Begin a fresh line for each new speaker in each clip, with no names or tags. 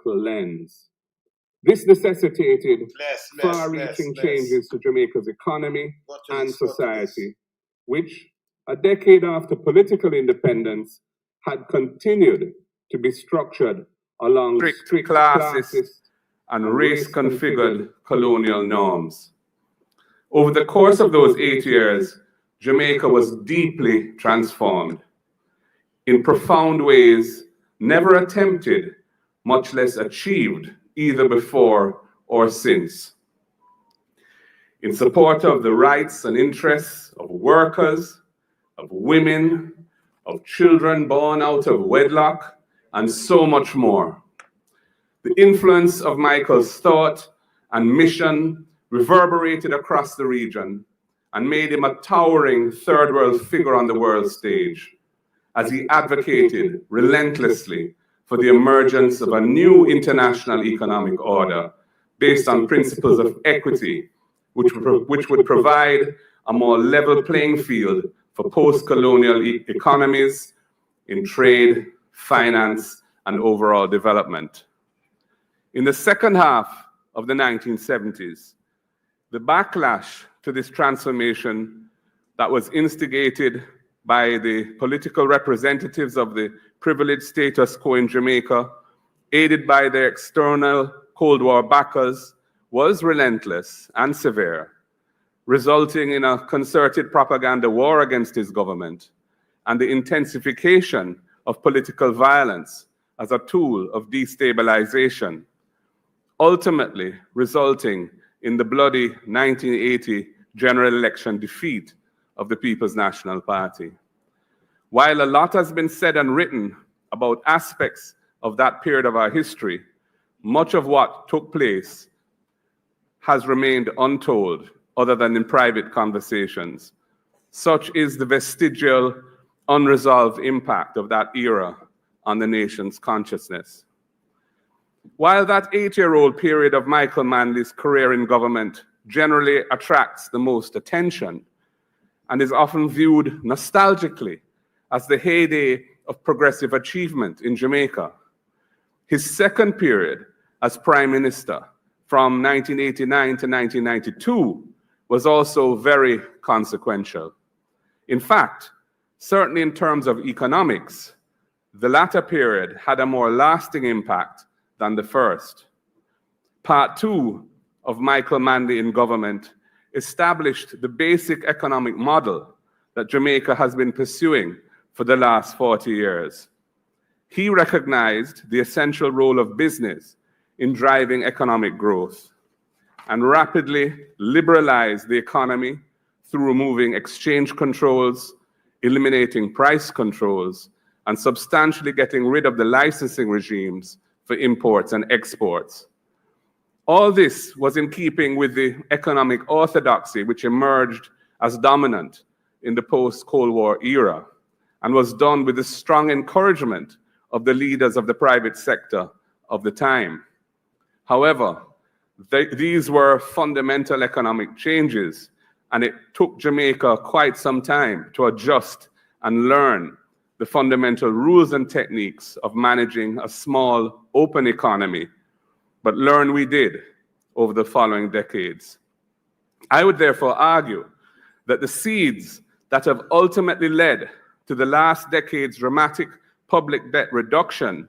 lens. This necessitated far-reaching changes to Jamaica's economy and society, which, a decade after political independence, had continued to be structured along strict classist and race-configured colonial norms. Over the course of those 8 years, Jamaica was deeply transformed in profound ways never attempted, much less achieved, either before or since. In support of the rights and interests of workers, of women, of children born out of wedlock, and so much more. The influence of Michael's thought and mission reverberated across the region and made him a towering third world figure on the world stage, as he advocated relentlessly for the emergence of a new international economic order based on principles of equity, which would provide a more level playing field for post-colonial economies in trade, finance, and overall development. In the second half of the 1970s, the backlash to this transformation that was instigated by the political representatives of the privileged status quo in Jamaica, aided by their external Cold War backers, was relentless and severe, resulting in a concerted propaganda war against his government and the intensification of political violence as a tool of destabilization, ultimately resulting in the bloody 1980 general election defeat of the People's National Party. While a lot has been said and written about aspects of that period of our history, much of what took place has remained untold other than in private conversations. Such is the vestigial, unresolved impact of that era on the nation's consciousness. While that 8-year-old period of Michael Manley's career in government generally attracts the most attention and is often viewed nostalgically as the heyday of progressive achievement in Jamaica, his second period as Prime Minister from 1989 to 1992 was also very consequential. In fact, certainly in terms of economics, the latter period had a more lasting impact than the first. Part 2 of Michael Manley in government established the basic economic model that Jamaica has been pursuing for the last 40 years. He recognized the essential role of business in driving economic growth and rapidly liberalized the economy through removing exchange controls, eliminating price controls, and substantially getting rid of the licensing regimes for imports and exports. All this was in keeping with the economic orthodoxy which emerged as dominant in the post-Cold War era and was done with the strong encouragement of the leaders of the private sector of the time. However, these were fundamental economic changes, and it took Jamaica quite some time to adjust and learn the fundamental rules and techniques of managing a small, open economy, but learn we did over the following decades. I would therefore argue that the seeds that have ultimately led to the last decade's dramatic public debt reduction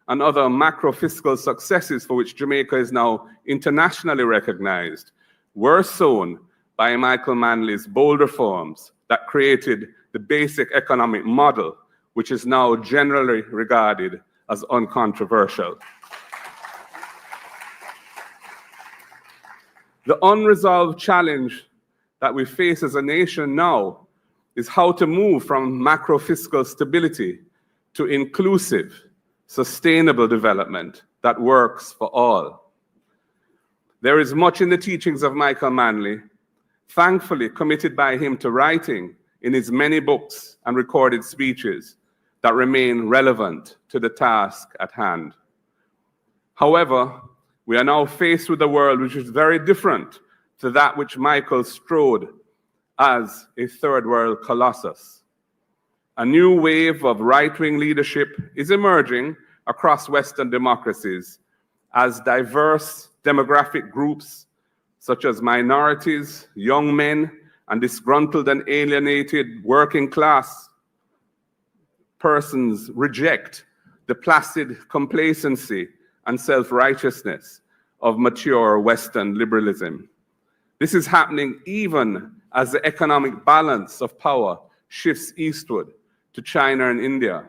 and other macro-fiscal successes for which Jamaica is now internationally recognized were sown by Michael Manley's bold reforms that created the basic economic model, which is now generally regarded as uncontroversial. The unresolved challenge that we face as a nation now is how to move from macro-fiscal stability to inclusive, sustainable development that works for all. There is much in the teachings of Michael Manley, thankfully committed by him to writing in his many books and recorded speeches, that remain relevant to the task at hand. However, we are now faced with a world which is very different to that which Michael strode as a third world colossus. A new wave of right-wing leadership is emerging across Western democracies as diverse demographic groups such as minorities, young men, and disgruntled and alienated working class persons reject the placid complacency and self-righteousness of mature Western liberalism. This is happening even as the economic balance of power shifts eastward to China and India,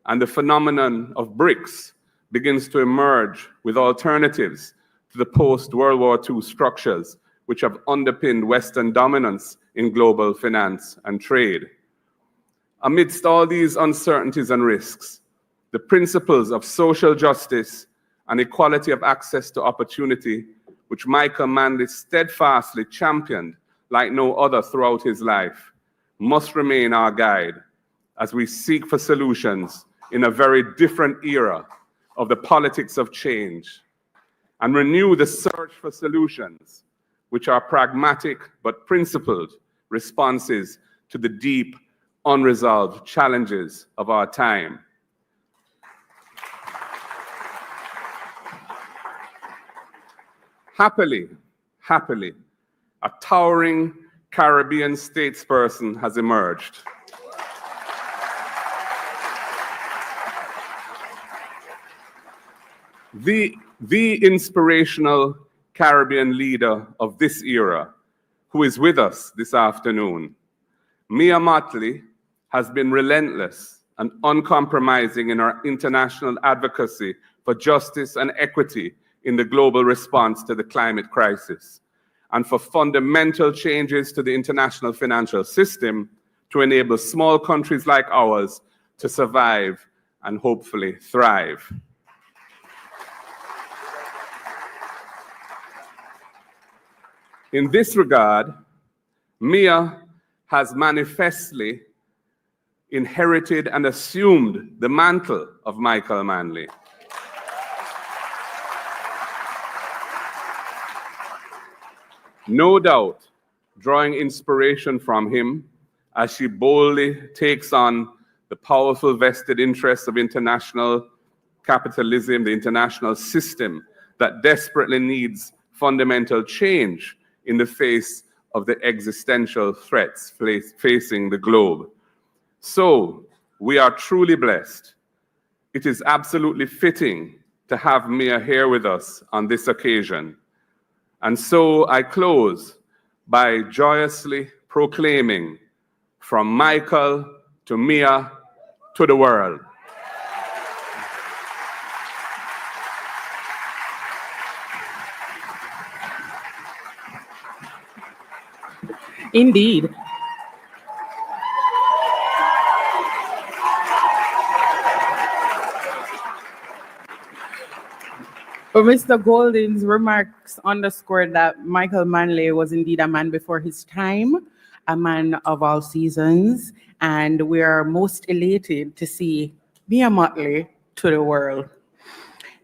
and the phenomenon of BRICS begins to emerge with alternatives to the post-World War II structures which have underpinned Western dominance in global finance and trade. Amidst all these uncertainties and risks, the principles of social justice and equality of access to opportunity, which Michael Manley steadfastly championed like no other throughout his life, must remain our guide as we seek for solutions in a very different era of the politics of change, and renew the search for solutions which are pragmatic but principled responses to the deep, unresolved challenges of our time. Happily, a towering Caribbean statesperson has emerged. The inspirational Caribbean leader of this era, who is with us this afternoon. Mia Mottley has been relentless and uncompromising in her international advocacy for justice and equity in the global response to the climate crisis, and for fundamental changes to the international financial system to enable small countries like ours to survive and hopefully thrive. In this regard, Mia has manifestly inherited and assumed the mantle of Michael Manley. No doubt, drawing inspiration from him as she boldly takes on the powerful vested interests of international capitalism, the international system that desperately needs fundamental change in the face of the existential threats facing the globe. So, we are truly blessed. It is absolutely fitting to have Mia here with us on this occasion. And so I close by joyously proclaiming, from Michael to Mia to the world.
Indeed. But Mr. Golden's remarks underscored that Michael Manley was indeed a man before his time, a man of all seasons, and we are most elated to see Mia Mottley to the world.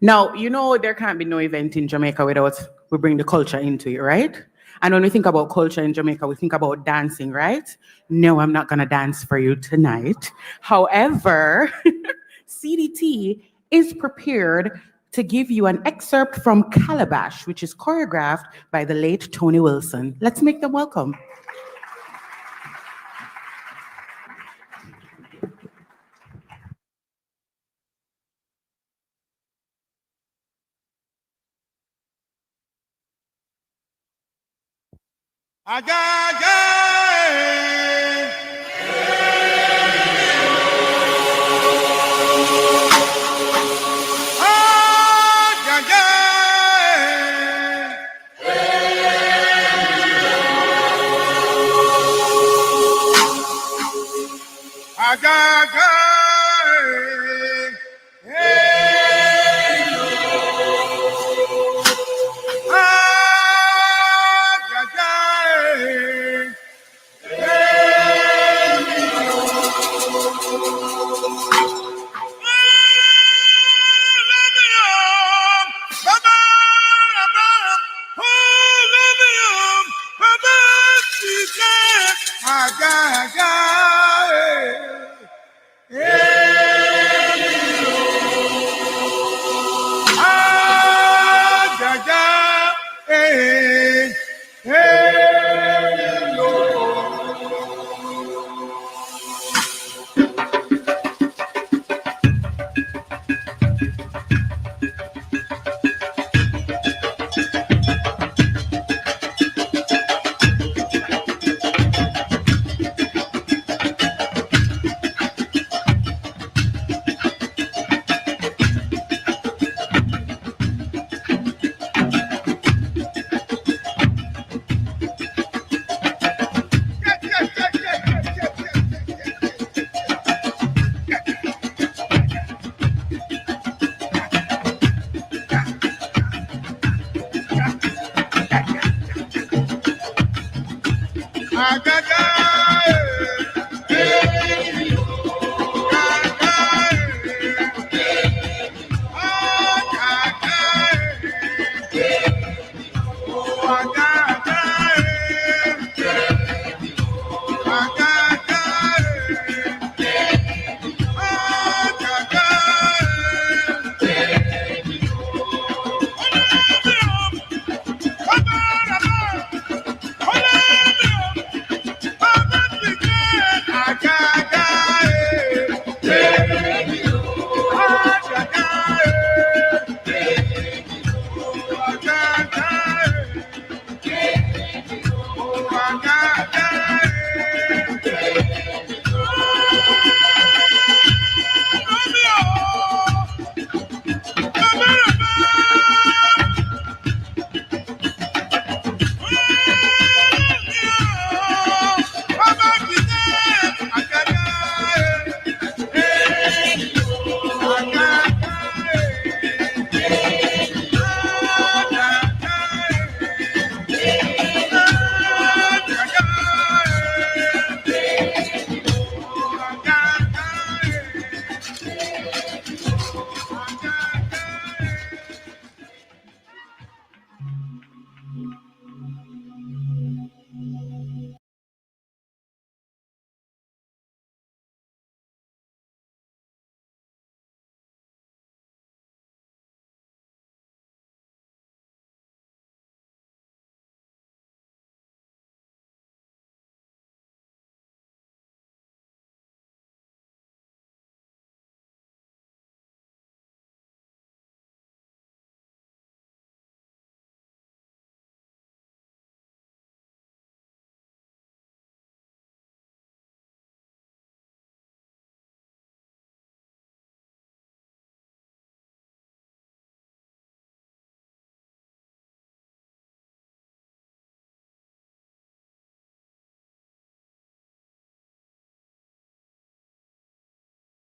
Now, you know there can't be no event in Jamaica without we bring the culture into it, right? And when we think about culture in Jamaica, we think about dancing, right? No, I'm not gonna dance for you tonight. However, CDT is prepared to give you an excerpt from Calabash, which is choreographed by the late Tony Wilson. Let's make them welcome.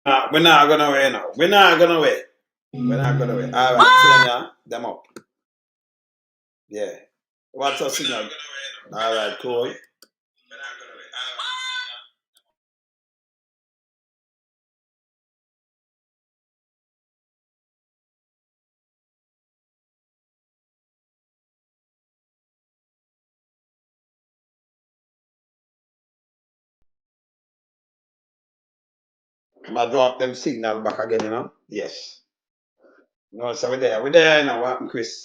We're not gonna wait now. We're not gonna wait. We're not gonna wait. All right, so them up. Yeah. What's our signal? All right, cool. I drop them signal back again, you know? Yes. No, so we're there. We're there, you know. What happened, Chris?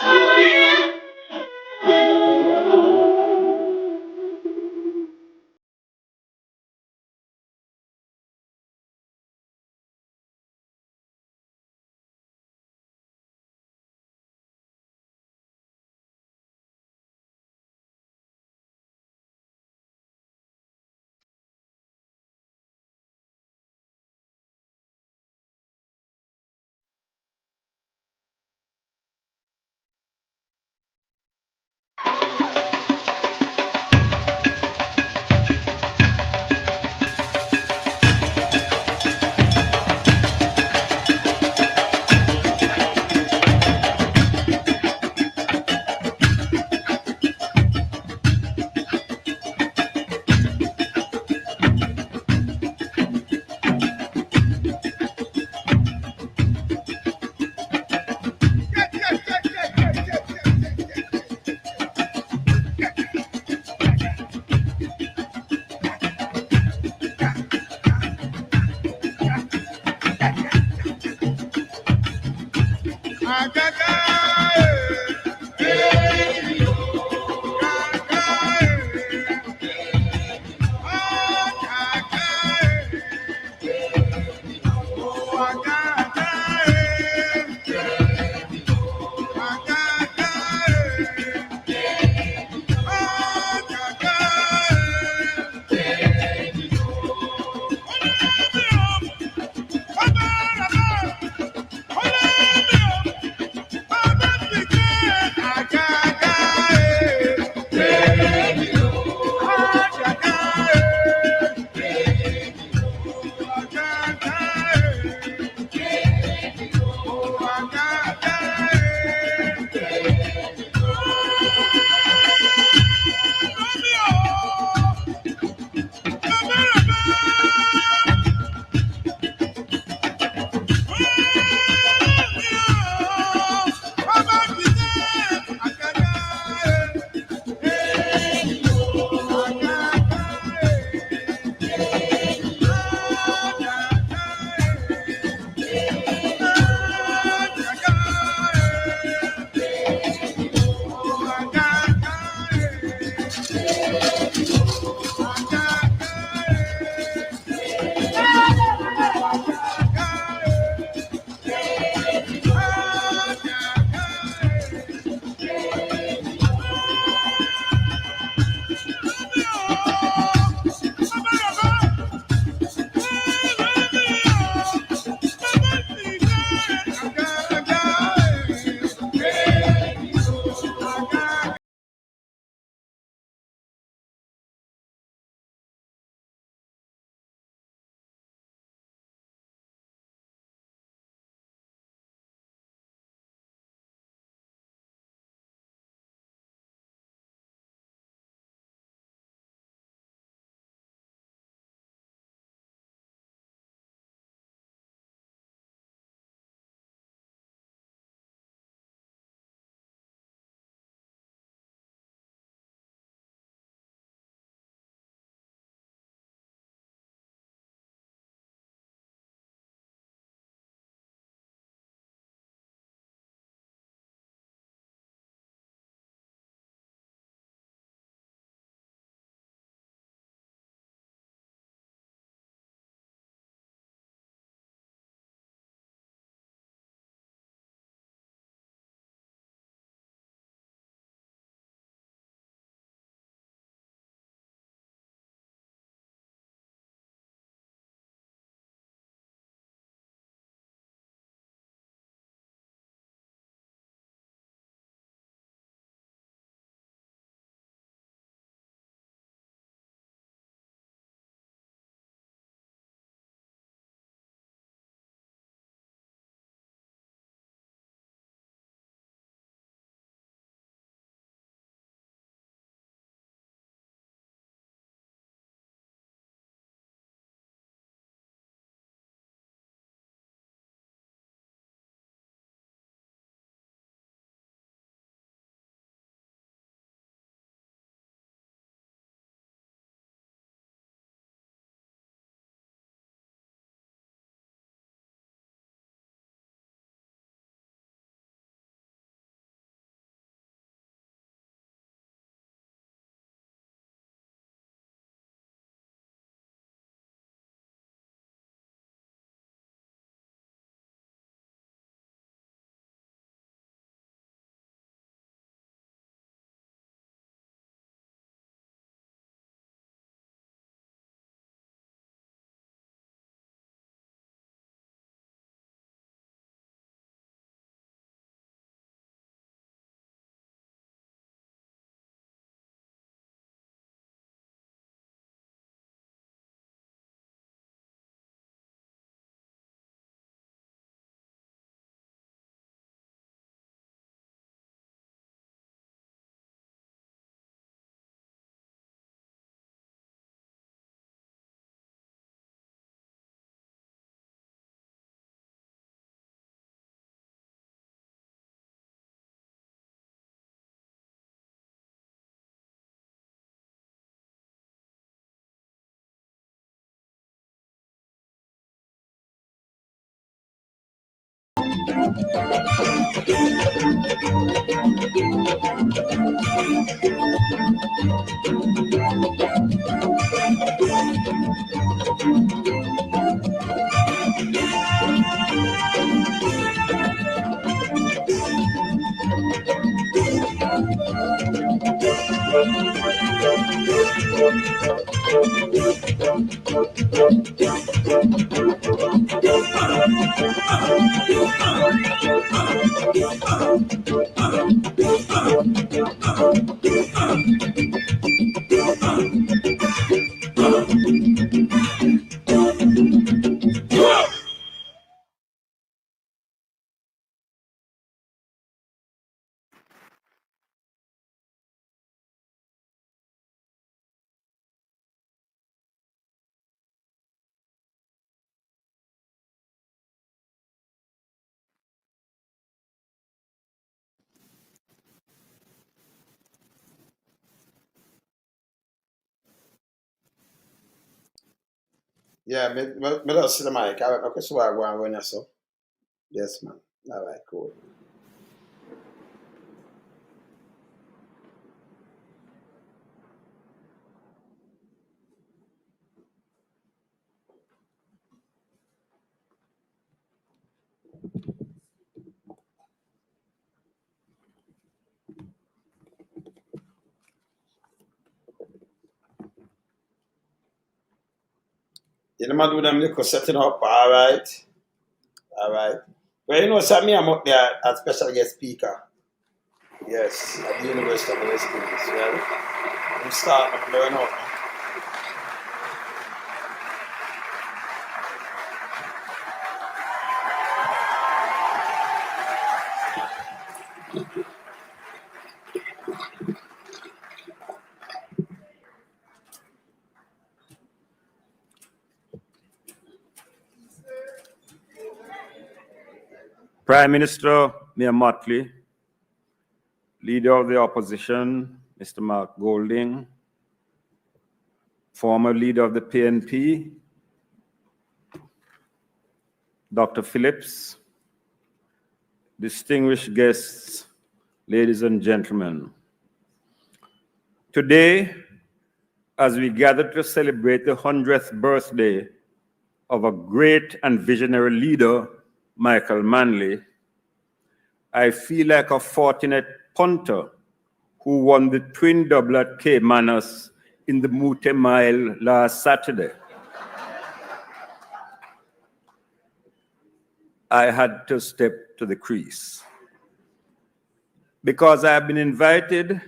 Yeah, me don't see the mic. I question why I go and run so. Yes, man. All right, cool. You know, do them little setting up. All right. All right. Well, you know, so me, I'm up there as special guest speaker. Yes, at the University of the West Indies. Well, I'm starting to learn out.
Prime Minister Mia Mottley, Leader of the Opposition, Mr. Mark Golding, former Leader of the PNP, Dr. Phillips, distinguished guests, ladies and gentlemen. Today, as we gather to celebrate the 100th birthday of a great and visionary leader, Michael Manley, I feel like a fortunate punter who won the twin double at Cape Manus in the Mute Mile last Saturday. I had to step to the crease because I have been invited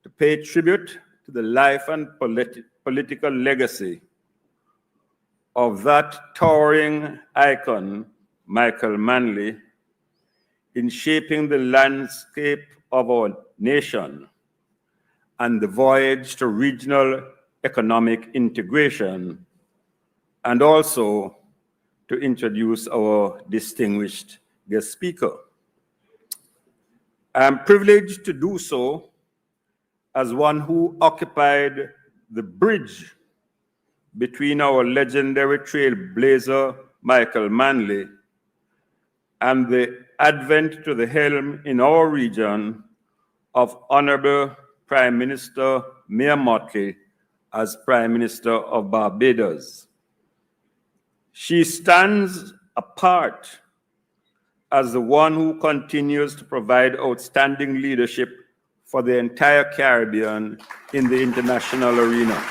to pay tribute to the life and political legacy of that towering icon, Michael Manley, in shaping the landscape of our nation and the voyage to regional economic integration, and also to introduce our distinguished guest speaker. I am privileged to do so as one who occupied the bridge between our legendary trailblazer, Michael Manley, and the advent to the helm in our region of Honorable Prime Minister Mia Mottley as Prime Minister of Barbados. She stands apart as the one who continues to provide outstanding leadership for the entire Caribbean in the international arena.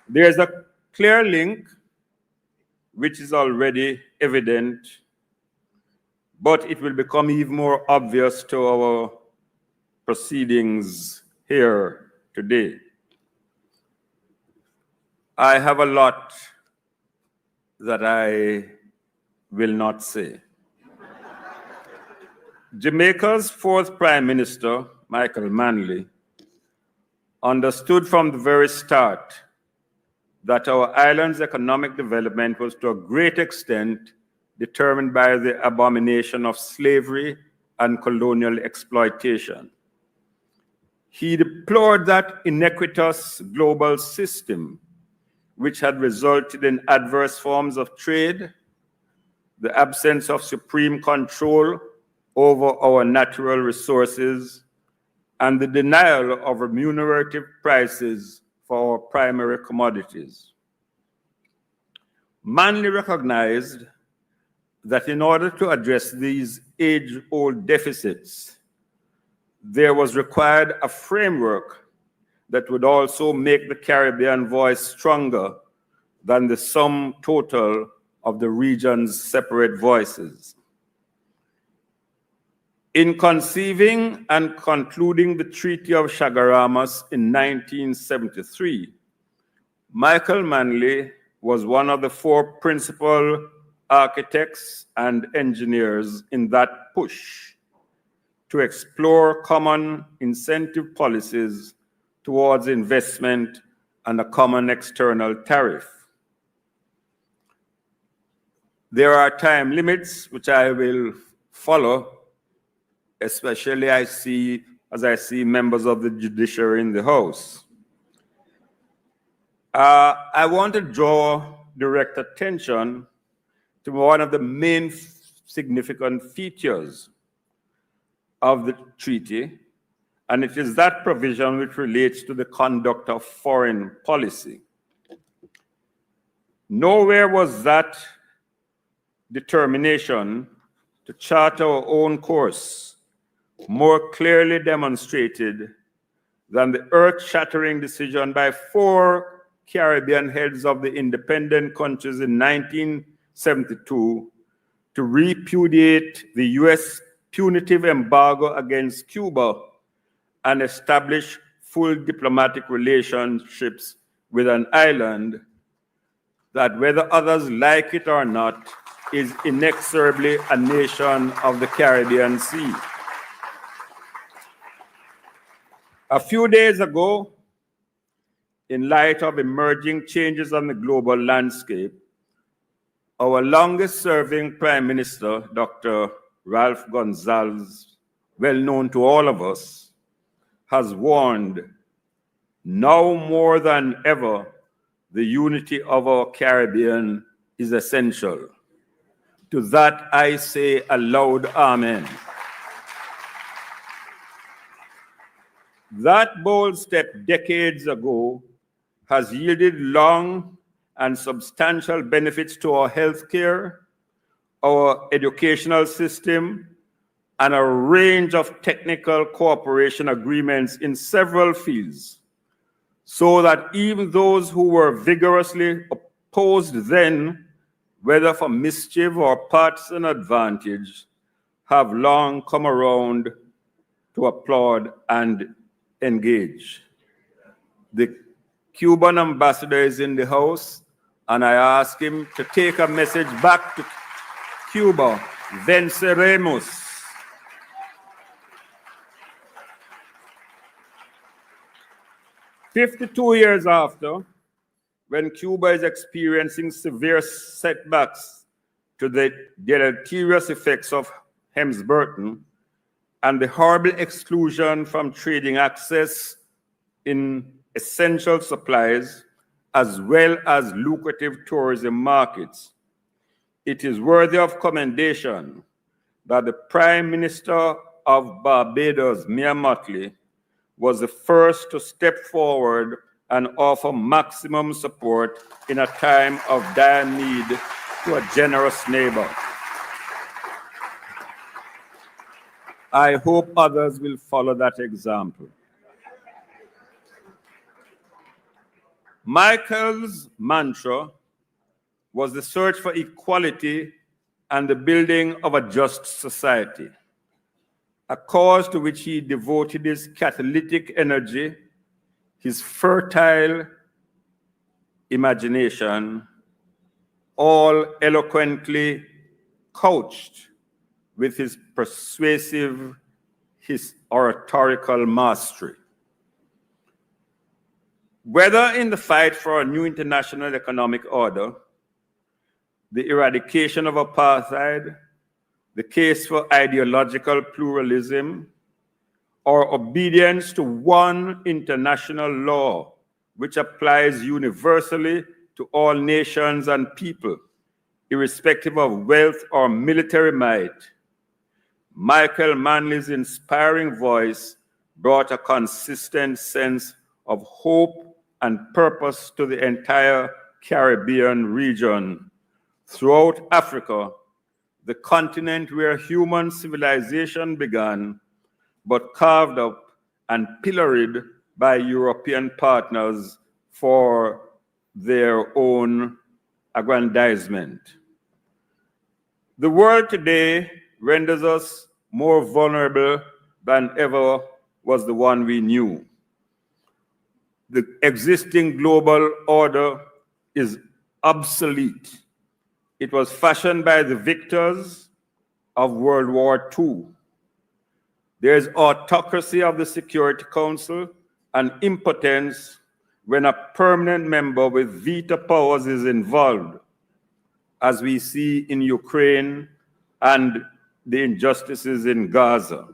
There's a clear link, which is already evident, but it will become even more obvious to our proceedings here today. I have a lot that I will not say. Jamaica's fourth Prime Minister, Michael Manley, understood from the very start that our island's economic development was to a great extent determined by the abomination of slavery and colonial exploitation. He deplored that iniquitous global system which had resulted in adverse forms of trade, the absence of supreme control over our natural resources, and the denial of remunerative prices for our primary commodities. Manley recognized that in order to address these age-old deficits, there was required a framework that would also make the Caribbean voice stronger than the sum total of the region's separate voices. In conceiving and concluding the Treaty of Chaguaramas in 1973, Michael Manley was one of the four principal architects and engineers in that push to explore common incentive policies towards investment and a common external tariff. There are time limits which I will follow, especially as I see members of the judiciary in the House. I want to draw direct attention to one of the main significant features of the treaty, and it is that provision which relates to the conduct of foreign policy. Nowhere was that determination to chart our own course more clearly demonstrated than the earth-shattering decision by four Caribbean heads of the independent countries in 1972 to repudiate the US punitive embargo against Cuba and establish full diplomatic relationships with an island that, whether others like it or not, is inexorably a nation of the Caribbean Sea. A few days ago, in light of emerging changes on the global landscape, our longest-serving Prime Minister, Dr. Ralph Gonsalves, well known to all of us, has warned, now more than ever, the unity of our Caribbean is essential. To that I say a loud amen. That bold step decades ago has yielded long and substantial benefits to our healthcare, our educational system, and a range of technical cooperation agreements in several fields, so that even those who were vigorously opposed then, whether for mischief or partisan advantage, have long come around to applaud and engage. The Cuban ambassador is in the house, and I ask him to take a message back to Cuba. Venceremos. "52 years after, when Cuba is experiencing severe setbacks to the deleterious effects of Helms-Burton and the horrible exclusion from trading access in essential supplies, as well as lucrative tourism markets, it is worthy of commendation that the Prime Minister of Barbados, Mia Mottley, was the first to step forward and offer maximum support in a time of dire need to a generous neighbor. I hope others will follow that example. Michael's mantra was the search for equality and the building of a just society, a cause to which he devoted his catalytic energy, his fertile imagination, all eloquently couched with his persuasive, his oratorical mastery. Whether in the fight for a new international economic order, the eradication of apartheid, the case for ideological pluralism, or obedience to one international law which applies universally to all nations and people, irrespective of wealth or military might. Michael Manley's inspiring voice brought a consistent sense of hope and purpose to the entire Caribbean region. Throughout Africa, the continent where human civilization began, but carved up and pilloried by European partners for their own aggrandizement. The world today renders us more vulnerable than ever was the one we knew. The existing global order is obsolete. It was fashioned by the victors of World War II. There is autocracy of the Security Council and impotence when a permanent member with veto powers is involved, as we see in Ukraine and the injustices in Gaza.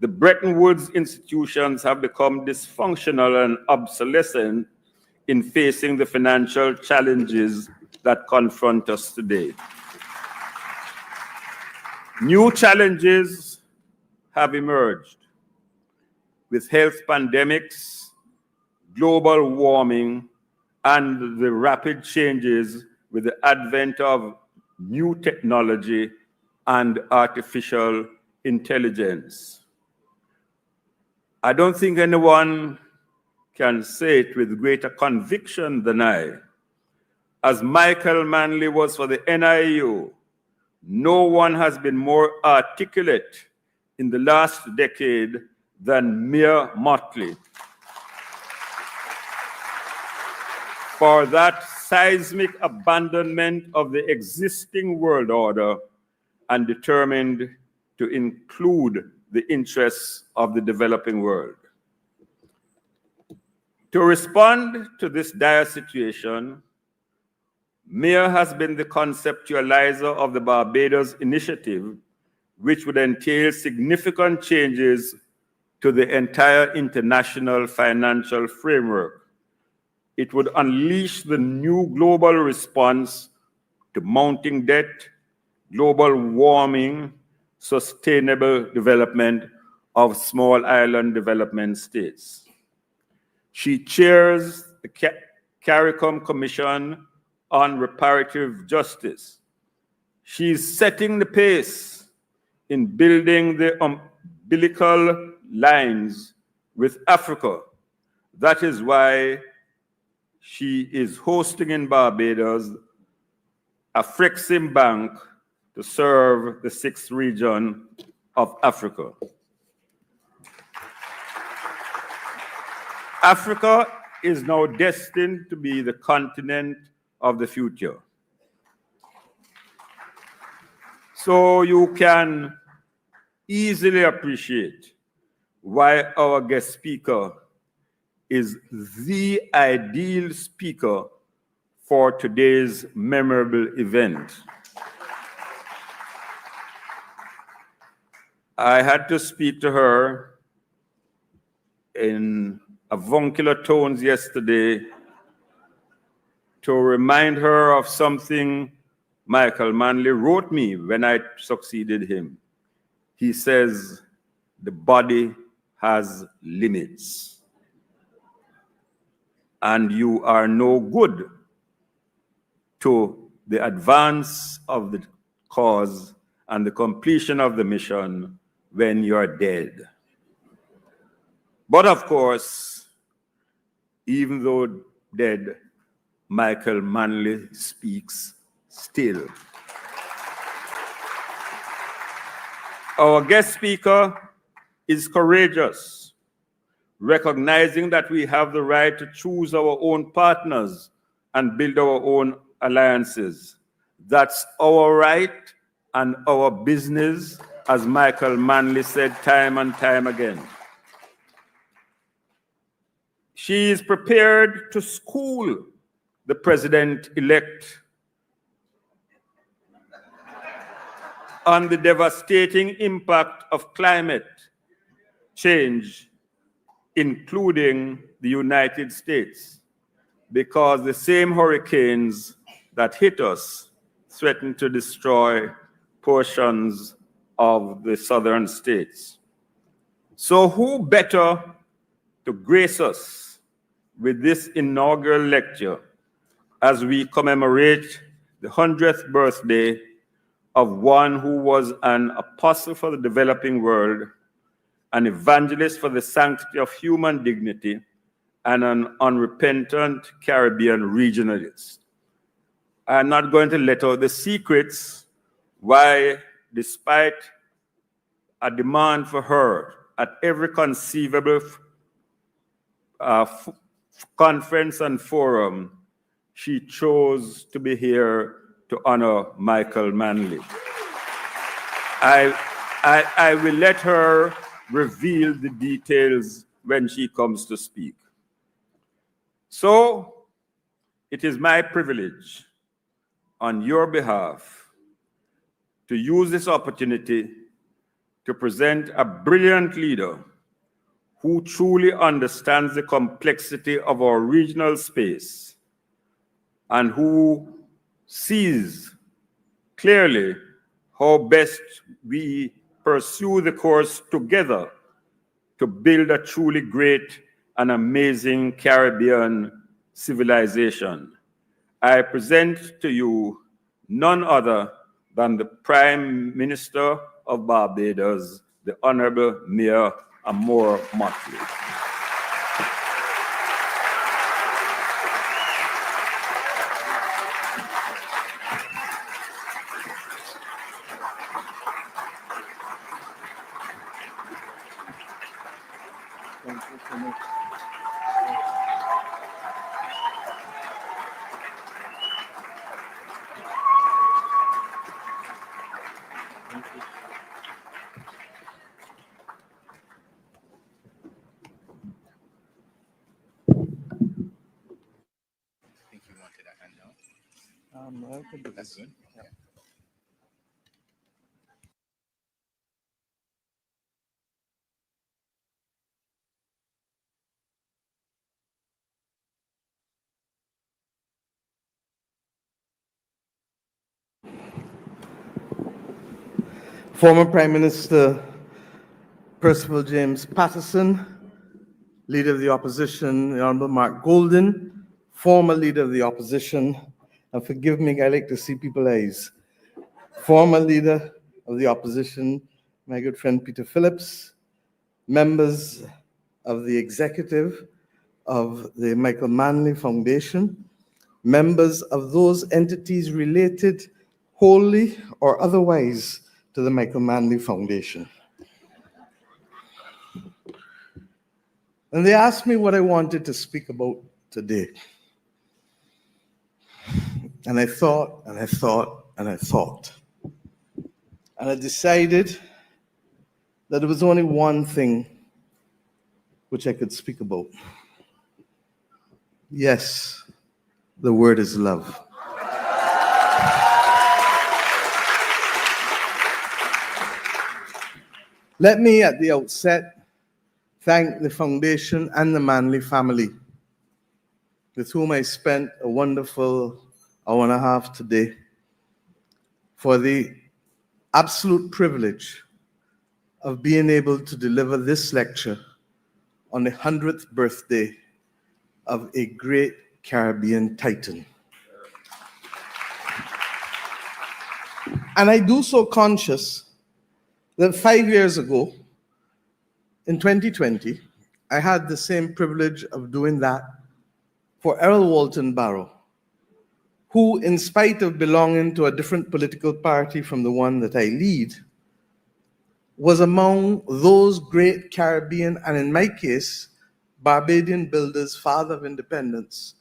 The Bretton Woods institutions have become dysfunctional and obsolescent in facing the financial challenges that confront us today. New challenges have emerged with health pandemics, global warming, and the rapid changes with the advent of new technology and artificial intelligence. I don't think anyone can say it with greater conviction than I. As Michael Manley was for the NIU, no one has been more articulate in the last decade than Mia Mottley. For that seismic abandonment of the existing world order and determined to include the interests of the developing world. To respond to this dire situation, Mia has been the conceptualizer of the Barbados initiative, which would entail significant changes to the entire international financial framework. It would unleash the new global response to mounting debt, global warming, sustainable development of small island development states. She chairs the CARICOM Commission on Reparative Justice. She is setting the pace in building the umbilical lines with Africa. That is why she is hosting in Barbados a Frexim Bank to serve the 6th region of Africa. Africa is now destined to be the continent of the future. So you can easily appreciate why our guest speaker is the ideal speaker for today's memorable event. I had to speak to her in avuncular tones yesterday to remind her of something Michael Manley wrote me when I succeeded him. He says, the body has limits, and you are no good to the advance of the cause and the completion of the mission when you're dead. But of course, even though dead, Michael Manley speaks still. Our guest speaker is courageous, recognizing that we have the right to choose our own partners and build our own alliances. That's our right and our business, as Michael Manley said time and time again. She is prepared to school the president-elect on the devastating impact of climate change, including the United States. because the same hurricanes that hit us threaten to destroy portions of the southern states. So who better to grace us with this inaugural lecture as we commemorate the 100th birthday of one who was an apostle for the developing world, an evangelist for the sanctity of human dignity, and an unrepentant Caribbean regionalist. I'm not going to let out the secrets why, despite a demand for her at every conceivable conference and forum, she chose to be here to honor Michael Manley. I will let her reveal the details when she comes to speak. So, it is my privilege on your behalf to use this opportunity to present a brilliant leader who truly understands the complexity of our regional space and who sees clearly how best we pursue the course together to build a truly great and amazing Caribbean civilization. I present to you none other than the Prime Minister of Barbados, the Honorable Mia Mottley.
Thank you so much. Thank you.
I think you wanted a handout.
I could do
That's
this.
good.
Yeah. Former Prime Minister Percival James Patterson, Leader of the Opposition, the Honorable Mark Golden, former Leader of the Opposition, and forgive me, I like to see people's eyes, former Leader of the Opposition, my good friend Peter Phillips, members of the executive of the Michael Manley Foundation, members of those entities related wholly or otherwise to the Michael Manley Foundation. And they asked me what I wanted to speak about today. And I thought, and I thought, and I thought. And I decided that there was only one thing which I could speak about. Yes, the word is love. Let me, at the outset, thank the foundation and the Manley family, with whom I spent a wonderful hour and a half today, for the absolute privilege of being able to deliver this lecture on the 100th birthday of a great Caribbean titan. And I do so conscious that 5 years ago, in 2020, I had the same privilege of doing that for Errol Walton Barrow, who, in spite of belonging to a different political party from the one that I lead, was among those great Caribbean, and in my case, Barbadian builders, father of independence,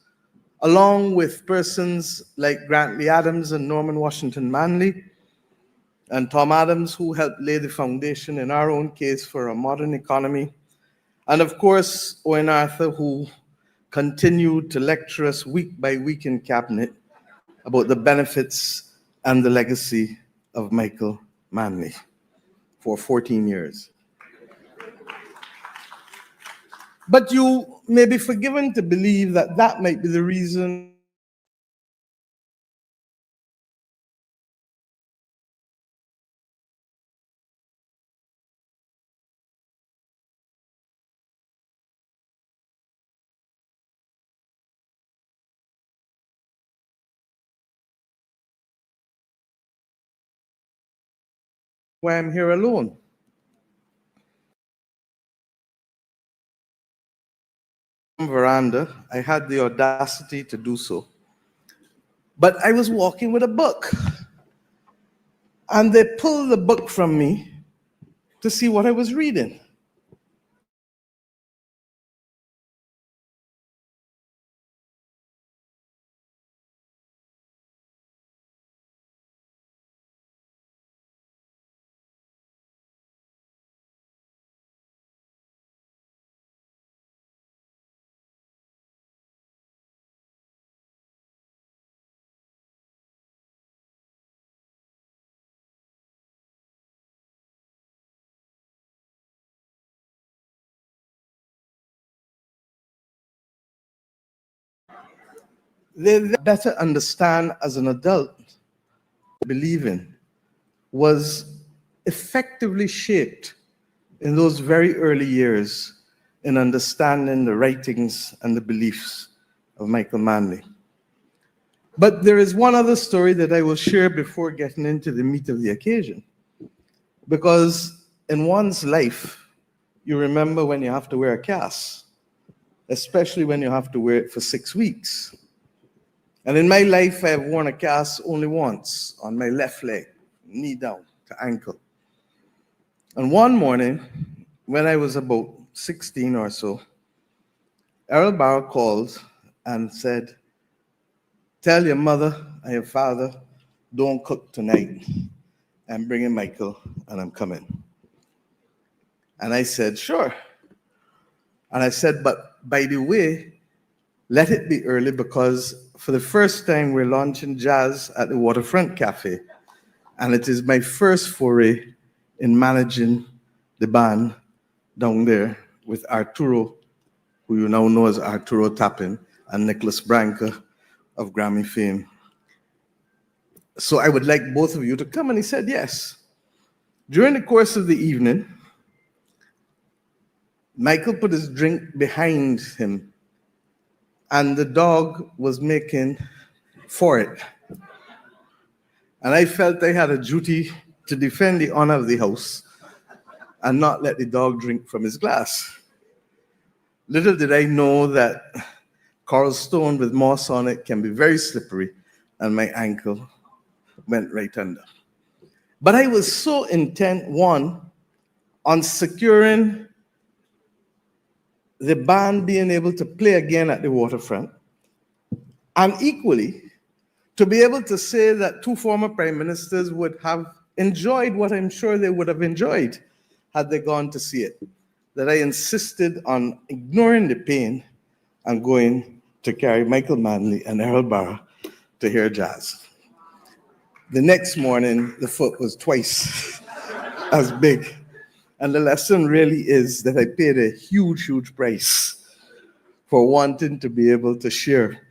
along with persons like Grantley Adams and Norman Washington Manley, and Tom Adams, who helped lay the foundation in our own case for a modern economy, and of course, Owen Arthur, who continued to lecture us week by week in cabinet about the benefits and the legacy of Michael Manley for 14 years. But you may be forgiven to believe that that might be the reason why I'm here alone. Veranda, I had the audacity to do so. But I was walking with a book, and they pulled the book from me to see what I was reading. They better understand as an adult, believe in, was effectively shaped in those very early years in understanding the writings and the beliefs of Michael Manley. But there is one other story that I will share before getting into the meat of the occasion. Because in one's life, you remember when you have to wear a cast, especially when you have to wear it for 6 weeks. And in my life, I have worn a cast only once on my left leg, knee down to ankle. And one morning, when I was about 16 or so, Errol Barrow called and said, "Tell your mother and your father, don't cook tonight. I'm bringing Michael and I'm coming." And I said, "Sure." And I said, "But by the way, let it be early because for the first time we're launching jazz at the Waterfront Cafe. And it is my first foray in managing the band down there with Arturo, who you now know as Arturo Tappin, and Nicholas Branca of Grammy fame. So I would like both of you to come." And he said yes. During the course of the evening, Michael put his drink behind him, and the dog was making for it. And I felt I had a duty to defend the honor of the house and not let the dog drink from his glass. Little did I know that coral stone with moss on it can be very slippery, and my ankle went right under. But I was so intent, one, on securing the band being able to play again at the Waterfront, and equally, to be able to say that two former prime ministers would have enjoyed what I'm sure they would have enjoyed had they gone to see it, that I insisted on ignoring the pain and going to carry Michael Manley and Errol Barrow to hear jazz. The next morning, the foot was twice as big. And the lesson really is that I paid a huge, huge price for wanting to be able to share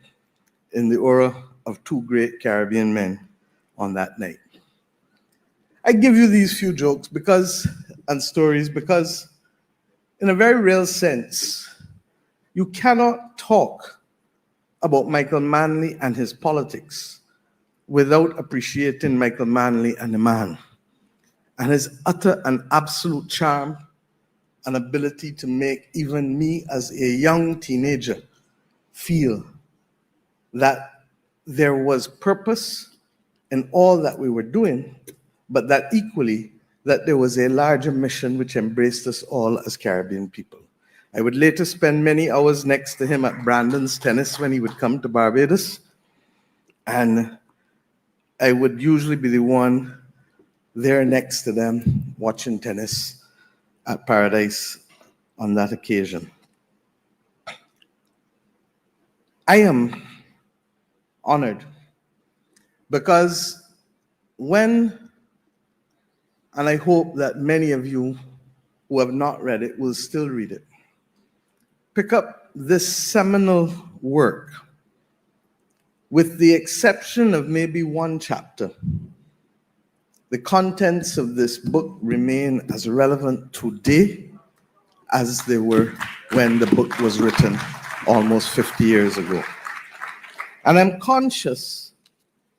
in the aura of two great Caribbean men on that night. I give you these few jokes and stories because, in a very real sense, you cannot talk about Michael Manley and his politics without appreciating Michael Manley and the man, and his utter and absolute charm and ability to make even me as a young teenager feel that there was purpose in all that we were doing, but that equally that there was a larger mission which embraced us all as Caribbean people. I would later spend many hours next to him at Brandon's tennis when he would come to Barbados, and I would usually be the one there next to them watching tennis at Paradise on that occasion. I am honored because when, and I hope that many of you who have not read it will still read it, pick up this seminal work, with the exception of maybe one chapter, the contents of this book remain as relevant today as they were when the book was written almost 50 years ago. And I'm conscious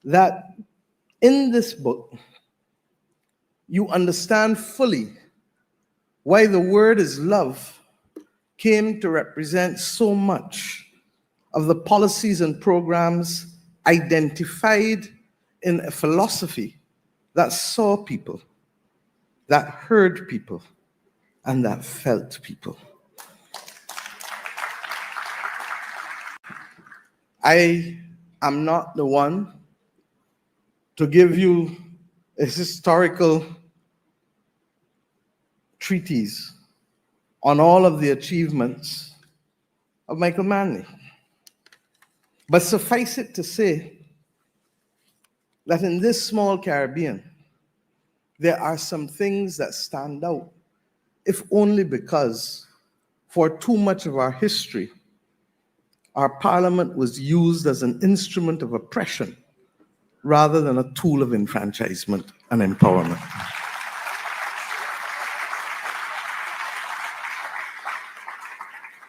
that in this book, you understand fully why the word is love came to represent so much of the policies and programs identified in a philosophy that saw people, that heard people, and that felt people. I am not the one to give you a historical treatise on all of the achievements of Michael Manley. But suffice it to say that in this small Caribbean, there are some things that stand out, if only because for too much of our history, our parliament was used as an instrument of oppression rather than a tool of enfranchisement and empowerment.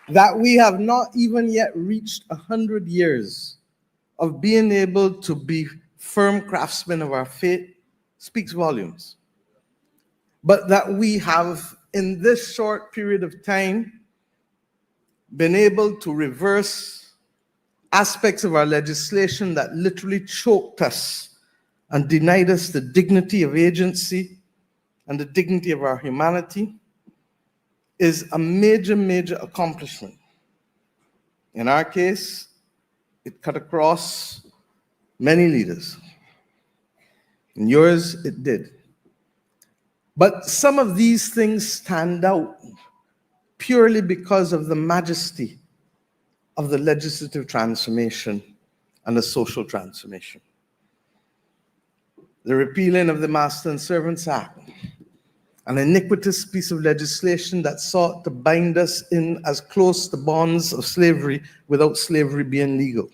That we have not even yet reached 100 years of being able to be firm craftsmen of our fate speaks volumes. But that we have, in this short period of time, been able to reverse aspects of our legislation that literally choked us and denied us the dignity of agency and the dignity of our humanity is a major, major accomplishment. In our case, it cut across many leaders. In yours, it did. But some of these things stand out purely because of the majesty of the legislative transformation and the social transformation. The repealing of the Master and Servants Act, an iniquitous piece of legislation that sought to bind us in as close to bonds of slavery without slavery being legal.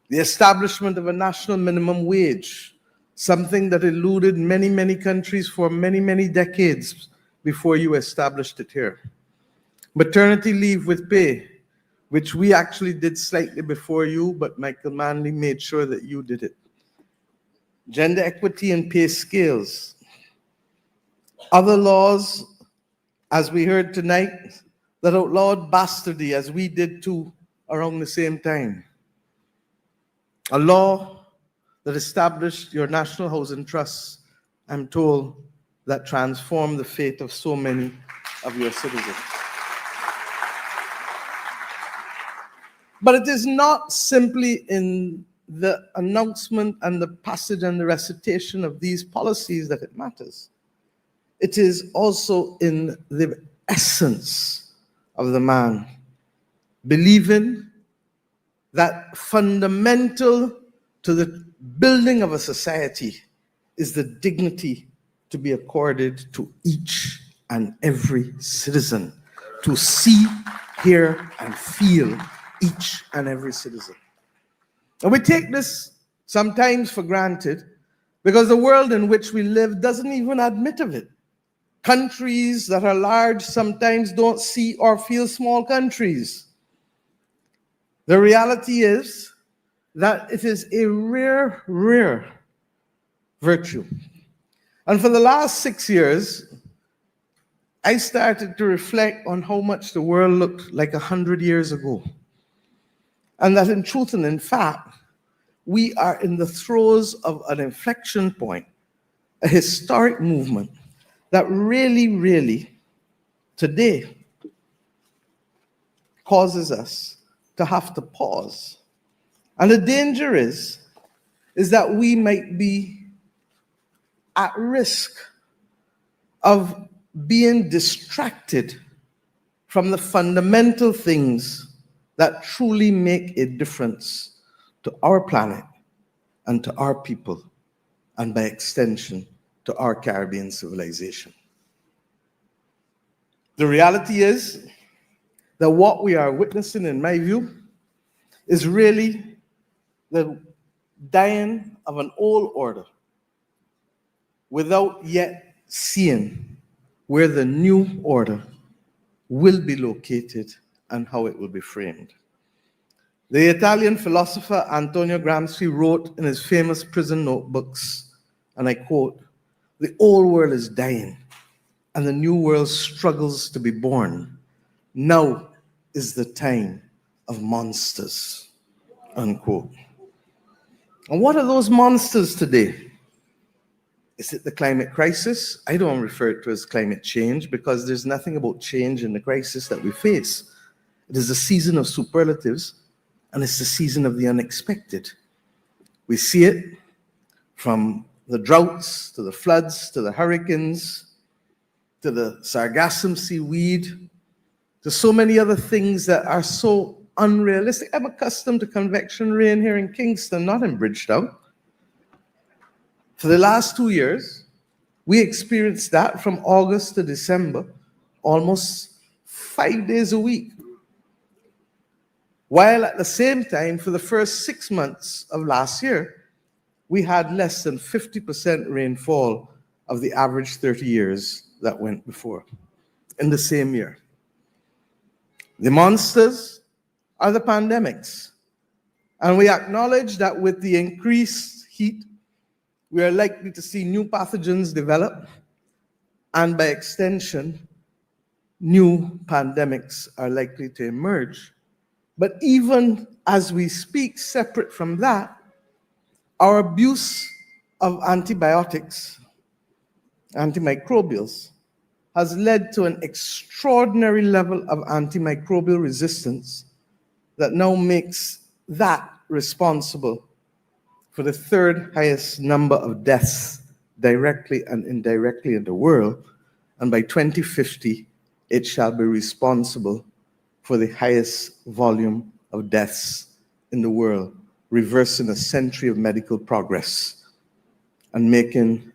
The establishment of a national minimum wage, something that eluded many, many countries for many, many decades before you established it here. Maternity leave with pay, which we actually did slightly before you, but Michael Manley made sure that you did it. Gender equity and pay scales. Other laws, as we heard tonight, that outlawed bastardy, as we did too, around the same time. A law that established your National Housing Trust, I'm told, that transformed the fate of so many of your citizens. But it is not simply in the announcement and the passage and the recitation of these policies that it matters. It is also in the essence of the man, believing that fundamental to the building of a society is the dignity to be accorded to each and every citizen, to see, hear, and feel each and every citizen. And we take this sometimes for granted because the world in which we live doesn't even admit of it. Countries that are large sometimes don't see or feel small countries. The reality is that it is a rare, rare virtue. And for the last 6 years, I started to reflect on how much the world looked like 100 years ago. And that in truth and in fact, we are in the throes of an inflection point, a historic movement that really, really, today, causes us to have to pause. And the danger is that we might be at risk of being distracted from the fundamental things that truly make a difference to our planet and to our people, and by extension, to our Caribbean civilization. The reality is that what we are witnessing, in my view, is really the dying of an old order without yet seeing where the new order will be located and how it will be framed. The Italian philosopher Antonio Gramsci wrote in his famous prison notebooks, and I quote, "The old world is dying and the new world struggles to be born. Now is the time of monsters," unquote. And what are those monsters today? Is it the climate crisis? I don't refer to it as climate change because there's nothing about change in the crisis that we face. It is a season of superlatives, and it's the season of the unexpected. We see it from the droughts, to the floods, to the hurricanes, to the sargassum seaweed, to so many other things that are so unrealistic. I'm accustomed to convection rain here in Kingston, not in Bridgetown. For the last 2 years, we experienced that from August to December, almost 5 days a week. While at the same time, for the first 6 months of last year, we had less than 50% rainfall of the average 30 years that went before in the same year. The monsters are the pandemics. And we acknowledge that with the increased heat, we are likely to see new pathogens develop, and by extension, new pandemics are likely to emerge. But even as we speak, separate from that, our abuse of antibiotics, antimicrobials, has led to an extraordinary level of antimicrobial resistance that now makes that responsible for the third highest number of deaths directly and indirectly in the world. And by 2050, it shall be responsible for the highest volume of deaths in the world, reversing a century of medical progress and making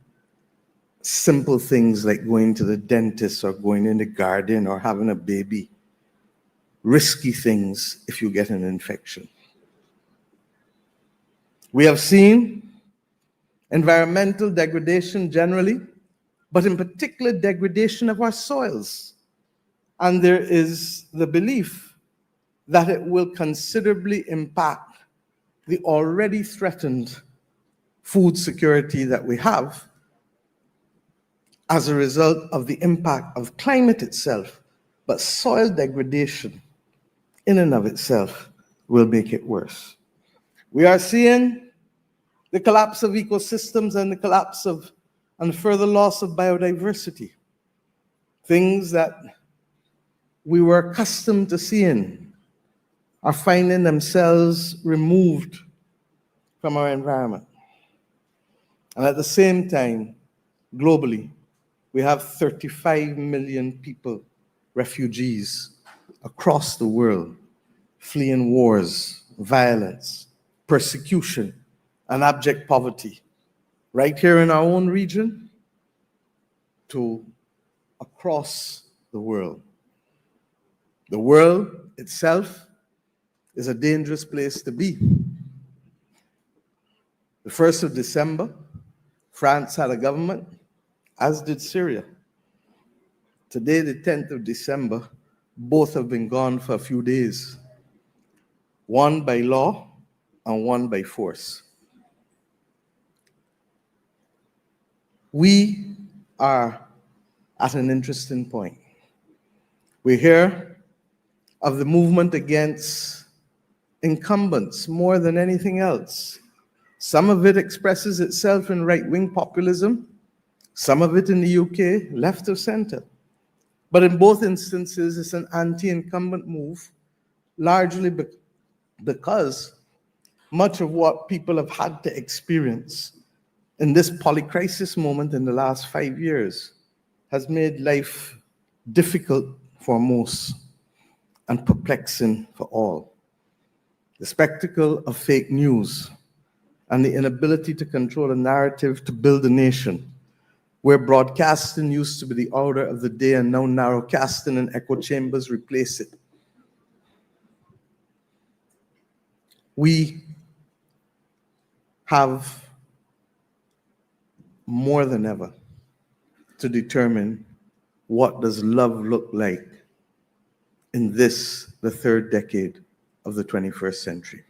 simple things like going to the dentist or going in the garden or having a baby risky things if you get an infection. We have seen environmental degradation generally, but in particular degradation of our soils. And there is the belief that it will considerably impact the already threatened food security that we have as a result of the impact of climate itself. But soil degradation in and of itself will make it worse. We are seeing the collapse of ecosystems and the collapse of and further loss of biodiversity. Things that we were accustomed to seeing are finding themselves removed from our environment. And at the same time, globally, we have 35 million people, refugees, across the world, fleeing wars, violence, persecution, and abject poverty, right here in our own region to across the world. The world itself is a dangerous place to be. The 1st of December, France had a government, as did Syria. Today, the 10th of December, both have been gone for a few days, one by law and one by force. We are at an interesting point. We hear of the movement against incumbents more than anything else. Some of it expresses itself in right-wing populism, some of it in the UK, left of center. But in both instances, it's an anti-incumbent move, largely because much of what people have had to experience in this polycrisis moment in the last 5 years has made life difficult for most and perplexing for all. The spectacle of fake news and the inability to control a narrative to build a nation, where broadcasting used to be the order of the day and now narrowcasting and echo chambers replace it, we have more than ever to determine what does love look like in this, the third decade of the 21st century.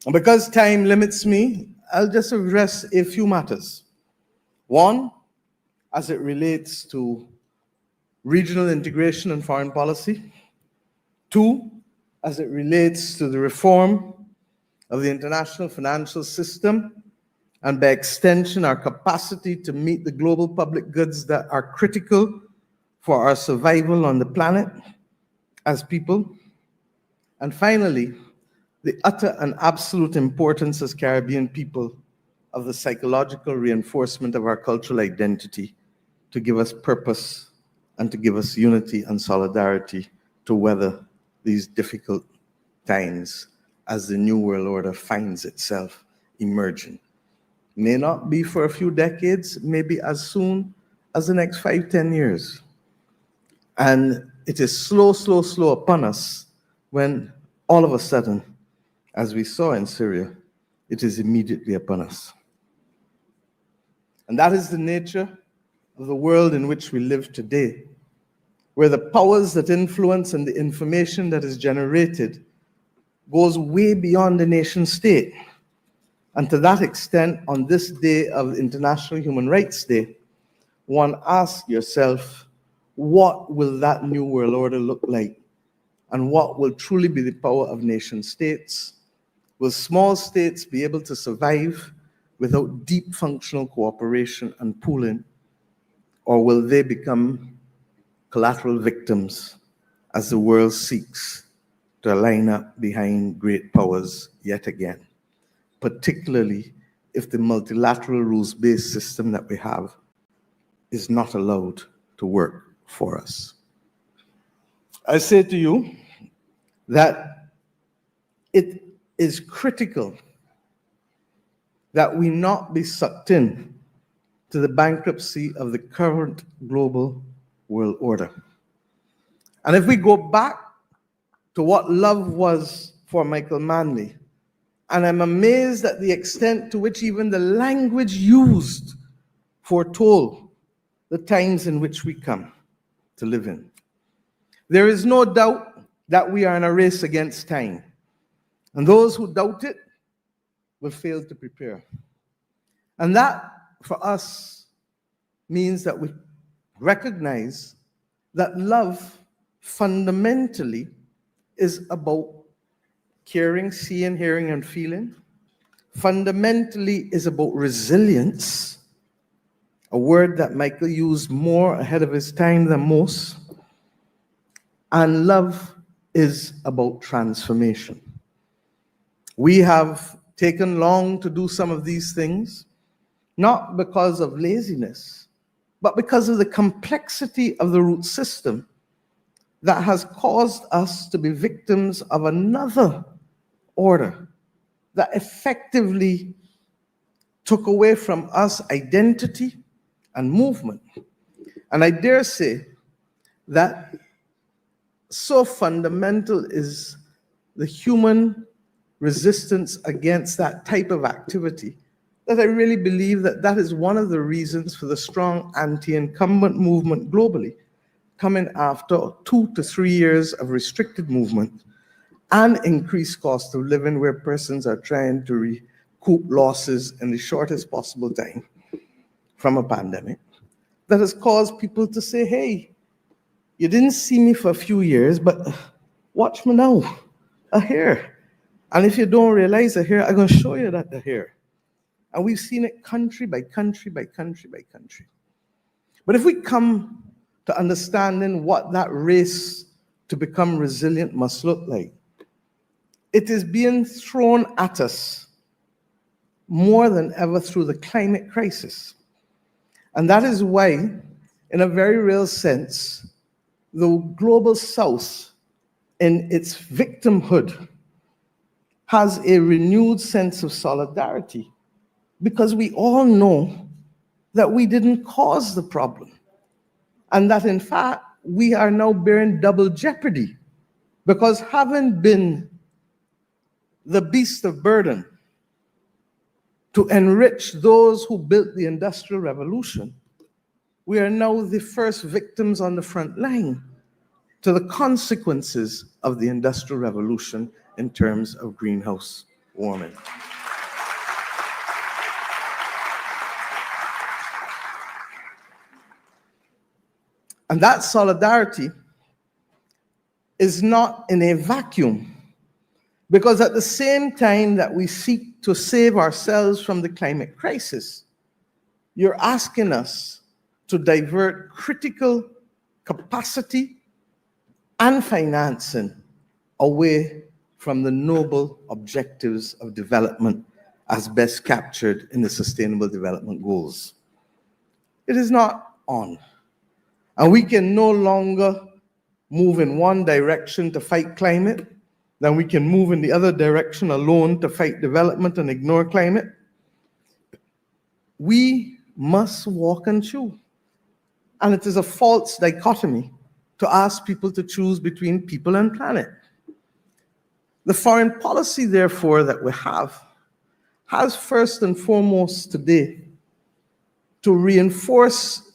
And because time limits me, I'll just address a few matters. One, as it relates to regional integration and foreign policy. Two, as it relates to the reform of the international financial system, and by extension, our capacity to meet the global public goods that are critical for our survival on the planet as people. And finally, the utter and absolute importance as Caribbean people of the psychological reinforcement of our cultural identity to give us purpose and to give us unity and solidarity to weather these difficult times as the New World Order finds itself emerging. May not be for a few decades, maybe as soon as the next 5-10 years. And it is slow upon us when all of a sudden, as we saw in Syria, it is immediately upon us. And that is the nature of the world in which we live today, where the powers that influence and the information that is generated goes way beyond the nation state. And to that extent, on this day of International Human Rights Day, one asks yourself, what will that new world order look like? And what will truly be the power of nation states? Will small states be able to survive without deep functional cooperation and pooling? Or will they become collateral victims as the world seeks to line up behind great powers yet again? Particularly if the multilateral rules-based system that we have is not allowed to work for us. I say to you that it is critical that we not be sucked in to the bankruptcy of the current global world order. And if we go back to what love was for Michael Manley, and I'm amazed at the extent to which even the language used foretold the times in which we come to live in. There is no doubt that we are in a race against time. And those who doubt it will fail to prepare. And that, for us, means that we recognize that love fundamentally is about caring, seeing, hearing, and feeling. Fundamentally is about resilience, a word that Michael used more ahead of his time than most. And love is about transformation. We have taken long to do some of these things, not because of laziness, but because of the complexity of the root system that has caused us to be victims of another order that effectively took away from us identity and movement. And I dare say that so fundamental is the human resistance against that type of activity that I really believe that that is one of the reasons for the strong anti-incumbent movement globally, coming after 2 to 3 years of restricted movement and increased cost of living, where persons are trying to recoup losses in the shortest possible time from a pandemic, that has caused people to say, hey, you didn't see me for a few years, but watch me now, I'm here. And if you don't realize I'm here, I'm going to show you that I'm here. And we've seen it country by country by country by country. But if we come to understanding what that race to become resilient must look like, it is being thrown at us more than ever through the climate crisis. And that is why, in a very real sense, the global South, in its victimhood, has a renewed sense of solidarity, because we all know that we didn't cause the problem, and that in fact we are now bearing double jeopardy, because having been the beast of burden, to enrich those who built the Industrial Revolution, we are now the first victims on the front line to the consequences of the Industrial Revolution in terms of greenhouse warming. And that solidarity is not in a vacuum, because at the same time that we seek to save ourselves from the climate crisis, you're asking us to divert critical capacity and financing away from the noble objectives of development as best captured in the Sustainable Development Goals. It is not on. And we can no longer move in one direction to fight climate, then we can move in the other direction alone to fight development and ignore climate. We must walk and chew. And it is a false dichotomy to ask people to choose between people and planet. The foreign policy, therefore, that we have has first and foremost today to reinforce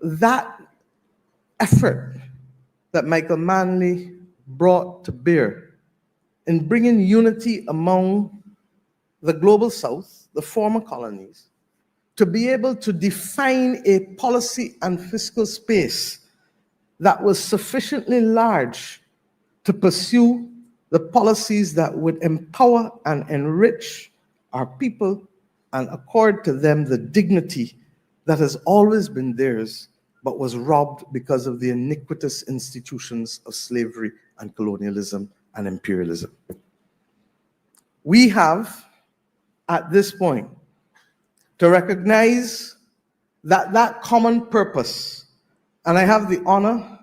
that effort that Michael Manley brought to bear in bringing unity among the global south, the former colonies, to be able to define a policy and fiscal space that was sufficiently large to pursue the policies that would empower and enrich our people and accord to them the dignity that has always been theirs, but was robbed because of the iniquitous institutions of slavery and colonialism and imperialism. We have, at this point, to recognize that that common purpose, and I have the honor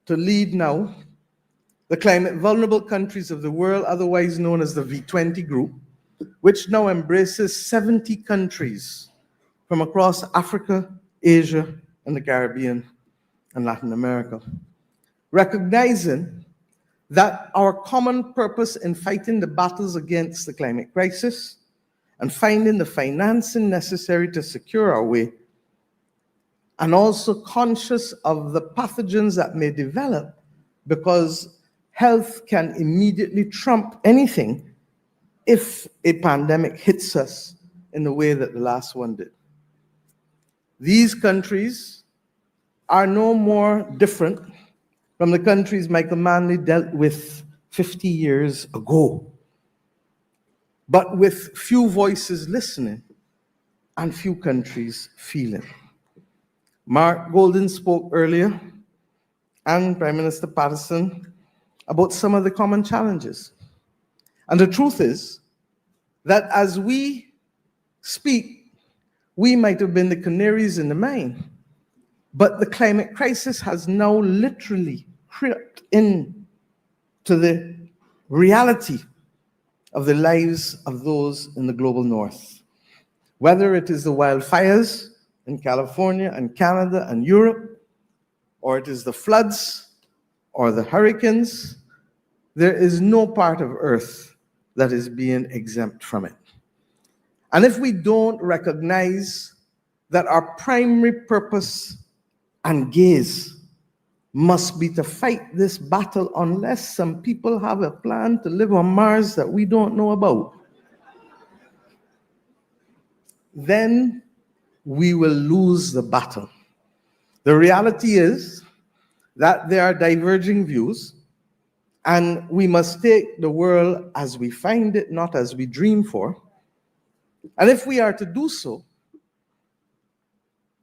to lead now the climate vulnerable countries of the world, otherwise known as the V20 group, which now embraces 70 countries from across Africa, Asia, and the Caribbean and Latin America, recognizing that our common purpose in fighting the battles against the climate crisis and finding the financing necessary to secure our way, and also conscious of the pathogens that may develop, because health can immediately trump anything if a pandemic hits us in the way that the last one did. These countries are no more different from the countries Michael Manley dealt with 50 years ago, but with few voices listening and few countries feeling. Mark Golden spoke earlier, and Prime Minister Patterson, about some of the common challenges. And the truth is that as we speak, we might have been the canaries in the mine, but the climate crisis has now literally crept in to the reality of the lives of those in the global north. Whether it is the wildfires in California and Canada and Europe, or it is the floods or the hurricanes, there is no part of Earth that is being exempt from it. And if we don't recognize that our primary purpose and gaze must be to fight this battle unless some people have a plan to live on Mars that we don't know about, then we will lose the battle. The reality is that there are diverging views, and we must take the world as we find it, not as we dream for. And if we are to do so,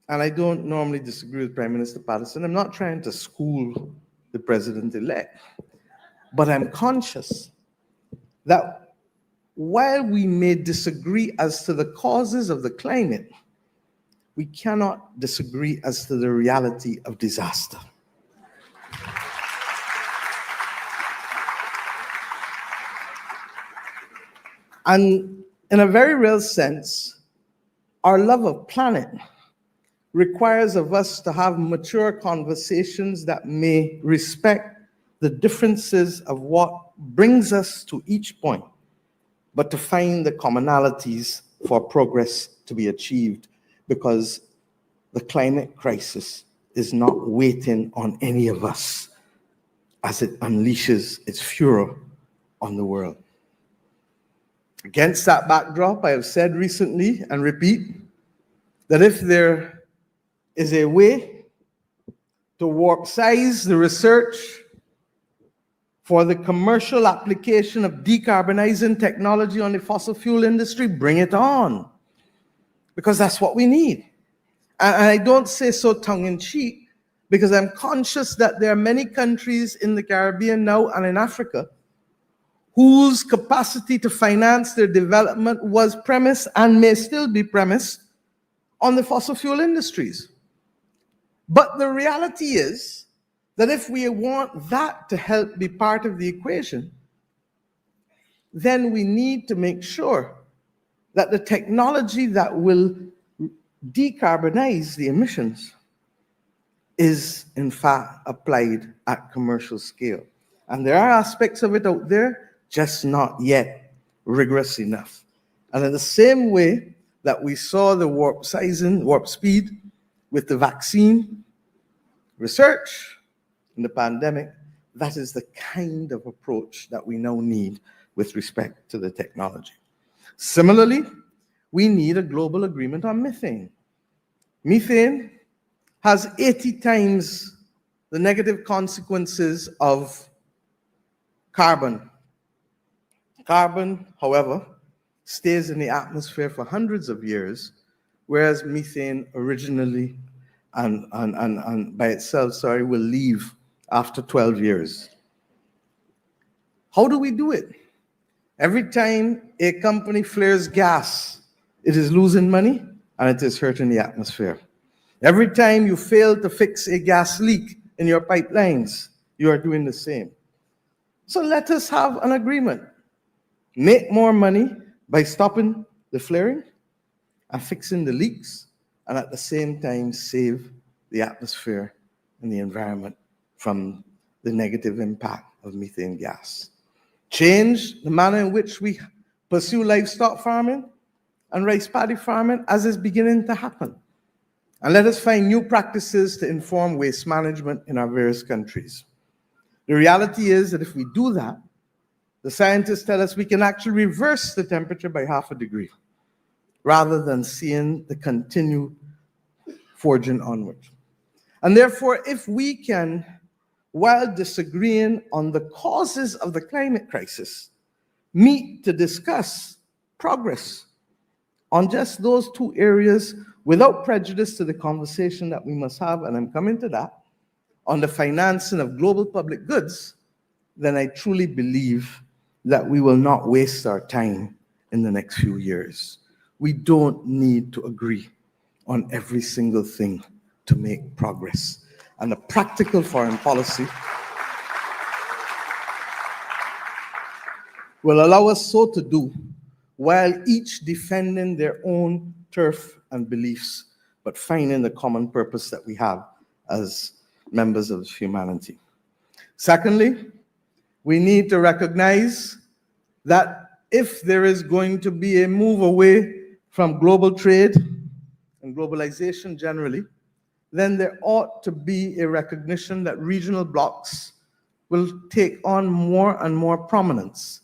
and I don't normally disagree with Prime Minister Patterson, I'm not trying to school the president-elect, but I'm conscious that while we may disagree as to the causes of the climate, we cannot disagree as to the reality of disaster. And in a very real sense, our love of planet requires of us to have mature conversations that may respect the differences of what brings us to each point, but to find the commonalities for progress to be achieved, because the climate crisis is not waiting on any of us as it unleashes its furor on the world. Against that backdrop, I have said recently and repeat that if there is a way to warp size the research for the commercial application of decarbonizing technology on the fossil fuel industry, bring it on, because that's what we need. And I don't say so tongue-in-cheek, because I'm conscious that there are many countries in the Caribbean now and in Africa whose capacity to finance their development was premised and may still be premised on the fossil fuel industries. But the reality is that if we want that to help be part of the equation, then we need to make sure that the technology that will decarbonize the emissions is in fact applied at commercial scale. And there are aspects of it out there, just not yet rigorous enough. And in the same way that we saw the warp speed with the vaccine research in the pandemic, that is the kind of approach that we now need with respect to the technology. Similarly, we need a global agreement on methane. Methane has 80 times the negative consequences of carbon. Carbon, however, stays in the atmosphere for hundreds of years, whereas methane originally and by itself, will leave after 12 years. How do we do it? Every time a company flares gas, it is losing money and it is hurting the atmosphere. Every time you fail to fix a gas leak in your pipelines, you are doing the same. So let us have an agreement. Make more money by stopping the flaring and fixing the leaks, and at the same time save the atmosphere and the environment from the negative impact of methane gas. Change the manner in which we pursue livestock farming and rice paddy farming, as is beginning to happen. And let us find new practices to inform waste management in our various countries. The reality is that if we do that, the scientists tell us we can actually reverse the temperature by 0.5 degrees, rather than seeing the continued forging onward. And therefore, if we can, while disagreeing on the causes of the climate crisis, meet to discuss progress on just those two areas without prejudice to the conversation that we must have, and I'm coming to that, on the financing of global public goods, then I truly believe that we will not waste our time in the next few years. We don't need to agree on every single thing to make progress. And a practical foreign policy will allow us so to do, while each defending their own turf and beliefs, but finding the common purpose that we have as members of humanity. Secondly, we need to recognize that if there is going to be a move away from global trade and globalization generally, then there ought to be a recognition that regional blocs will take on more and more prominence.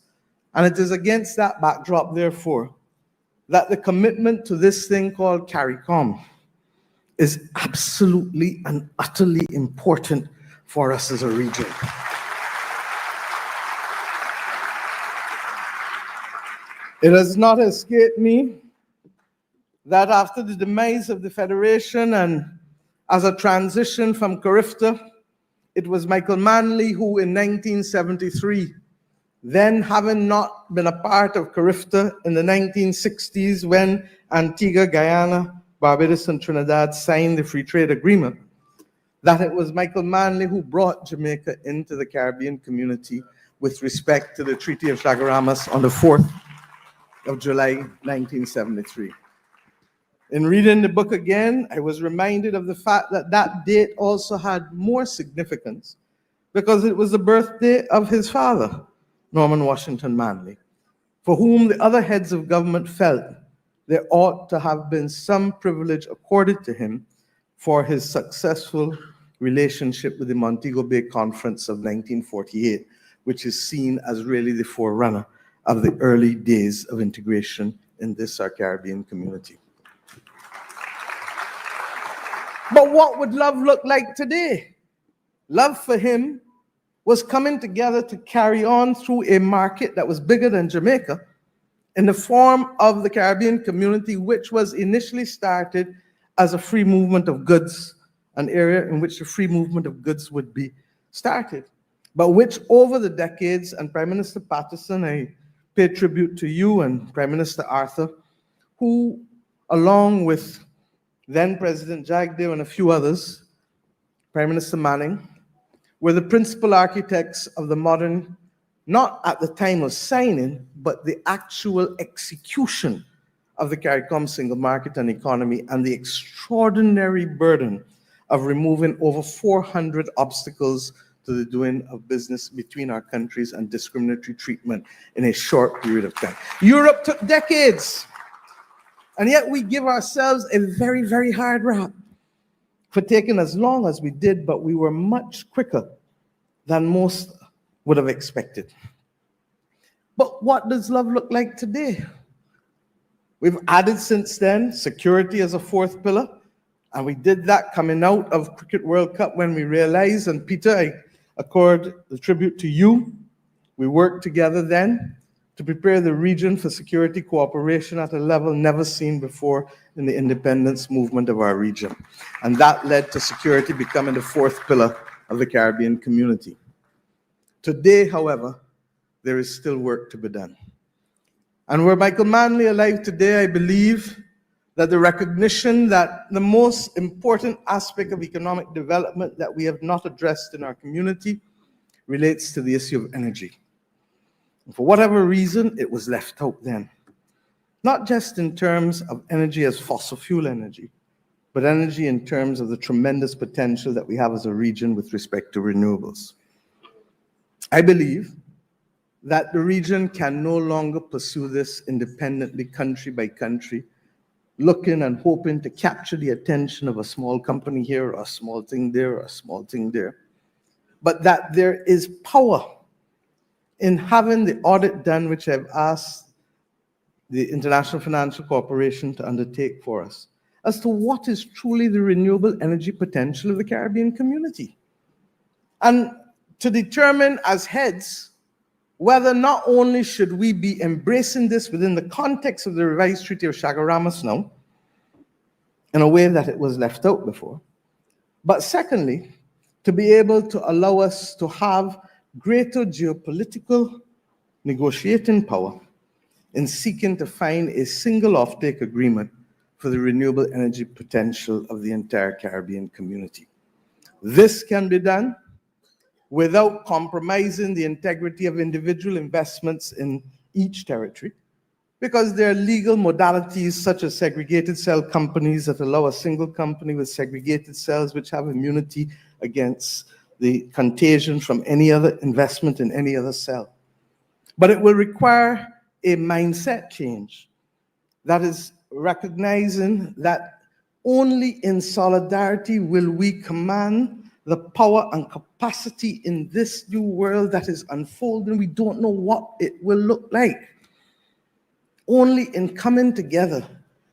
And it is against that backdrop, therefore, that the commitment to this thing called CARICOM is absolutely and utterly important for us as a region. It has not escaped me that after the demise of the Federation and as a transition from CARIFTA, it was Michael Manley who in 1973, then having not been a part of CARIFTA in the 1960s when Antigua, Guyana, Barbados, and Trinidad signed the free trade agreement, that it was Michael Manley who brought Jamaica into the Caribbean community with respect to the Treaty of Chaguaramas on the 4th of July, 1973. In reading the book again, I was reminded of the fact that that date also had more significance because it was the birthday of his father, Norman Washington Manley. for whom the other heads of government felt there ought to have been some privilege accorded to him for his successful relationship with the Montego Bay Conference of 1948, which is seen as really the forerunner of the early days of integration in this our Caribbean community. But what would love look like today? Love for him was coming together to carry on through a market that was bigger than Jamaica in the form of the Caribbean community, which was initially started as a free movement of goods, an area in which the free movement of goods would be started, but which over the decades, and Prime Minister Patterson, I pay tribute to you and Prime Minister Arthur, who, along with then President Jagdeo and a few others, Prime Minister Manning, were the principal architects of the modern, not at the time of signing, but the actual execution of the CARICOM single market and economy, and the extraordinary burden of removing over 400 obstacles to the doing of business between our countries and discriminatory treatment in a short period of time. Europe took decades, and yet we give ourselves a very, very hard rap for taking as long as we did, but we were much quicker than most would have expected. But what does love look like today? We've added since then security as a fourth pillar, and we did that coming out of Cricket World Cup when we realized, and Peter, I accord the tribute to you. We worked together then to prepare the region for security cooperation at a level never seen before in the independence movement of our region. And that led to security becoming the fourth pillar of the Caribbean community. Today, however, there is still work to be done. And were Michael Manley alive today, I believe that the recognition that the most important aspect of economic development that we have not addressed in our community relates to the issue of energy. And for whatever reason, it was left out then. Not just in terms of energy as fossil fuel energy, but energy in terms of the tremendous potential that we have as a region with respect to renewables. I believe that the region can no longer pursue this independently, country by country, looking and hoping to capture the attention of a small company here, or a small thing there, or a small thing there. But that there is power in having the audit done, which I've asked the International Financial Corporation to undertake for us, as to what is truly the renewable energy potential of the Caribbean community. And to determine as heads whether not only should we be embracing this within the context of the revised Treaty of Chaguaramas now, in a way that it was left out before, but secondly, to be able to allow us to have greater geopolitical negotiating power in seeking to find a single offtake agreement for the renewable energy potential of the entire Caribbean community. This can be done without compromising the integrity of individual investments in each territory, because there are legal modalities such as segregated cell companies that allow a single company with segregated cells which have immunity against the contagion from any other investment in any other cell. But it will require a mindset change that is recognizing that only in solidarity will we command the power and capacity in this new world that is unfolding. We don't know what it will look like. Only in coming together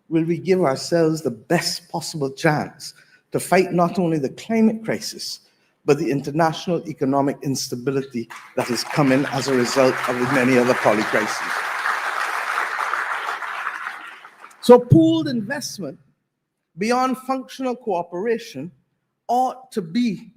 will we give ourselves the best possible chance to fight not only the climate crisis, but the international economic instability that is coming as a result of the many other polycrises. So pooled investment beyond functional cooperation ought to be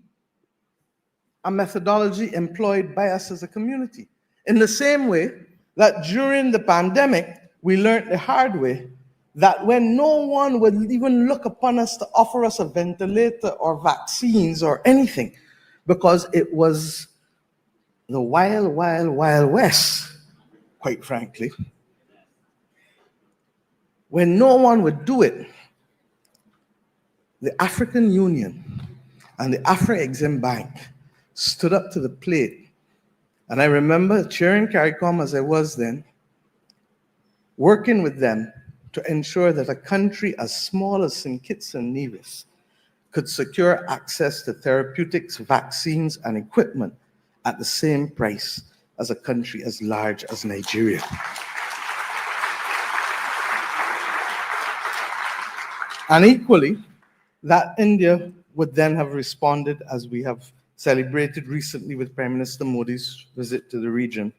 a methodology employed by us as a community. In the same way that during the pandemic, we learned the hard way that when no one would even look upon us to offer us a ventilator or vaccines or anything, because it was the wild, wild, wild west, quite frankly, when no one would do it, the African Union and the Afro-Exim Bank stood up to the plate. And I remember chairing CARICOM as I was then, working with them to ensure that a country as small as St. Kitts and Nevis could secure access to therapeutics, vaccines, and equipment at the same price as a country as large as Nigeria. And equally, that India would then have responded, as we have celebrated recently with Prime Minister Modi's visit to the region,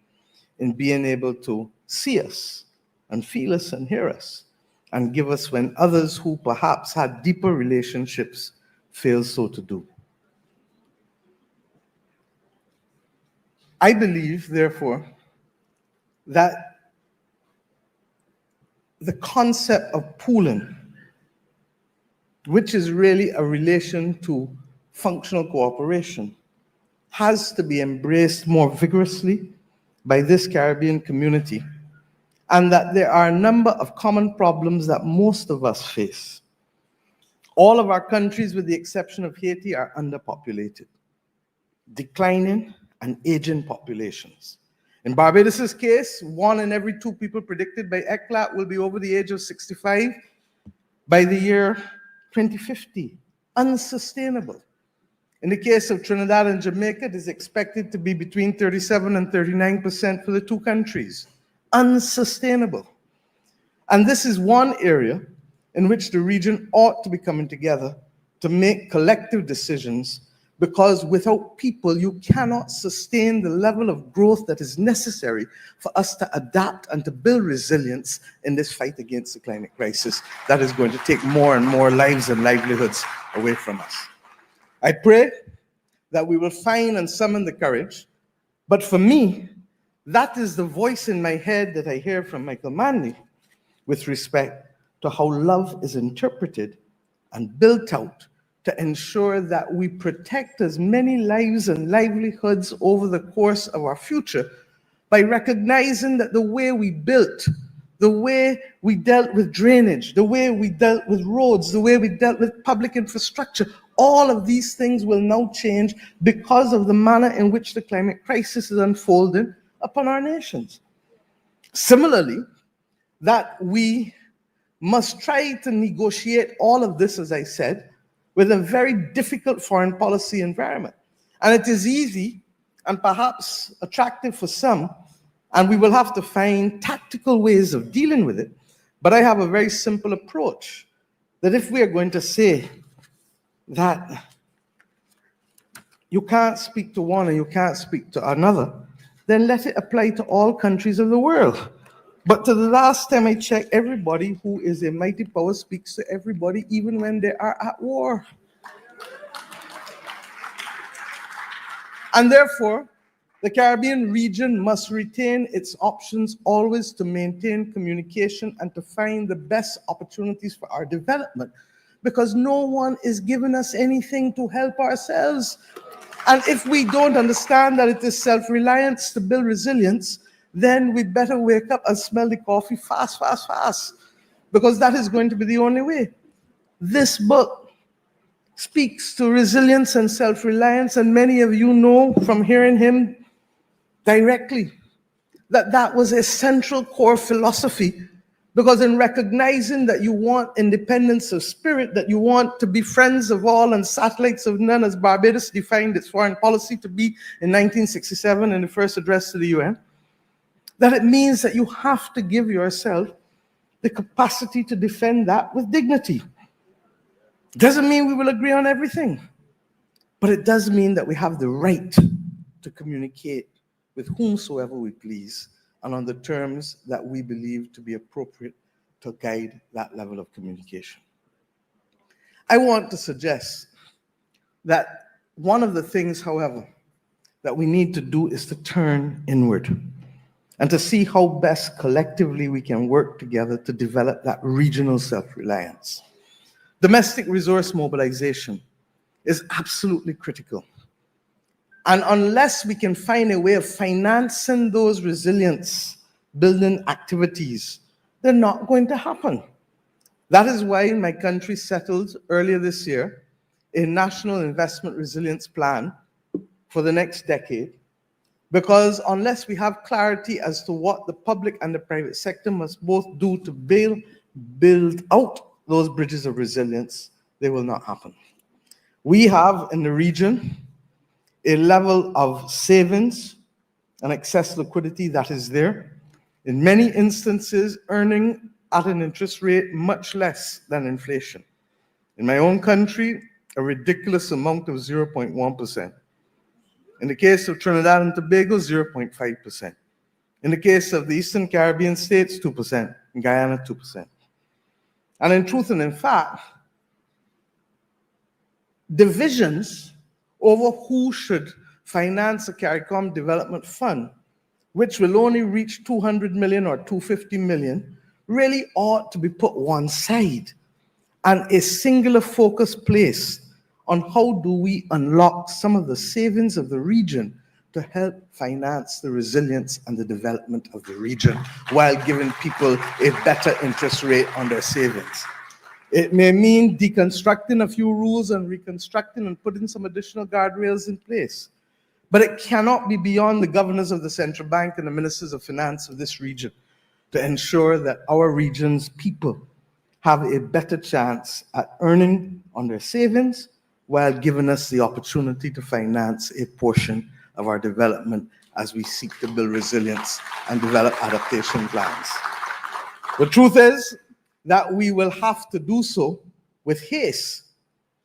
in being able to see us and feel us and hear us and give us when others who perhaps had deeper relationships failed so to do. I believe, therefore, that the concept of pooling, which is really a relation to functional cooperation, has to be embraced more vigorously by this Caribbean community, and that there are a number of common problems that most of us face. All of our countries, with the exception of Haiti, are underpopulated, declining and aging populations. In Barbados' case, 1 in every 2 people predicted by ECLAT will be over the age of 65 by the year 2050. Unsustainable. In the case of Trinidad and Jamaica, it is expected to be between 37% and 39% for the 2 countries. Unsustainable. And this is one area in which the region ought to be coming together to make collective decisions, because without people, you cannot sustain the level of growth that is necessary for us to adapt and to build resilience in this fight against the climate crisis that is going to take more and more lives and livelihoods away from us. I pray that we will find and summon the courage, but for me, that is the voice in my head that I hear from Michael Manley with respect to how love is interpreted and built out to ensure that we protect as many lives and livelihoods over the course of our future by recognizing that the way we built, the way we dealt with drainage, the way we dealt with roads, the way we dealt with public infrastructure, all of these things will now change because of the manner in which the climate crisis is unfolding upon our nations. Similarly, that we must try to negotiate all of this, as I said, with a very difficult foreign policy environment. And it is easy and perhaps attractive for some, and we will have to find tactical ways of dealing with it. But I have a very simple approach, that if we are going to say that you can't speak to one and you can't speak to another, then let it apply to all countries of the world. But to the last time I checked, everybody who is a mighty power speaks to everybody, even when they are at war. And therefore, the Caribbean region must retain its options always to maintain communication and to find the best opportunities for our development, because no one is giving us anything to help ourselves. And if we don't understand that it is self-reliance to build resilience, then we better wake up and smell the coffee fast, fast, fast, because that is going to be the only way. This book speaks to resilience and self-reliance, and many of you know from hearing him directly that that was a central core philosophy, because in recognizing that you want independence of spirit, that you want to be friends of all and satellites of none, as Barbados defined its foreign policy to be in 1967 in the first address to the UN, that it means that you have to give yourself the capacity to defend that with dignity. Doesn't mean we will agree on everything, but it does mean that we have the right to communicate with whomsoever we please and on the terms that we believe to be appropriate to guide that level of communication. I want to suggest that one of the things, however, that we need to do is to turn inward and to see how best collectively we can work together to develop that regional self-reliance. Domestic resource mobilization is absolutely critical. And unless we can find a way of financing those resilience building activities, they're not going to happen. That is why my country settled earlier this year a national investment resilience plan for the next decade, Because unless we have clarity as to what the public and the private sector must both do to build out those bridges of resilience, they will not happen. We have in the region a level of savings and excess liquidity that is there, in many instances earning at an interest rate much less than inflation. In my own country, a ridiculous amount of 0.1%. In the case of Trinidad and Tobago, 0.5%. In the case of the Eastern Caribbean states, 2%. In Guyana, 2%. And in truth and in fact, divisions over who should finance a CARICOM development fund, which will only reach 200 million or 250 million, really ought to be put one side and a singular focus placed on how do we unlock some of the savings of the region to help finance the resilience and the development of the region while giving people a better interest rate on their savings. It may mean deconstructing a few rules and reconstructing and putting some additional guardrails in place. But it cannot be beyond the governors of the central bank and the ministers of finance of this region to ensure that our region's people have a better chance at earning on their savings while giving us the opportunity to finance a portion of our development as we seek to build resilience and develop adaptation plans. The truth is that we will have to do so with haste.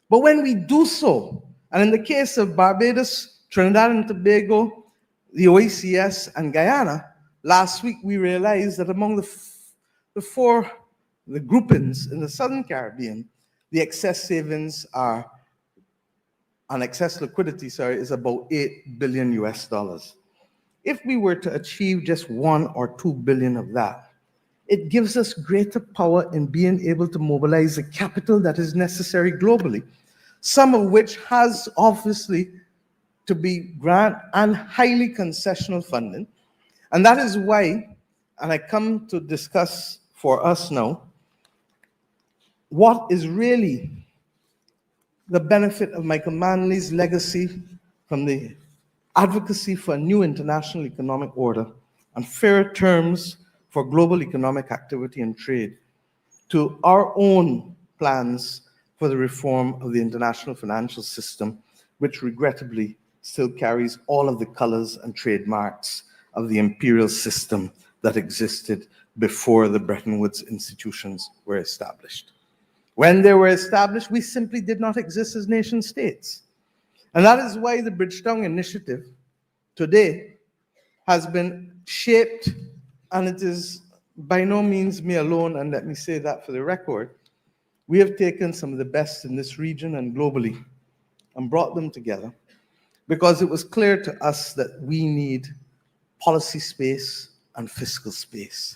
But when we do so, and in the case of Barbados, Trinidad and Tobago, the OECS, and Guyana, last week we realized that among the groupings in the Southern Caribbean, the excess savings are, and excess liquidity, is about $8 billion US. If we were to achieve just 1 or 2 billion of that, it gives us greater power in being able to mobilize the capital that is necessary globally, some of which has obviously to be grant and highly concessional funding. And that is why, and I come to discuss for us now, what is really the benefit of Michael Manley's legacy from the advocacy for a new international economic order and fair terms for global economic activity and trade to our own plans for the reform of the international financial system, which regrettably still carries all of the colors and trademarks of the imperial system that existed before the Bretton Woods institutions were established. When they were established, we simply did not exist as nation states. And that is why the Bridgetown Initiative today has been shaped, and it is by no means me alone, and let me say that for the record. We have taken some of the best in this region and globally and brought them together because it was clear to us that we need policy space and fiscal space.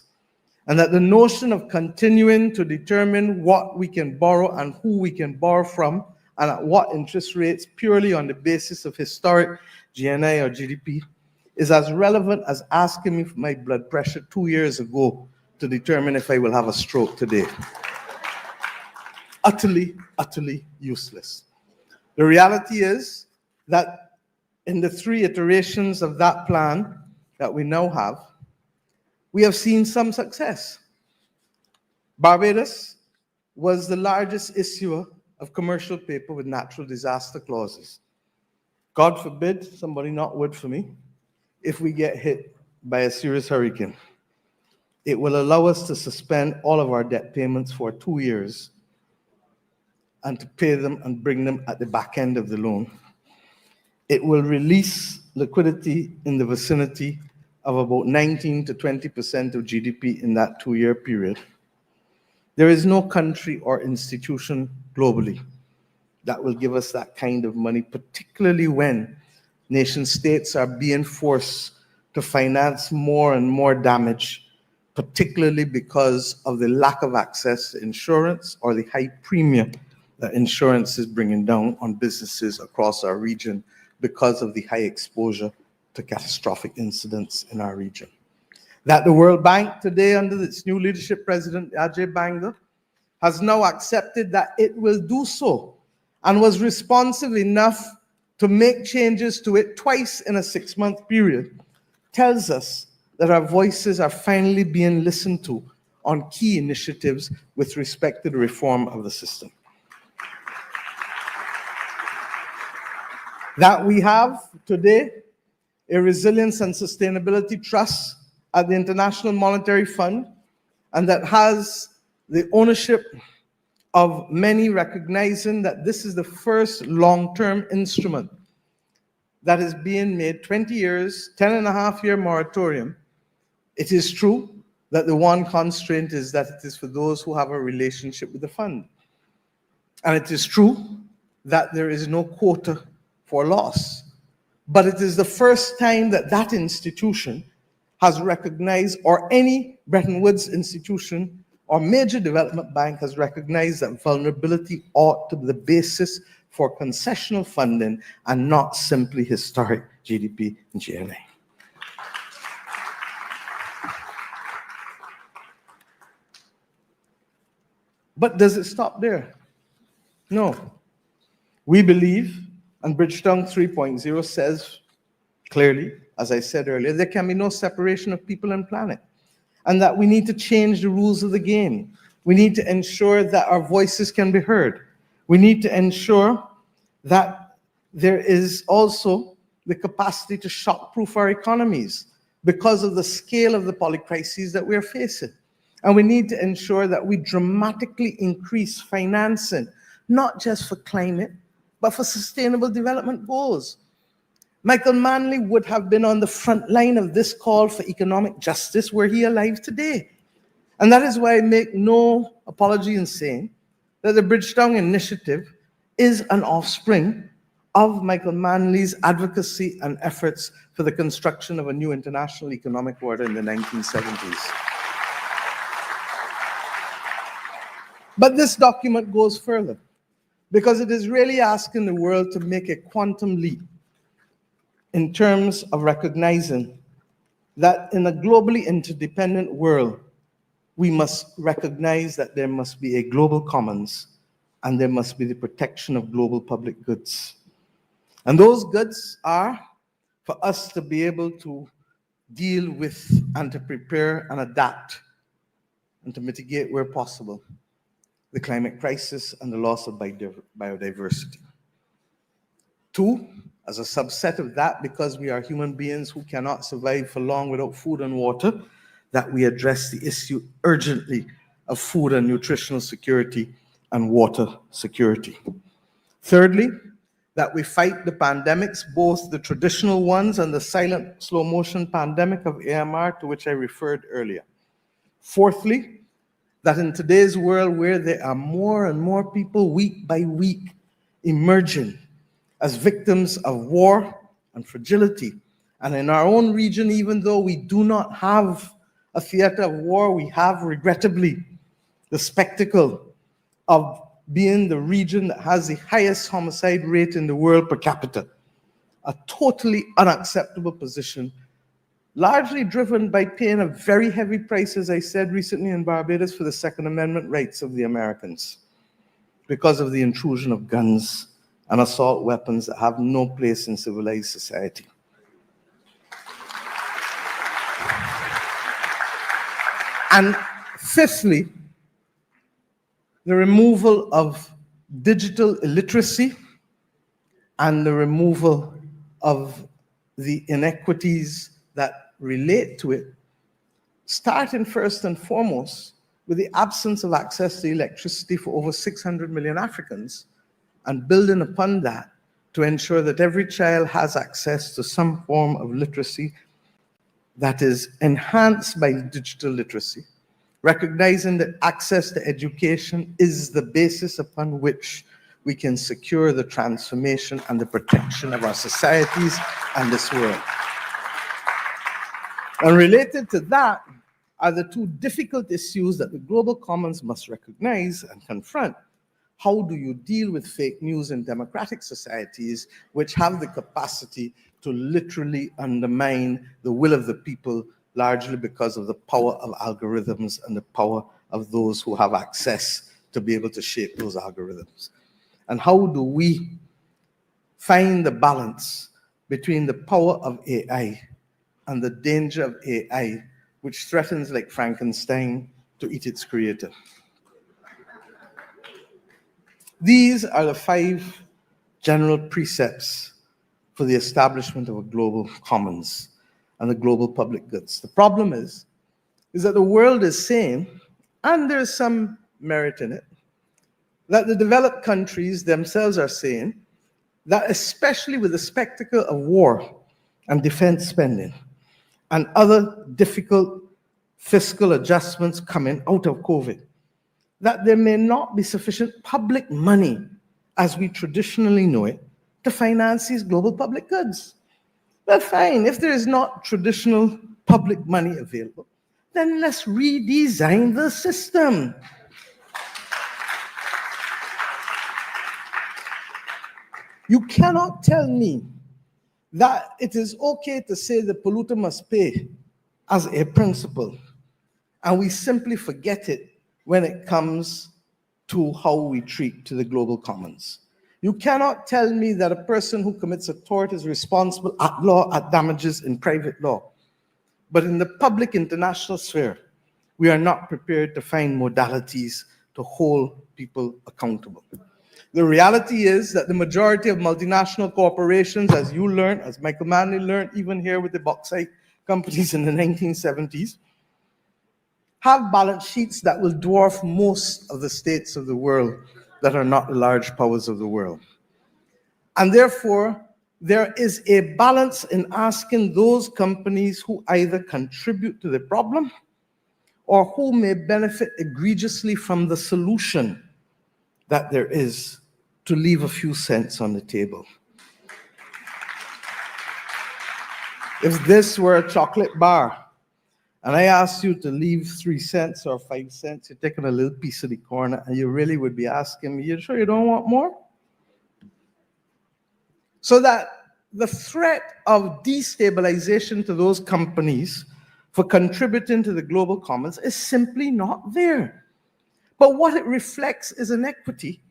And that the notion of continuing to determine what we can borrow and who we can borrow from and at what interest rates purely on the basis of historic GNI or GDP is as relevant as asking me for my blood pressure 2 years ago to determine if I will have a stroke today. Utterly, utterly useless. The reality is that in the 3 iterations of that plan that we now have, we have seen some success. Barbados was the largest issuer of commercial paper with natural disaster clauses. God forbid, somebody knock wood for me, if we get hit by a serious hurricane. It will allow us to suspend all of our debt payments for 2 years and to pay them and bring them at the back end of the loan. It will release liquidity in the vicinity of about 19 to 20% of GDP in that 2-year period. There is no country or institution globally that will give us that kind of money, particularly when nation states are being forced to finance more and more damage, particularly because of the lack of access to insurance or the high premium that insurance is bringing down on businesses across our region because of the high exposure to catastrophic incidents in our region. That the World Bank today, under its new leadership president, Ajay Banga, has now accepted that it will do so and was responsive enough to make changes to it twice in a 6-month period tells us that our voices are finally being listened to on key initiatives with respect to the reform of the system. That we have today a Resilience and Sustainability Trust at the International Monetary Fund, and that has the ownership of many recognizing that this is the first long-term instrument that is being made 20 years, 10.5-year moratorium. It is true that the one constraint is that it is for those who have a relationship with the fund. And it is true that there is no quota for loss. But it is the first time that that institution has recognized, or any Bretton Woods institution or major development bank has recognized, that vulnerability ought to be the basis for concessional funding and not simply historic GDP and GNI. But does it stop there? No. We believe, and Bridgetown 3.0 says clearly, as I said earlier, there can be no separation of people and planet, and that we need to change the rules of the game. We need to ensure that our voices can be heard. We need to ensure that there is also the capacity to shock-proof our economies because of the scale of the polycrises that we're facing. And we need to ensure that we dramatically increase financing, not just for climate, but for sustainable development goals. Michael Manley would have been on the front line of this call for economic justice were he alive today. And that is why I make no apology in saying that the Bridgetown Initiative is an offspring of Michael Manley's advocacy and efforts for the construction of a new international economic order in the 1970s. But this document goes further, because it is really asking the world to make a quantum leap in terms of recognizing that in a globally interdependent world, we must recognize that there must be a global commons and there must be the protection of global public goods. And those goods are for us to be able to deal with and to prepare and adapt and to mitigate where possible the climate crisis and the loss of biodiversity. Two, as a subset of that, because we are human beings who cannot survive for long without food and water, that we address the issue urgently of food and nutritional security and water security. Thirdly, that we fight the pandemics, both the traditional ones and the silent slow motion pandemic of AMR, to which I referred earlier. Fourthly, that in today's world where there are more and more people week by week emerging as victims of war and fragility, and in our own region, even though we do not have a theater of war, we have, regrettably, the spectacle of being the region that has the highest homicide rate in the world per capita. A totally unacceptable position, largely driven by paying a very heavy price, as I said recently in Barbados, for the Second Amendment rights of the Americans, because of the intrusion of guns and assault weapons that have no place in civilized society. And fifthly, the removal of digital illiteracy and the removal of the inequities that relate to it, starting first and foremost with the absence of access to electricity for over 600 million Africans, and building upon that to ensure that every child has access to some form of literacy that is enhanced by digital literacy, recognizing that access to education is the basis upon which we can secure the transformation and the protection of our societies and this world. And related to that are the two difficult issues that the global commons must recognize and confront. How do you deal with fake news in democratic societies which have the capacity to literally undermine the will of the people, largely because of the power of algorithms and the power of those who have access to be able to shape those algorithms? And how do we find the balance between the power of AI and the danger of AI, which threatens, like Frankenstein, to eat its creator. These are the 5 general precepts for the establishment of a global commons and the global public goods. The problem is that the world is saying, and there's some merit in it, that the developed countries themselves are saying that, especially with the spectacle of war and defense spending and other difficult fiscal adjustments coming out of COVID, that there may not be sufficient public money, as we traditionally know it, to finance these global public goods. Well, fine, if there is not traditional public money available, then let's redesign the system. You cannot tell me that it is okay to say the polluter must pay as a principle, and we simply forget it when it comes to how we treat to the global commons. You cannot tell me that a person who commits a tort is responsible at law at damages in private law. But in the public international sphere, we are not prepared to find modalities to hold people accountable. The reality is that the majority of multinational corporations, as you learned, as Michael Manley learned, even here with the bauxite companies in the 1970s, have balance sheets that will dwarf most of the states of the world that are not the large powers of the world. And therefore, there is a balance in asking those companies who either contribute to the problem or who may benefit egregiously from the solution that there is to leave a few cents on the table. If this were a chocolate bar, and I asked you to leave 3 cents or 5 cents, you're taking a little piece of the corner, and you really would be asking me, you sure you don't want more? So that the threat of destabilization to those companies for contributing to the global commons is simply not there. But what it reflects is an equity,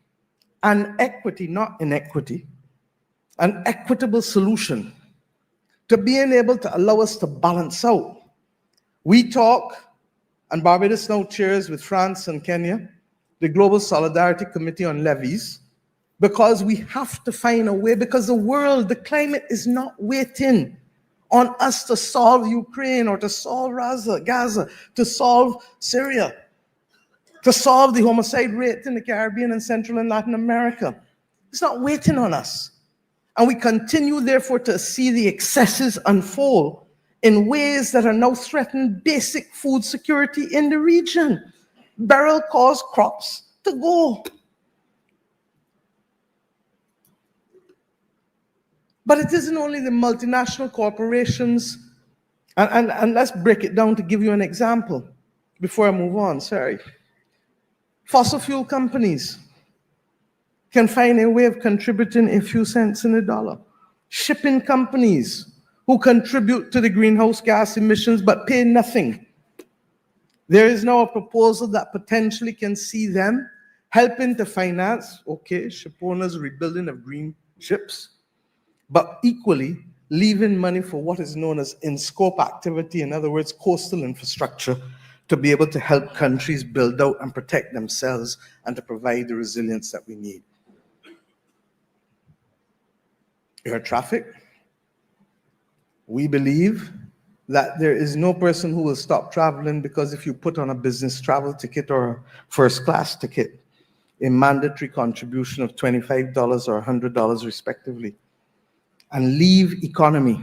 not inequity, an equitable solution to being able to allow us to balance out. We talk, and Barbados now chairs with France and Kenya, the Global Solidarity Committee on Levies, because we have to find a way, because the world, the climate is not waiting on us to solve Ukraine or to solve Gaza, to solve Syria, to solve the homicide rate in the Caribbean and Central and Latin America. It's not waiting on us. And we continue, therefore, to see the excesses unfold in ways that are now threatening basic food security in the region. Beryl caused crops to go. But it isn't only the multinational corporations, and let's break it down to give you an example before I move on, sorry. Fossil fuel companies can find a way of contributing a few cents in the dollar. Shipping companies who contribute to the greenhouse gas emissions but pay nothing. There is now a proposal that potentially can see them helping to finance, okay, ship owners' rebuilding of green ships, but equally leaving money for what is known as in-scope activity, in other words, coastal infrastructure, to be able to help countries build out and protect themselves and to provide the resilience that we need. Air traffic. We believe that there is no person who will stop traveling because if you put on a business travel ticket or a first class ticket, a mandatory contribution of $25 or $100 respectively, and leave economy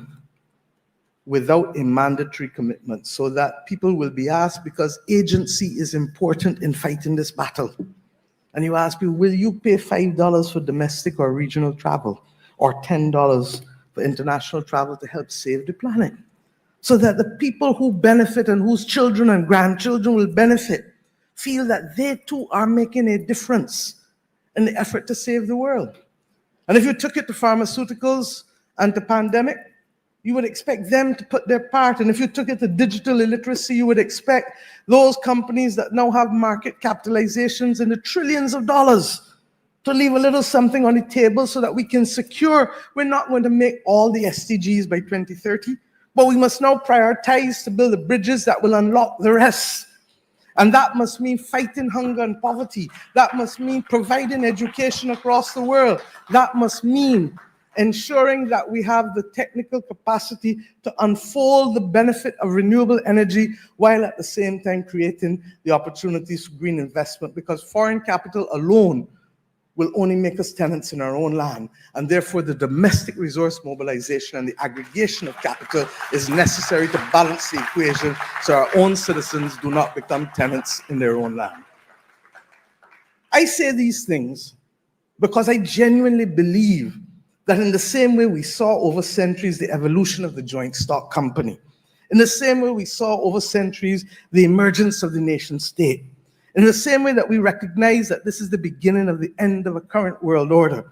without a mandatory commitment so that people will be asked, because agency is important in fighting this battle. And you ask people, will you pay $5 for domestic or regional travel or $10 for international travel to help save the planet? So that the people who benefit and whose children and grandchildren will benefit feel that they too are making a difference in the effort to save the world. And if you took it to pharmaceuticals and to pandemic, you would expect them to put their part. And if you took it to digital illiteracy, you would expect those companies that now have market capitalizations in the trillions of dollars to leave a little something on the table so that we can secure we're not going to make all the SDGs by 2030, but we must now prioritize to build the bridges that will unlock the rest. And that must mean fighting hunger and poverty. That must mean providing education across the world. That must mean ensuring that we have the technical capacity to unfold the benefit of renewable energy while at the same time creating the opportunities for green investment, because foreign capital alone will only make us tenants in our own land, and therefore the domestic resource mobilization and the aggregation of capital is necessary to balance the equation so our own citizens do not become tenants in their own land. I say these things because I genuinely believe that in the same way we saw over centuries the evolution of the joint stock company, in the same way we saw over centuries the emergence of the nation state, in the same way that we recognize that this is the beginning of the end of a current world order,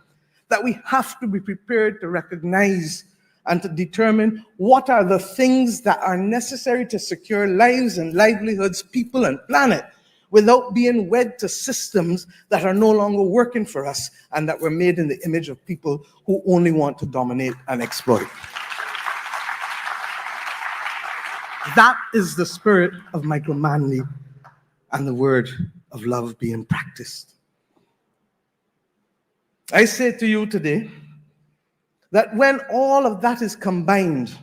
that we have to be prepared to recognize and to determine what are the things that are necessary to secure lives and livelihoods, people and planet, without being wed to systems that are no longer working for us and that were made in the image of people who only want to dominate and exploit. That is the spirit of Michael Manley and the word of love being practiced. I say to you today that when all of that is combined,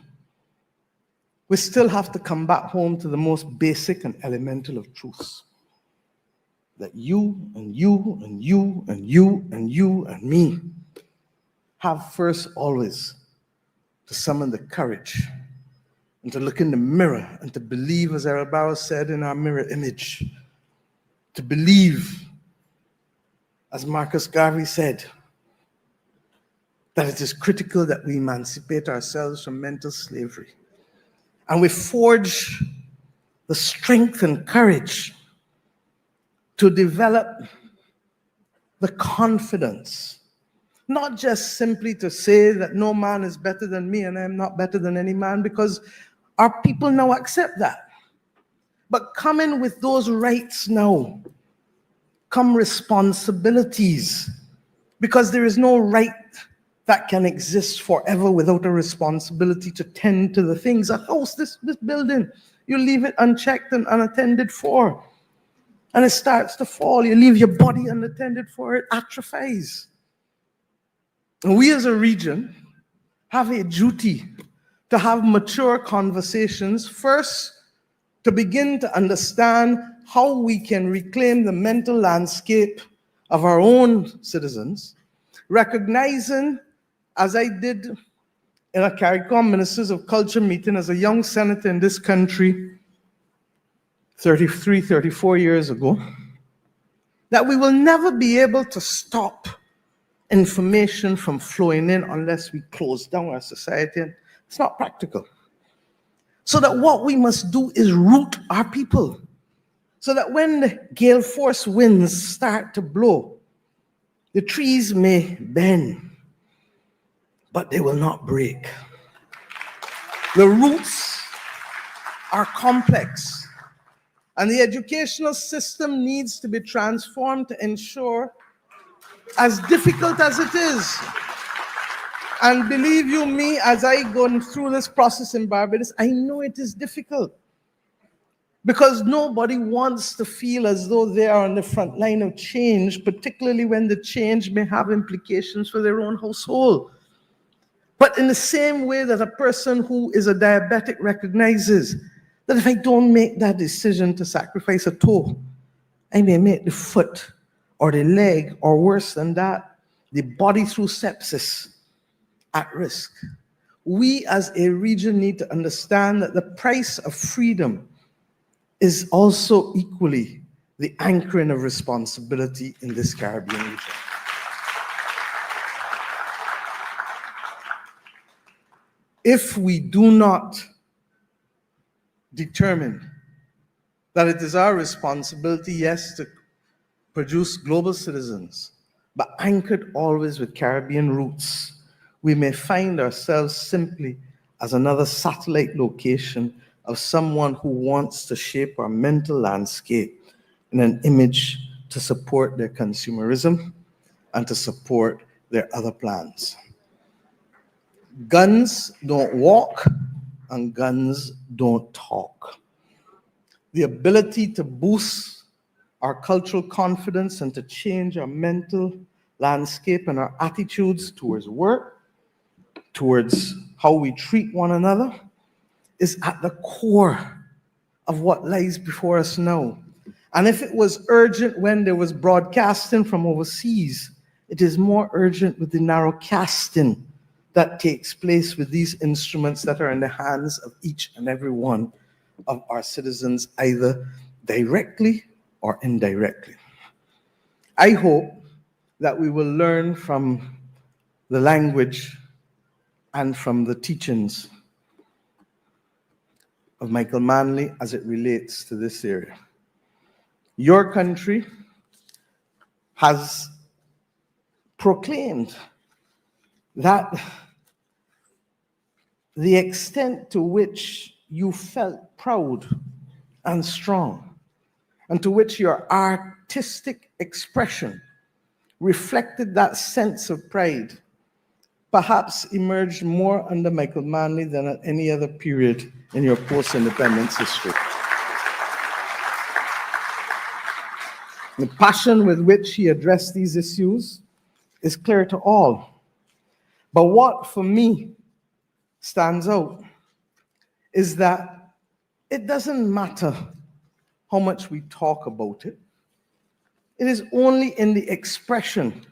we still have to come back home to the most basic and elemental of truths. That you and you and you and you and you and me have first always to summon the courage and to look in the mirror and to believe, as Errol Barrows said, in our mirror image. To believe, as Marcus Garvey said, that it is critical that we emancipate ourselves from mental slavery. And we forge the strength and courage to develop the confidence, not just simply to say that no man is better than me and I am not better than any man, because our people now accept that. But coming with those rights now come responsibilities, because there is no right that can exist forever without a responsibility to tend to the things. A house, this building, you leave it unchecked and unattended for, and it starts to fall. You leave your body unattended for, it atrophies. And we as a region have a duty to have mature conversations, first to begin to understand how we can reclaim the mental landscape of our own citizens, recognizing, as I did in a CARICOM Ministers of Culture meeting as a young senator in this country 33, 34 years ago, that we will never be able to stop information from flowing in unless we close down our society. And it's not practical. So that what we must do is root our people, so that when the gale force winds start to blow, the trees may bend, but they will not break. The roots are complex, and the educational system needs to be transformed to ensure, as difficult as it is, and believe you me, as I go through this process in Barbados, I know it is difficult, because nobody wants to feel as though they are on the front line of change, particularly when the change may have implications for their own household. But in the same way that a person who is a diabetic recognizes that if I don't make that decision to sacrifice a toe, I may make the foot or the leg, or worse than that, the body through sepsis at risk. We as a region need to understand that the price of freedom is also equally the anchoring of responsibility in this Caribbean region. If we do not determine that it is our responsibility, yes, to produce global citizens, but anchored always with Caribbean roots, we may find ourselves simply as another satellite location of someone who wants to shape our mental landscape in an image to support their consumerism and to support their other plans. Guns don't walk and guns don't talk. The ability to boost our cultural confidence and to change our mental landscape and our attitudes towards work, towards how we treat one another, is at the core of what lies before us now. And if it was urgent when there was broadcasting from overseas, it is more urgent with the narrow casting that takes place with these instruments that are in the hands of each and every one of our citizens, either directly or indirectly. I hope that we will learn from the language and from the teachings of Michael Manley as it relates to this area. Your country has proclaimed that the extent to which you felt proud and strong, and to which your artistic expression reflected that sense of pride, perhaps emerged more under Michael Manley than at any other period in your post-independence history. The passion with which he addressed these issues is clear to all. But what, for me, stands out is that it doesn't matter how much we talk about it. It is only in the expression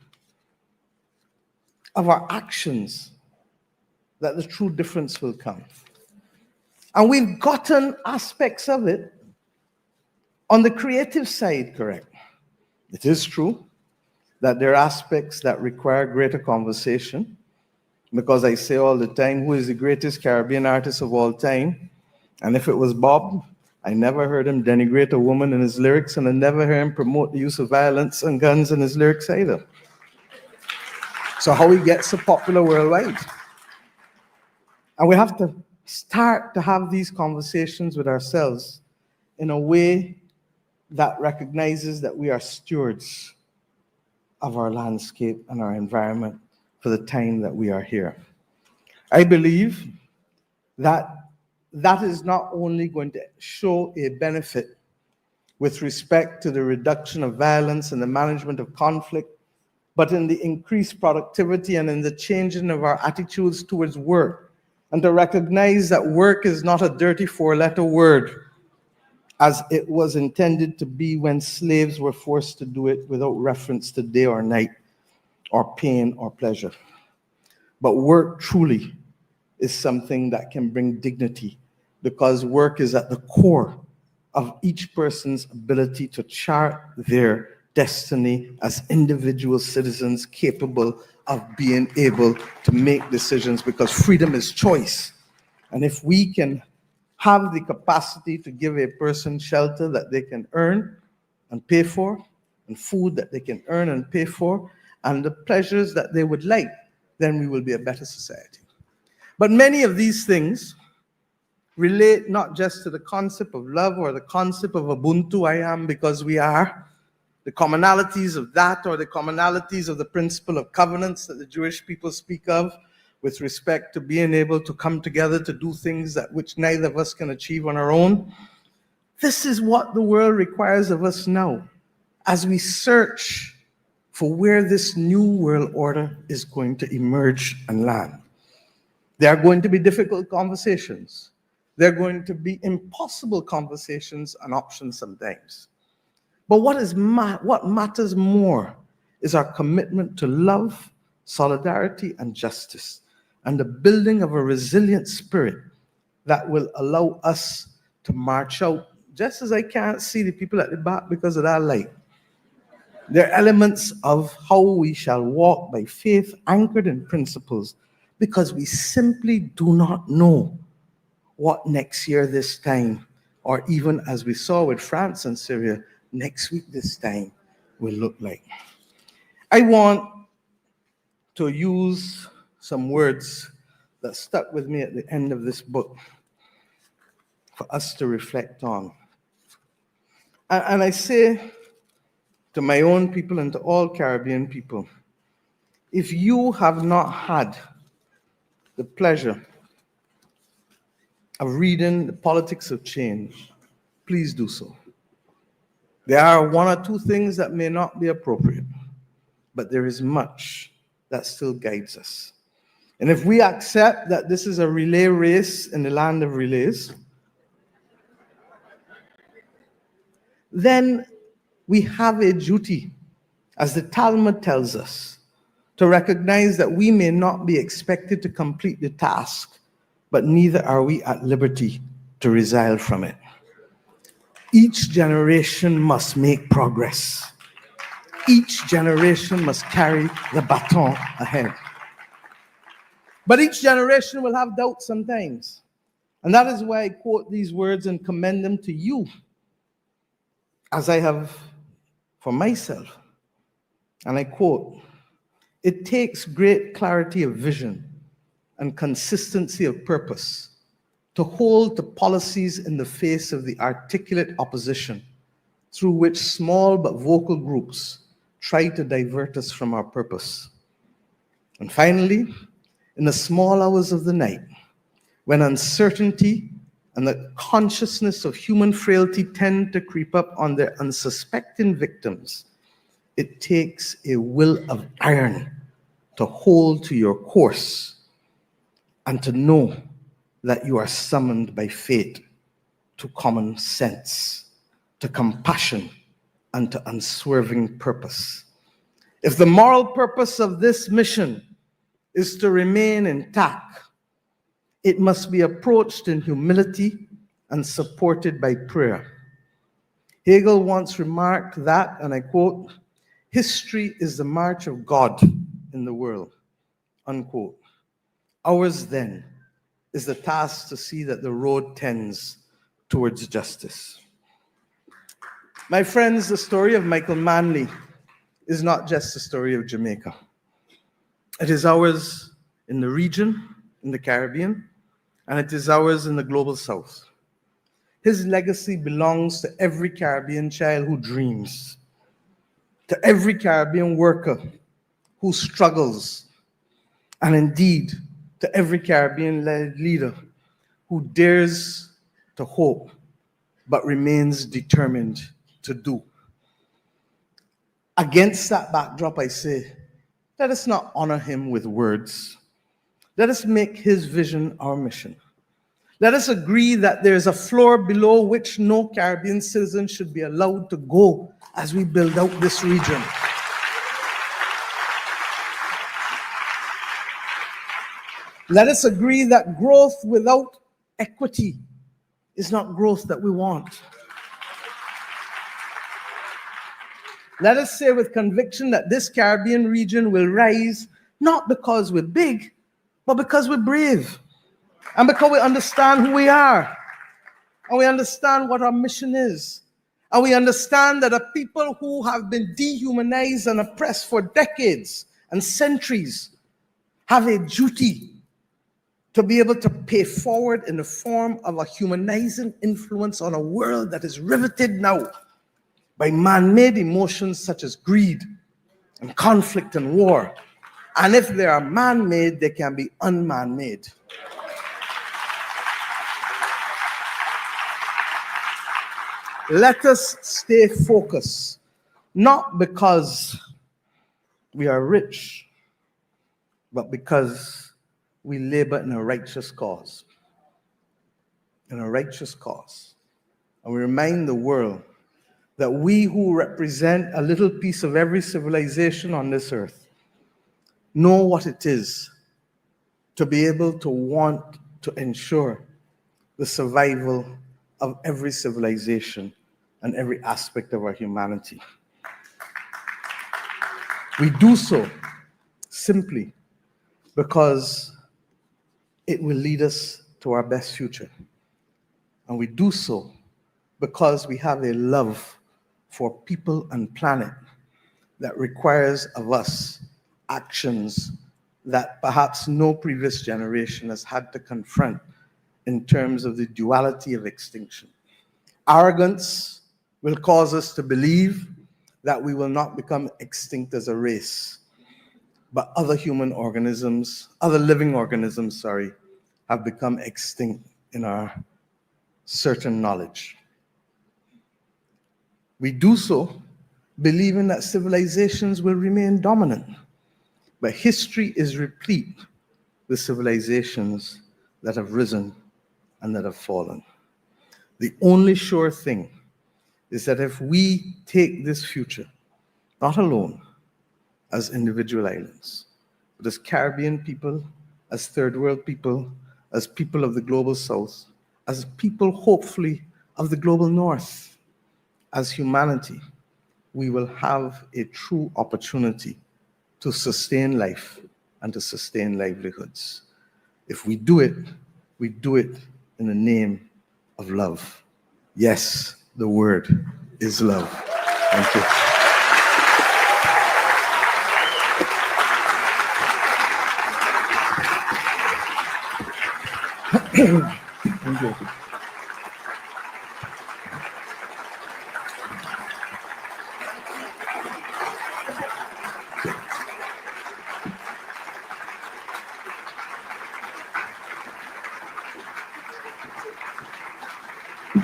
of our actions that the true difference will come. And we've gotten aspects of it on the creative side correct. It is true that there are aspects that require greater conversation, because I say all the time, who is the greatest Caribbean artist of all time? And if it was Bob, I never heard him denigrate a woman in his lyrics, and I never heard him promote the use of violence and guns in his lyrics either. So how he gets so popular worldwide? And we have to start to have these conversations with ourselves in a way that recognizes that we are stewards of our landscape and our environment for the time that we are here. I believe that that is not only going to show a benefit with respect to the reduction of violence and the management of conflict, but in the increased productivity and in the changing of our attitudes towards work, and to recognize that work is not a dirty four-letter word, as it was intended to be when slaves were forced to do it without reference to day or night, or pain or pleasure. But work truly is something that can bring dignity, because work is at the core of each person's ability to chart their destiny as individual citizens capable of being able to make decisions, because freedom is choice. And if we can have the capacity to give a person shelter that they can earn and pay for, and food that they can earn and pay for, and the pleasures that they would like, then we will be a better society. But many of these things relate not just to the concept of love or the concept of Ubuntu, I am because we are, the commonalities of that, or the commonalities of the principle of covenants that the Jewish people speak of with respect to being able to come together to do things that which neither of us can achieve on our own. This is what the world requires of us now, as we search for where this new world order is going to emerge and land. There are going to be difficult conversations. There are going to be impossible conversations and options sometimes. But what matters more is our commitment to love, solidarity, and justice, and the building of a resilient spirit that will allow us to march out, just as I can't see the people at the back because of that light. There are elements of how we shall walk by faith, anchored in principles, because we simply do not know what next year this time, or even as we saw with France and Syria, next week this time will look like. I want to use some words that stuck with me at the end of this book for us to reflect on. And I say to my own people and to all Caribbean people, if you have not had the pleasure of reading The Politics of Change, please do so. There are one or two things that may not be appropriate, but there is much that still guides us. And if we accept that this is a relay race in the land of relays, then we have a duty, as the Talmud tells us, to recognize that we may not be expected to complete the task, but neither are we at liberty to resile from it. Each generation must make progress. Each generation must carry the baton ahead. But each generation will have doubts sometimes. And that is why I quote these words and commend them to you, as I have for myself. And I quote, "It takes great clarity of vision and consistency of purpose to hold to policies in the face of the articulate opposition through which small but vocal groups try to divert us from our purpose. And finally, in the small hours of the night, when uncertainty and the consciousness of human frailty tend to creep up on their unsuspecting victims, it takes a will of iron to hold to your course and to know that you are summoned by fate to common sense, to compassion, and to unswerving purpose. If the moral purpose of this mission is to remain intact, it must be approached in humility and supported by prayer. Hegel once remarked that, and I quote, "History is the march of God in the world," unquote. Ours then is the task to see that the road tends towards justice. My friends, the story of Michael Manley is not just the story of Jamaica. It is ours in the region, in the Caribbean, and it is ours in the global South. His legacy belongs to every Caribbean child who dreams, to every Caribbean worker who struggles, and indeed to every Caribbean leader who dares to hope but remains determined to do. Against that backdrop, I say, let us not honor him with words. Let us make his vision our mission. Let us agree that there is a floor below which no Caribbean citizen should be allowed to go as we build out this region. Let us agree that growth without equity is not growth that we want. Let us say with conviction that this Caribbean region will rise not because we're big, but because we're brave, and because we understand who we are, and we understand what our mission is, and we understand that a people who have been dehumanized and oppressed for decades and centuries have a duty to be able to pay forward in the form of a humanizing influence on a world that is riveted now by man-made emotions such as greed and conflict and war. And if they are man-made, they can be unman-made. Let us stay focused, not because we are rich, but because we labor in a righteous cause. In a righteous cause. And we remind the world that we who represent a little piece of every civilization on this earth know what it is to be able to want to ensure the survival of every civilization and every aspect of our humanity. We do so simply because it will lead us to our best future. And we do so because we have a love for people and planet that requires of us actions that perhaps no previous generation has had to confront in terms of the duality of extinction. Arrogance will cause us to believe that we will not become extinct as a race. but other living organisms, sorry, have become extinct in our certain knowledge. We do so believing that civilizations will remain dominant, but history is replete with civilizations that have risen and that have fallen. The only sure thing is that if we take this future, not alone as individual islands, but as Caribbean people, as third world people, as people of the global south, as people hopefully of the global north, as humanity, we will have a true opportunity to sustain life and to sustain livelihoods. If we do it in the name of love. Yes, the word is love. Thank you. Thank you.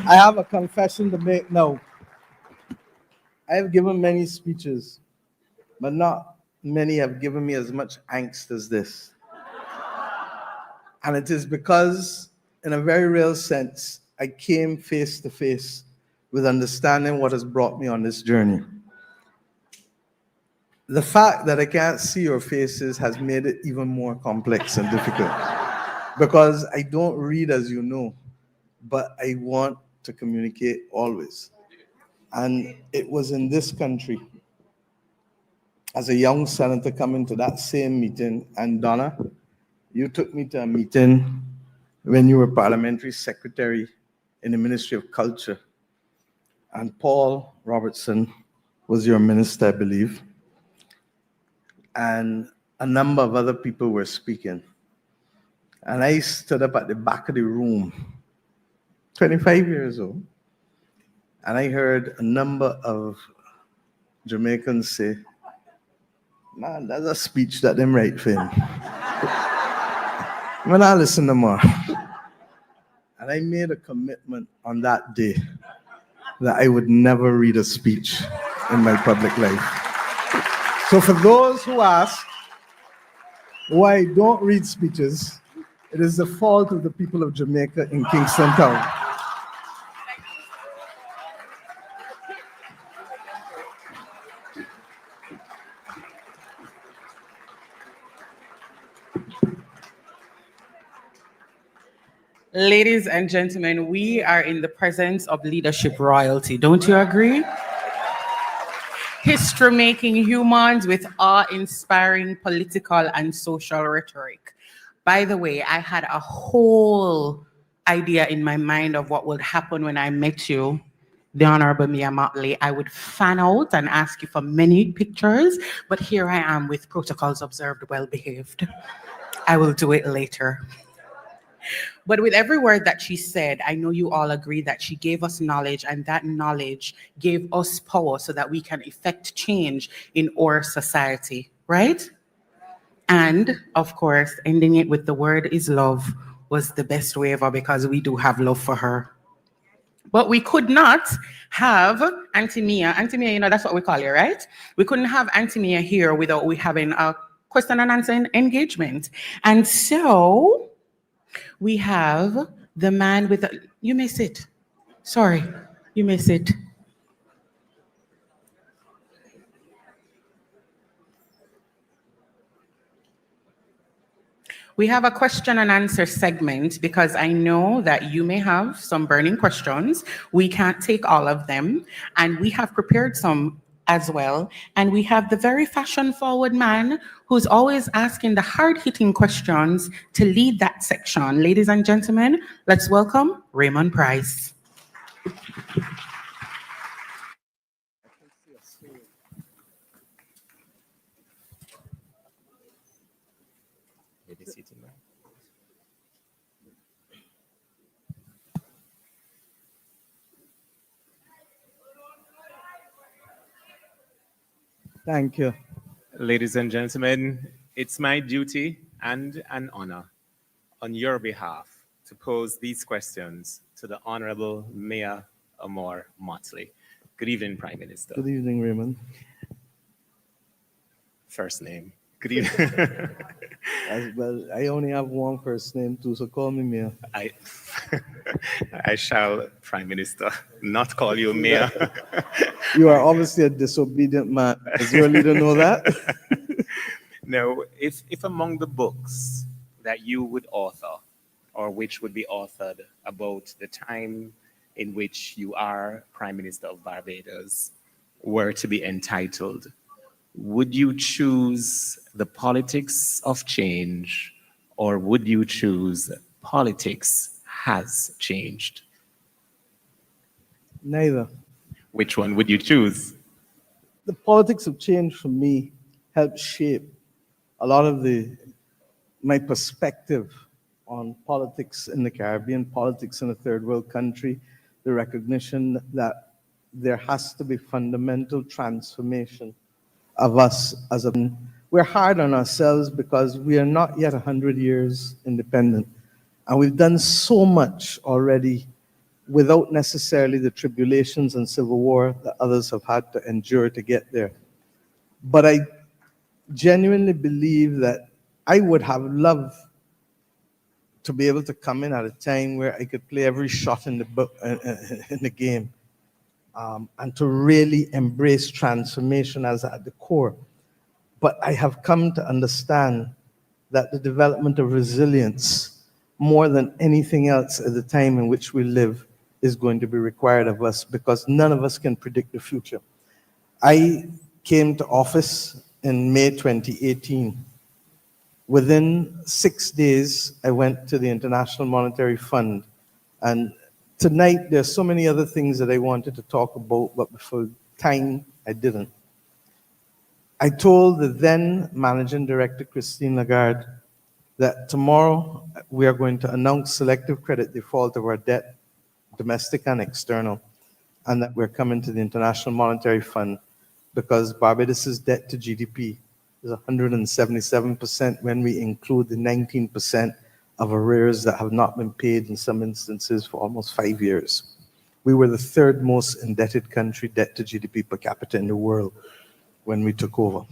I have a confession to make now. I have given many speeches, but not many have given me as much angst as this. And it is because, in a very real sense, I came face to face with understanding what has brought me on this journey. The fact that I can't see your faces has made it even more complex and difficult, because I don't read, as you know, but I want to communicate always. And it was in this country, as a young senator coming to that same meeting, and Donna, you took me to a meeting when you were parliamentary secretary in the Ministry of Culture, and Paul Robertson was your minister, I believe, and a number of other people were speaking. And I stood up at the back of the room, 25 years old, and I heard a number of Jamaicans say, "Man, that's a speech that them write for him." When I listen to more, and I made a commitment on that day that I would never read a speech in my public life. So for those who ask why I don't read speeches, it is the fault of the people of Jamaica in Kingston Town.
Ladies and gentlemen, we are in the presence of leadership royalty. Don't you agree? History-making humans with awe-inspiring political and social rhetoric. By the way, I had a whole idea in my mind of what would happen when I met you, the Honorable Mia Mottley. I would fan out and ask you for many pictures, but here I am with protocols observed, well-behaved. I will do it later. But with every word that she said, I know you all agree that she gave us knowledge, and that knowledge gave us power so that we can effect change in our society, right? And of course, ending it with the word is love was the best way ever, because we do have love for her. But we could not have Auntie Mia. Auntie Mia, you know, that's what we call her, right? We couldn't have Auntie Mia here without we having a question and answer engagement. And so we have the man with the, you may sit. Sorry, you may sit. We have a question and answer segment because I know that you may have some burning questions. We can't take all of them, and we have prepared some as well. And we have the very fashion-forward man who's always asking the hard-hitting questions to lead that section. Ladies and gentlemen, let's welcome Raymond Price.
Thank you.
Ladies and gentlemen, It's my duty and an honor on your behalf to pose these questions to the Honorable Mia Mottley. Good evening, Prime Minister.
Good evening, Raymond.
First name. Good evening.
Well, I only have one first name too, so call me Mia.
I shall, Prime Minister, not call you Mia.
You are obviously a disobedient man. Does your leader know that?
No, if among the books that you would author, or which would be authored about the time in which you are Prime Minister of Barbados, were to be entitled, would you choose The Politics of Change, or would you choose Politics Has Changed?
Neither.
Which one would you choose?
The politics of change for me helped shape a lot of my perspective on politics in the Caribbean, politics in a third world country, the recognition that there has to be fundamental transformation of us as a. We're hard on ourselves because we are not yet 100 years independent. And we've done so much already without necessarily the tribulations and civil war that others have had to endure to get there. But I genuinely believe that I would have loved to be able to come in at a time where I could play every shot in the game, and to really embrace transformation as at the core. But I have come to understand that the development of resilience, more than anything else at the time in which we live, is going to be required of us because none of us can predict the future. I came to office in May 2018. Within 6 days, I went to the International Monetary Fund. And tonight, there's so many other things that I wanted to talk about, but for time, I didn't. I told the then Managing Director, Christine Lagarde, that tomorrow we are going to announce selective credit default of our debt, domestic and external, and that we're coming to the International Monetary Fund because Barbados' debt to GDP is 177% when we include the 19% of arrears that have not been paid in some instances for almost 5 years. We were the third most indebted country, debt to GDP per capita in the world when we took over.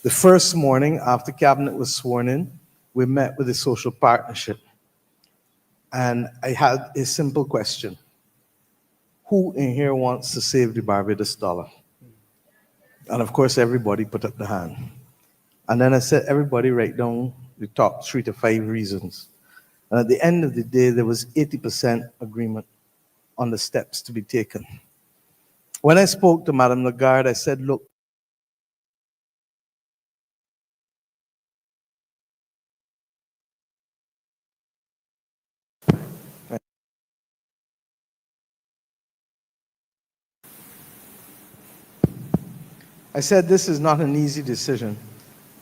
The first morning after Cabinet was sworn in, we met with the social partnership. And I had a simple question. Who in here wants to save the Barbados dollar? And of course, everybody put up the hand. And then I said, everybody write down the top 3 to 5 reasons. And at the end of the day, there was 80% agreement on the steps to be taken. When I spoke to Madame Lagarde, I said, look, I said, this is not an easy decision,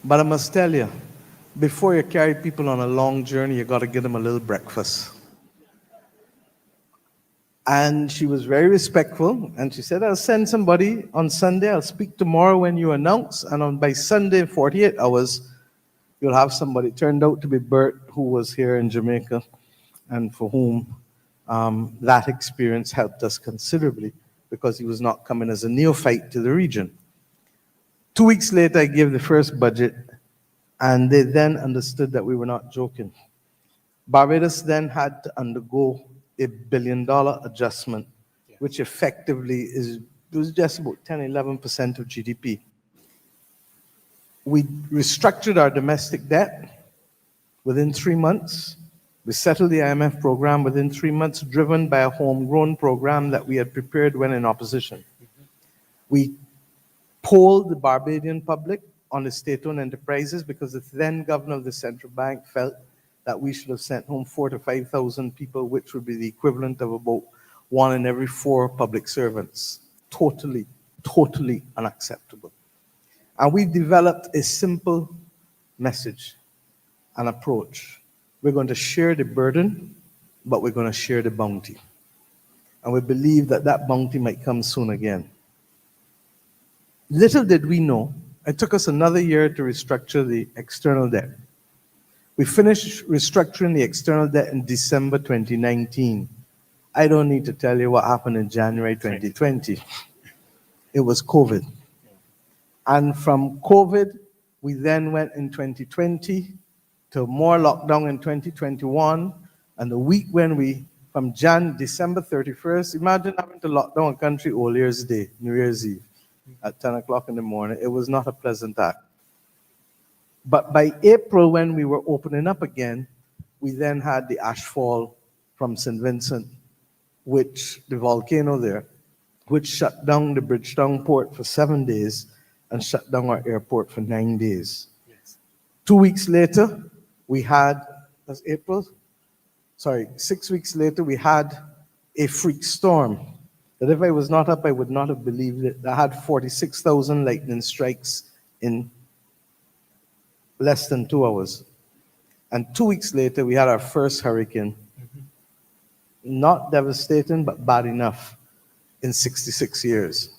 but I must tell you, before you carry people on a long journey, you got to give them a little breakfast. And she was very respectful, and she said, I'll send somebody on Sunday, I'll speak tomorrow when you announce, and by Sunday, 48 hours, you'll have somebody. It turned out to be Bert, who was here in Jamaica, and for whom that experience helped us considerably, because he was not coming as a neophyte to the region. 2 weeks later, I gave the first budget, and they then understood that we were not joking. Barbados then had to undergo $1 billion adjustment, which effectively was just about 10-11% of GDP. We restructured our domestic debt within 3 months. We settled the IMF program within 3 months, driven by a homegrown program that we had prepared when in opposition. We polled the Barbadian public on the state-owned enterprises because the then governor of the central bank felt that we should have sent home 4,000 to 5,000 people, which would be the equivalent of about 1 in every 4 public servants. Totally, totally unacceptable. And we developed a simple message, an approach. We're going to share the burden, but we're going to share the bounty. And we believe that that bounty might come soon again. Little did we know it took us another year to restructure the external debt. We finished restructuring the external debt in December 2019. I don't need to tell you what happened in January 2020. It was COVID. And from COVID, we then went in 2020 to more lockdown in 2021. And the week when we, from December 31st, imagine having to lock down a country all Year's Day, New Year's Eve, at 10 o'clock in the morning. It was not a pleasant act. But by April, when we were opening up again, we then had the ashfall from St. Vincent, which the volcano there, which shut down the Bridgetown port for 7 days and shut down our airport for 9 days. Yes. 2 weeks later, we had, that's April? Sorry, 6 weeks later, we had a freak storm that if I was not up, I would not have believed it. That had 46,000 lightning strikes in less than 2 hours. And 2 weeks later, we had our first hurricane. Not devastating, but bad enough in 66 years.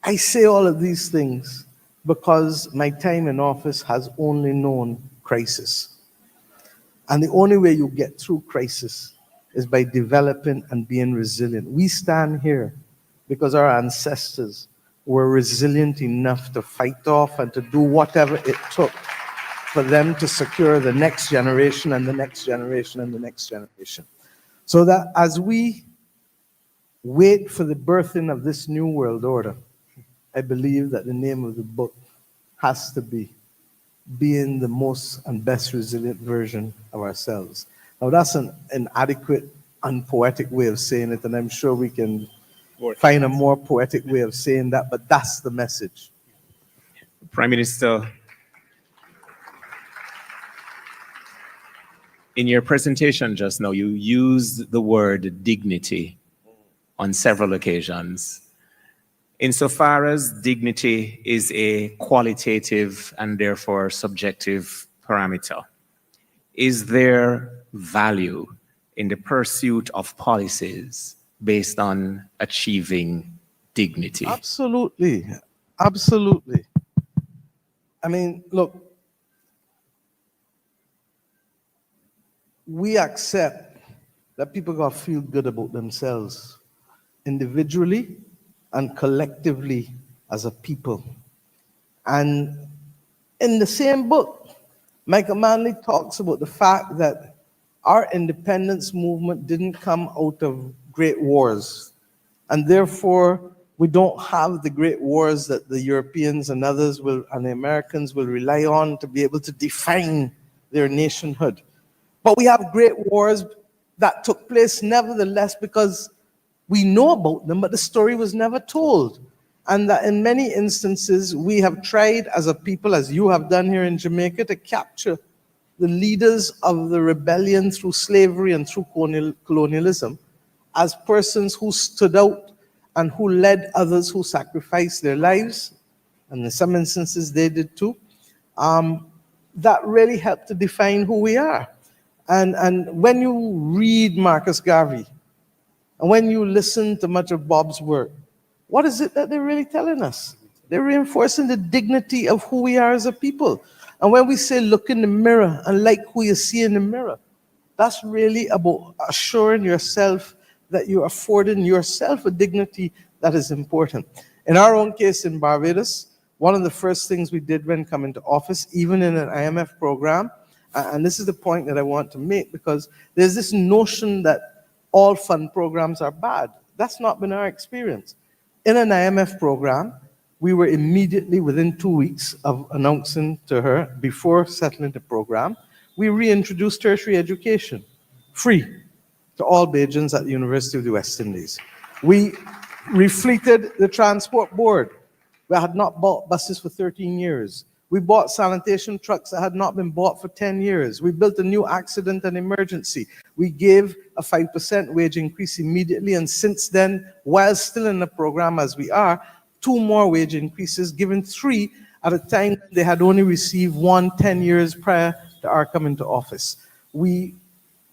I say all of these things because my time in office has only known crisis. And the only way you get through crisis is by developing and being resilient. We stand here because our ancestors were resilient enough to fight off and to do whatever it took for them to secure the next generation and the next generation and the next generation. So that as we wait for the birthing of this new world order, I believe that the name of the book has to be being the most and best resilient version of ourselves. Now that's an inadequate, unpoetic way of saying it, and I'm sure we can find a more poetic way of saying that, but that's the message.
Prime Minister, in your presentation just now, you used the word dignity on several occasions. Insofar as dignity is a qualitative and therefore subjective parameter, is there value in the pursuit of policies based on achieving dignity?
Absolutely, absolutely. I mean, look, we accept that people gotta feel good about themselves individually and collectively as a people. And in the same book, Michael Manley talks about the fact that our independence movement didn't come out of great wars. And therefore, we don't have the great wars that the Europeans and others will, and the Americans will rely on to be able to define their nationhood. But we have great wars that took place nevertheless because we know about them, but the story was never told. And that in many instances, we have tried as a people, as you have done here in Jamaica, to capture the leaders of the rebellion through slavery and through colonialism as persons who stood out and who led others who sacrificed their lives, and in some instances they did too. That really helped to define who we are. And when you read Marcus Garvey, and when you listen to much of Bob's work, what is it that they're really telling us? They're reinforcing the dignity of who we are as a people. And when we say look in the mirror and like who you see in the mirror, that's really about assuring yourself that you're affording yourself a dignity that is important. In our own case in Barbados, one of the first things we did when coming to office, even in an IMF program, and this is the point that I want to make, because there's this notion that all fund programs are bad. That's not been our experience. In an IMF program, we were immediately within 2 weeks of announcing to her, before settling the program, we reintroduced tertiary education, free to all Bajans at the University of the West Indies. We refleeted the transport board. We had not bought buses for 13 years. We bought sanitation trucks that had not been bought for 10 years. We built a new accident and emergency. We gave a 5% wage increase immediately, and since then, while still in the program as we are, 2 more wage increases, given 3 at a time they had only received 1 10 years prior to our coming to office. We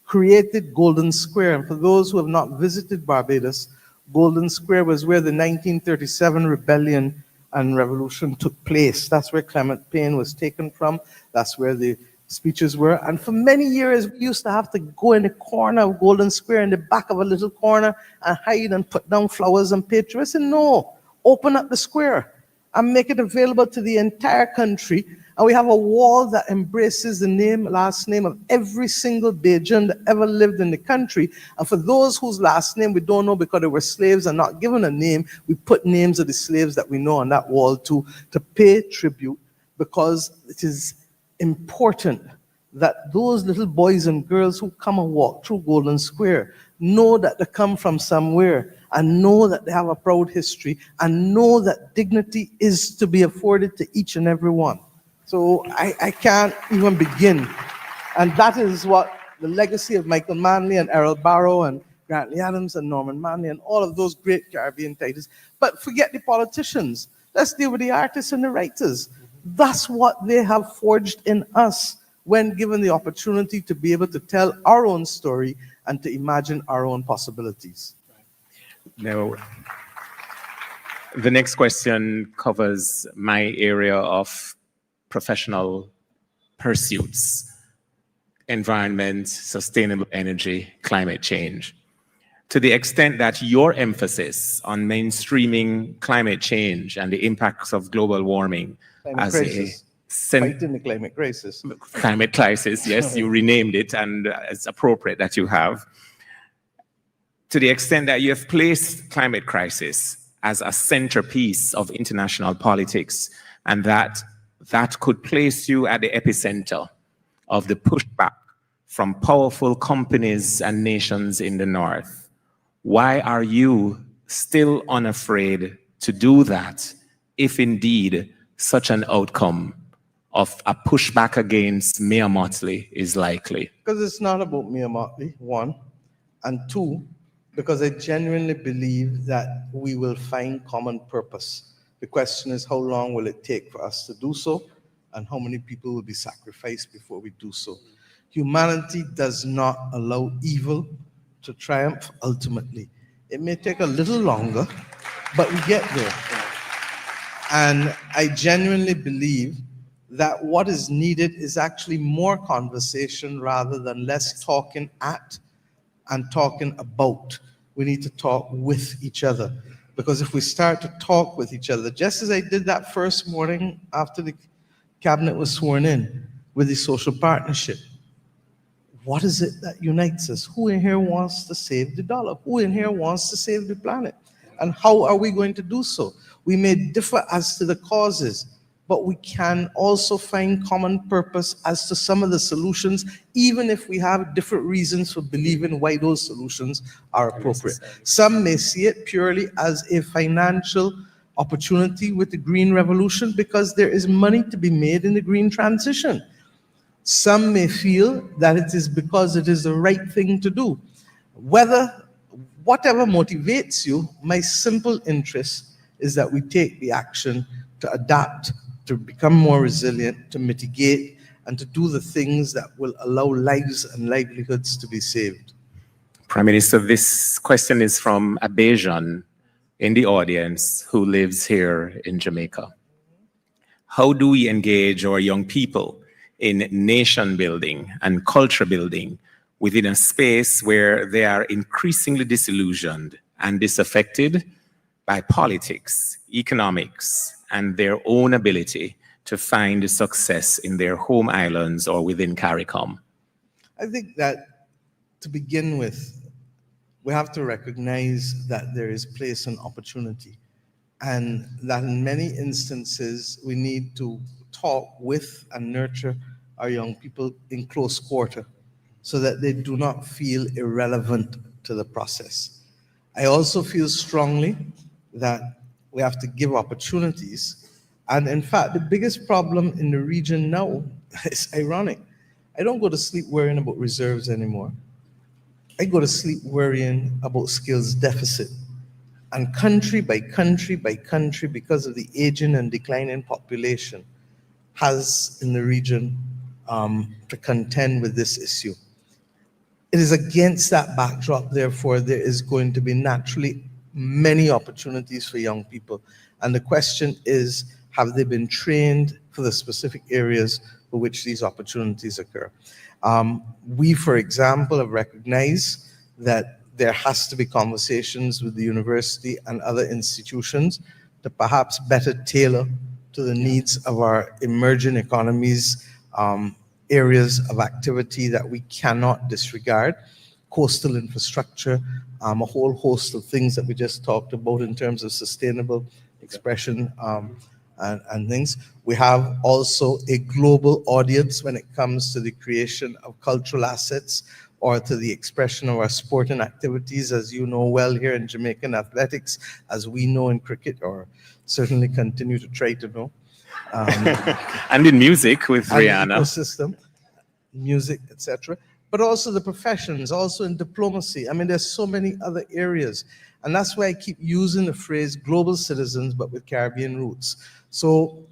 created Golden Square, and for those who have not visited Barbados, Golden Square was where the 1937 rebellion and revolution took place. That's where Clement Payne was taken from. That's where the speeches were. And for many years, we used to have to go in the corner of Golden Square, in the back of a little corner, and hide and put down flowers and pictures. I said, no, open up the square and make it available to the entire country. And we have a wall that embraces the name, last name of every single Bajan that ever lived in the country. And for those whose last name we don't know because they were slaves and not given a name, we put names of the slaves that we know on that wall to pay tribute, because it is important that those little boys and girls who come and walk through Golden Square know that they come from somewhere, and know that they have a proud history, and know that dignity is to be afforded to each and every one. So I can't even begin. And that is what the legacy of Michael Manley and Errol Barrow and Grant Lee Adams and Norman Manley and all of those great Caribbean titans. But forget the politicians. Let's deal with the artists and the writers. That's what they have forged in us when given the opportunity to be able to tell our own story and to imagine our own possibilities.
Now, the next question covers my area of professional pursuits: environment, sustainable energy, climate change. To the extent that your emphasis on mainstreaming climate change and the impacts of global warming
Fighting the climate crisis.
Climate crisis, yes, you renamed it, and it's appropriate that you have. To the extent that you have placed climate crisis as a centerpiece of international politics, and that could place you at the epicenter of the pushback from powerful companies and nations in the North. Why are you still unafraid to do that, if indeed such an outcome of a pushback against Mia Mottley is likely?
Because it's not about Mia Mottley, one. And two, because I genuinely believe that we will find common purpose. The question is, how long will it take for us to do so? And how many people will be sacrificed before we do so? Humanity does not allow evil to triumph ultimately. It may take a little longer, but we get there. And I genuinely believe that what is needed is actually more conversation rather than less talking at and talking about. We need to talk with each other. Because if we start to talk with each other, just as I did that first morning after the cabinet was sworn in with the social partnership, what is it that unites us? Who in here wants to save the dollar? Who in here wants to save the planet? And how are we going to do so? We may differ as to the causes, but we can also find common purpose as to some of the solutions, even if we have different reasons for believing why those solutions are appropriate. Some may see it purely as a financial opportunity with the green revolution because there is money to be made in the green transition. Some may feel that it is because it is the right thing to do. Whatever motivates you, my simple interest is that we take the action to adapt, to become more resilient, to mitigate, and to do the things that will allow lives and livelihoods to be saved.
Prime Minister, this question is from a Bajan in the audience who lives here in Jamaica. How do we engage our young people in nation building and culture building within a space where they are increasingly disillusioned and disaffected by politics, economics, and their own ability to find success in their home islands or within CARICOM?
I think that to begin with, we have to recognize that there is place and opportunity, and that in many instances we need to talk with and nurture our young people in close quarter so that they do not feel irrelevant to the process. I also feel strongly that we have to give opportunities. And in fact, the biggest problem in the region now is ironic. I don't go to sleep worrying about reserves anymore. I go to sleep worrying about skills deficit. And country by country by country, because of the aging and declining population, has in the region to contend with this issue. It is against that backdrop, therefore, there is going to be naturally many opportunities for young people. And the question is, have they been trained for the specific areas for which these opportunities occur? We, for example, have recognized that there has to be conversations with the university and other institutions to perhaps better tailor to the needs of our emerging economies, areas of activity that we cannot disregard, coastal infrastructure, a whole host of things that we just talked about in terms of sustainable expression and things. We have also a global audience when it comes to the creation of cultural assets or to the expression of our sporting activities, as you know well here in Jamaican athletics, as we know in cricket, or certainly continue to try to know.
And in music with
And the
Rihanna.
ecosystem, music, etc. But also the professions, also in diplomacy. I mean, there's so many other areas. And that's why I keep using the phrase global citizens, but with Caribbean roots. So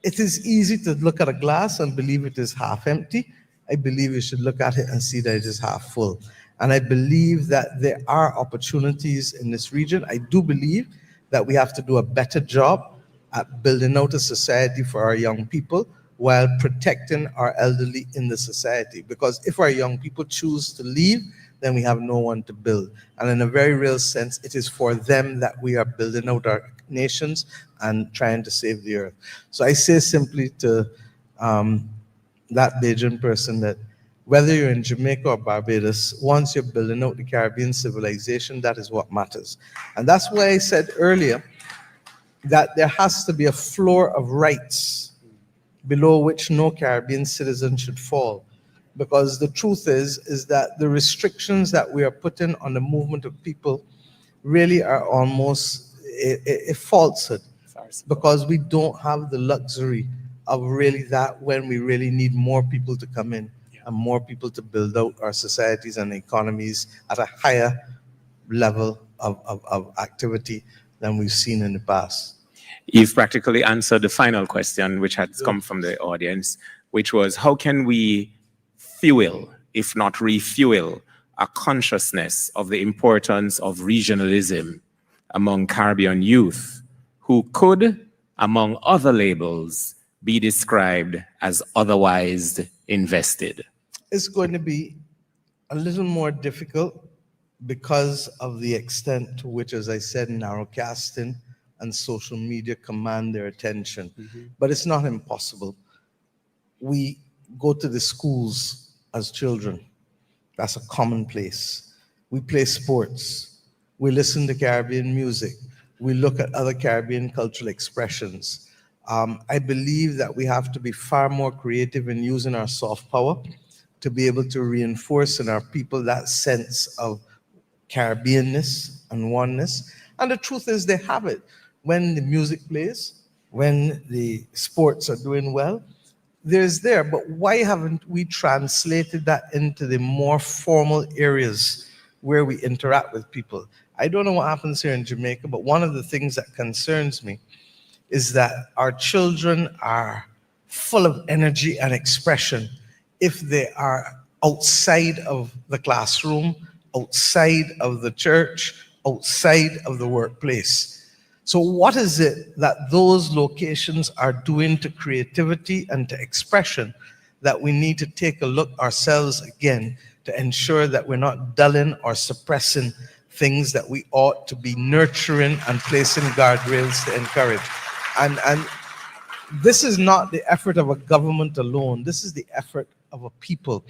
it is easy to look at a glass and believe it is half empty. I believe you should look at it and see that it is half full. And I believe that there are opportunities in this region. I do believe that we have to do a better job at building out a society for our young people while protecting our elderly in the society. Because if our young people choose to leave, then we have no one to build. And in a very real sense, it is for them that we are building out our nations and trying to save the earth. So I say simply to that Bajan person that whether you're in Jamaica or Barbados, once you're building out the Caribbean civilization, that is what matters. And that's why I said earlier that there has to be a floor of rights below which no Caribbean citizen should fall. Because the truth is that the restrictions that we are putting on the movement of people really are almost a falsehood, because we don't have the luxury of really that when we really need more people to come in and more people to build out our societies and economies at a higher level of activity than we've seen in the past.
You've practically answered the final question, which had come from the audience, which was, how can we fuel, if not refuel, a consciousness of the importance of regionalism among Caribbean youth who could, among other labels, be described as otherwise invested?
It's going to be a little more difficult because of the extent to which, as I said, narrowcasting and social media command their attention. But it's not impossible. We go to the schools as children. That's a commonplace. We play sports. We listen to Caribbean music. We look at other Caribbean cultural expressions. I believe that we have to be far more creative in using our soft power to be able to reinforce in our people that sense of Caribbeanness and oneness. And the truth is they have it. When the music plays, when the sports are doing well, there's there. But why haven't we translated that into the more formal areas where we interact with people? I don't know what happens here in Jamaica, but one of the things that concerns me is that our children are full of energy and expression if they are outside of the classroom, outside of the church, outside of the workplace. So what is it that those locations are doing to creativity and to expression that we need to take a look ourselves again to ensure that we're not dulling or suppressing things that we ought to be nurturing and placing guardrails to encourage? And this is not the effort of a government alone. This is the effort of a people.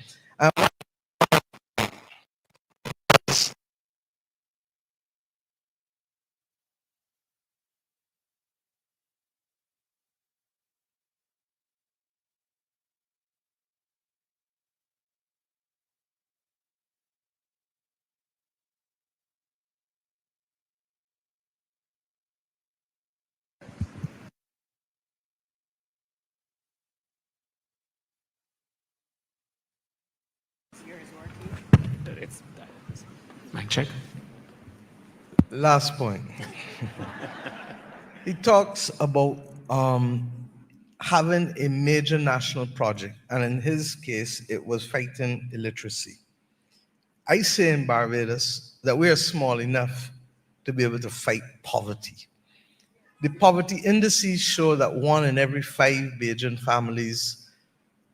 Mic check.
Last point. He talks about having a major national project, and in his case, it was fighting illiteracy. I say in Barbados that we are small enough to be able to fight poverty. The poverty indices show that 1 in every 5 Bajan families,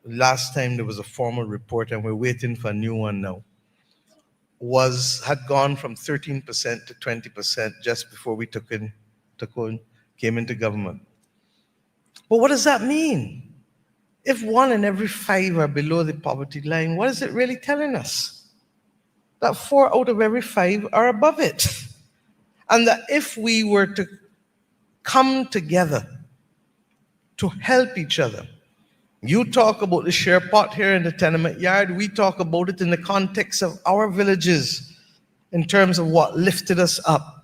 last time there was a formal report and we're waiting for a new one now, had gone from 13% to 20% just before we came into government. But what does that mean? If 1 in every 5 are below the poverty line, what is it really telling us? That 4 out of every 5 are above it. And that if we were to come together to help each other, you talk about the share pot here in the tenement yard, we talk about it in the context of our villages in terms of what lifted us up.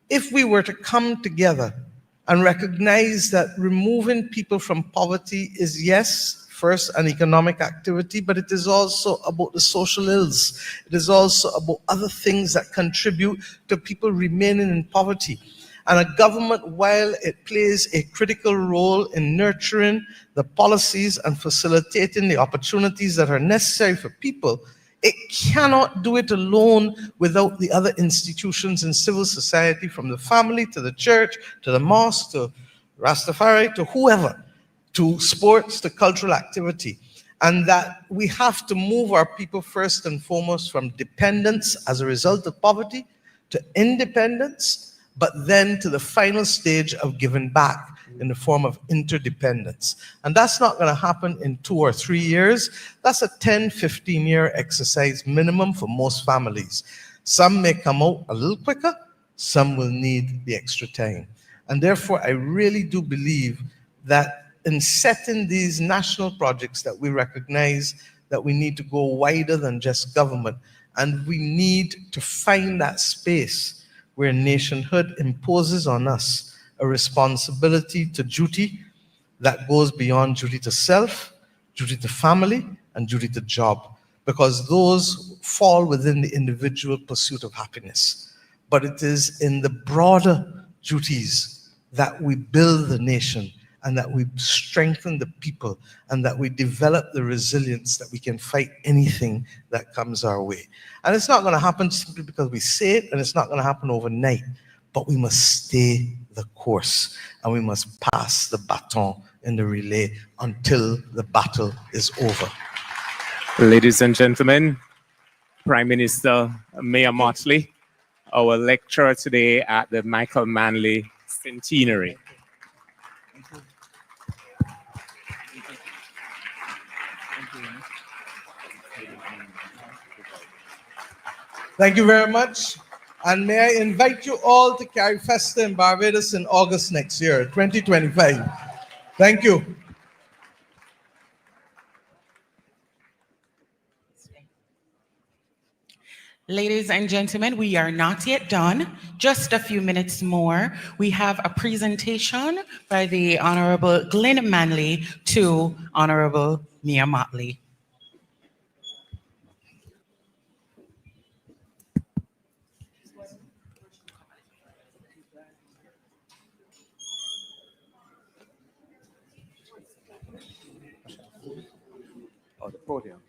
If we were to come together and recognize that removing people from poverty is, yes, first an economic activity, but it is also about the social ills. It is also about other things that contribute to people remaining in poverty. And a government, while it plays a critical role in nurturing the policies and facilitating the opportunities that are necessary for people, it cannot do it alone without the other institutions in civil society, from the family to the church, to the mosque, to Rastafari, to whoever, to sports, to cultural activity. And that we have to move our people first and foremost from dependence as a result of poverty to independence, but then to the final stage of giving back in the form of interdependence. And that's not going to happen in 2 or 3 years. That's a 10, 15-year exercise minimum for most families. Some may come out a little quicker, some will need the extra time. And therefore, I really do believe that in setting these national projects, that we recognize that we need to go wider than just government, and we need to find that space where nationhood imposes on us a responsibility to duty that goes beyond duty to self, duty to family, and duty to job, because those fall within the individual pursuit of happiness. But it is in the broader duties that we build the nation, and that we strengthen the people, and that we develop the resilience that we can fight anything that comes our way. And it's not going to happen simply because we say it, and it's not going to happen overnight, but we must stay the course, and we must pass the baton in the relay until the battle is over.
Ladies and gentlemen, Prime Minister Mia Mottley, our lecturer today at the Michael Manley Centenary.
Thank you very much. And may I invite you all to carry Festa in Barbados in August next year, 2025. Thank you.
Ladies and gentlemen, we are not yet done. Just a few minutes more. We have a presentation by the Honorable Glenn Manley to Honorable Mia Mottley.
Oh, the podium.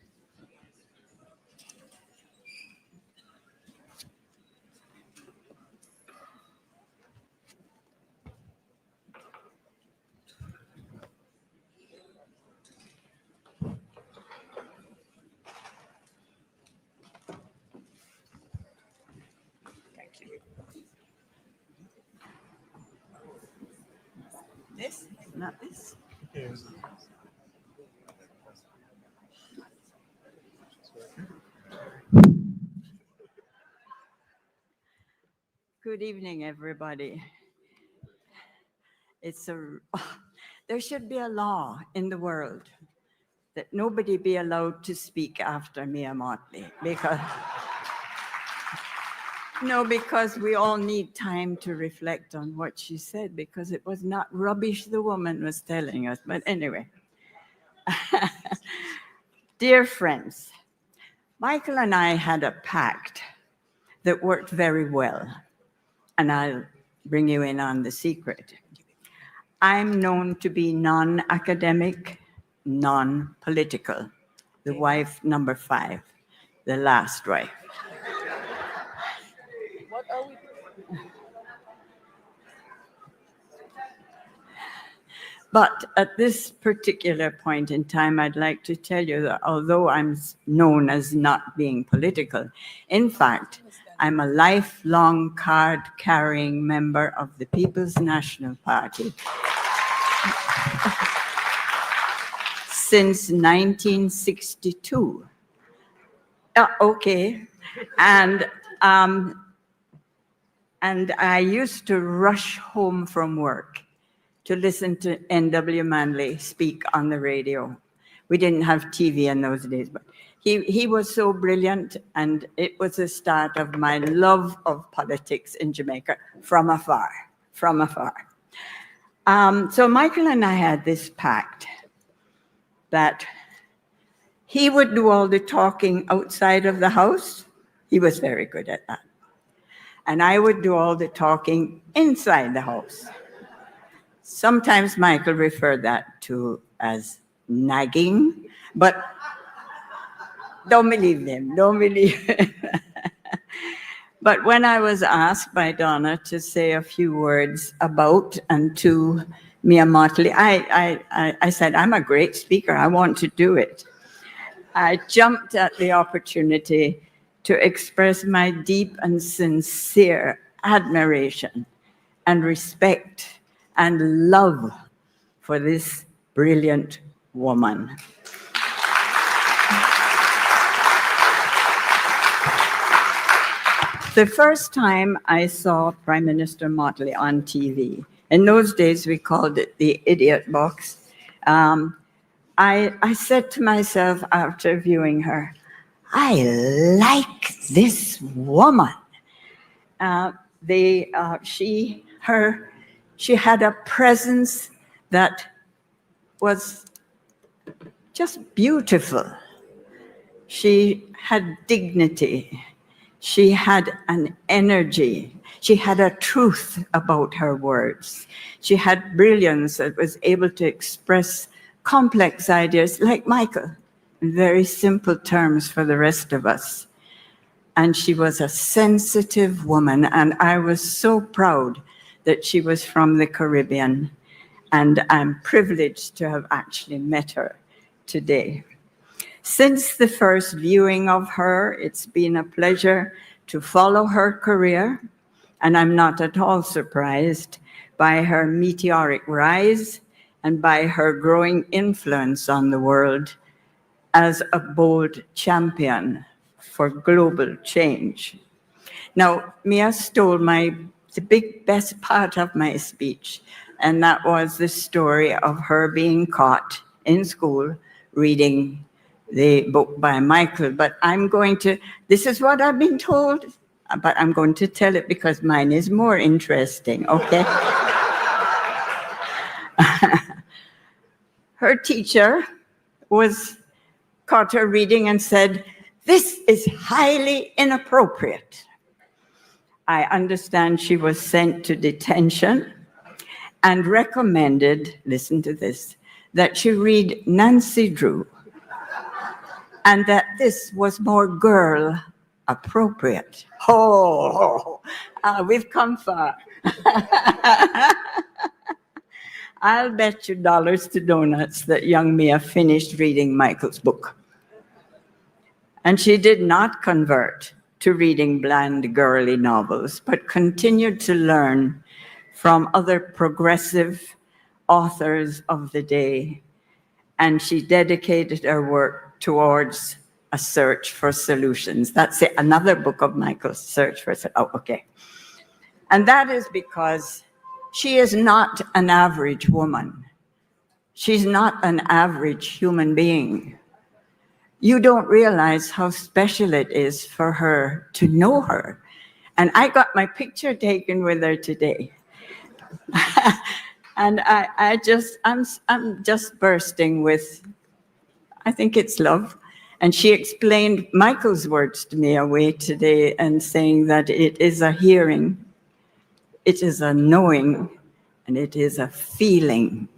This, not this. Good evening, everybody. There should be a law in the world that nobody be allowed to speak after Mia Mottley, because we all need time to reflect on what she said, because it was not rubbish the woman was telling us. But anyway, dear friends, Michael and I had a pact that worked very well, and I'll bring you in on the secret. I'm known to be non-academic, non-political, the wife number 5, the last wife. But at this particular point in time, I'd like to tell you that although I'm known as not being political, in fact, I'm a lifelong card-carrying member of the People's National Party since 1962. Okay, and I used to rush home from work to listen to N.W. Manley speak on the radio. We didn't have TV in those days, but he was so brilliant, and it was the start of my love of politics in Jamaica from afar, from afar. So Michael and I had this pact that he would do all the talking outside of the house. He was very good at that. And I would do all the talking inside the house. Sometimes Michael referred that to as nagging, but don't believe them, don't believe him. But when I was asked by Donna to say a few words about and to Mia Mottley, I said, I'm a great speaker, I want to do it. I jumped at the opportunity to express my deep and sincere admiration and respect and love for this brilliant woman. The first time I saw Prime Minister Mottley on TV, in those days we called it the idiot box, I said to myself after viewing her, I like this woman. She had a presence that was just beautiful. She had dignity. She had an energy. She had a truth about her words. She had brilliance that was able to express complex ideas like Michael in very simple terms for the rest of us. And she was a sensitive woman, and I was so proud that she was from the Caribbean, and I'm privileged to have actually met her today. Since the first viewing of her, it's been a pleasure to follow her career, and I'm not at all surprised by her meteoric rise and by her growing influence on the world as a bold champion for global change. Now, Mia stole the best part of my speech, and that was the story of her being caught in school reading the book by Michael. But this is what I've been told, but I'm going to tell it because mine is more interesting, okay? Her teacher caught her reading and said, "This is highly inappropriate." I understand she was sent to detention and recommended, listen to this, that she read Nancy Drew, and that this was more girl appropriate. We've come far. I'll bet you dollars to donuts that young Mia finished reading Michael's book. And she did not convert to reading bland, girly novels, but continued to learn from other progressive authors of the day. And she dedicated her work towards a search for solutions. That's it, another book of Michael's, Search for Solutions. Oh, okay. And that is because she is not an average woman. She's not an average human being. You don't realize how special it is for her to know her. And I got my picture taken with her today. And I'm just bursting with, I think it's love. And she explained Michael's words to me away today and saying that it is a hearing, it is a knowing, and it is a feeling.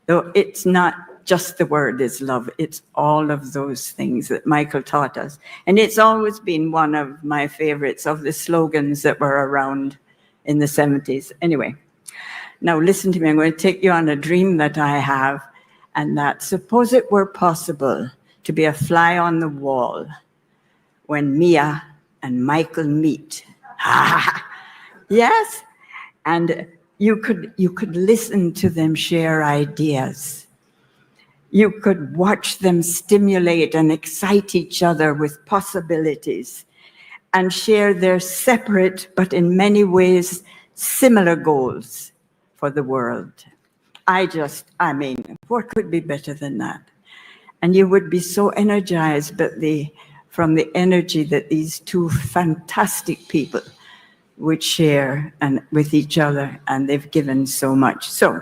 Though it's not just the word is love, it's all of those things that Michael taught us. And it's always been one of my favorites of the slogans that were around in the 70s. Anyway, Now listen to me, I'm going to take you on a dream that I have, and that suppose it were possible to be a fly on the wall when Mia and Michael meet. Yes, and you could listen to them share ideas. You could watch them stimulate and excite each other with possibilities and share their separate but in many ways similar goals for the world. I mean, what could be better than that? And you would be so energized from the energy that these two fantastic people would share and with each other, and they've given so much. So,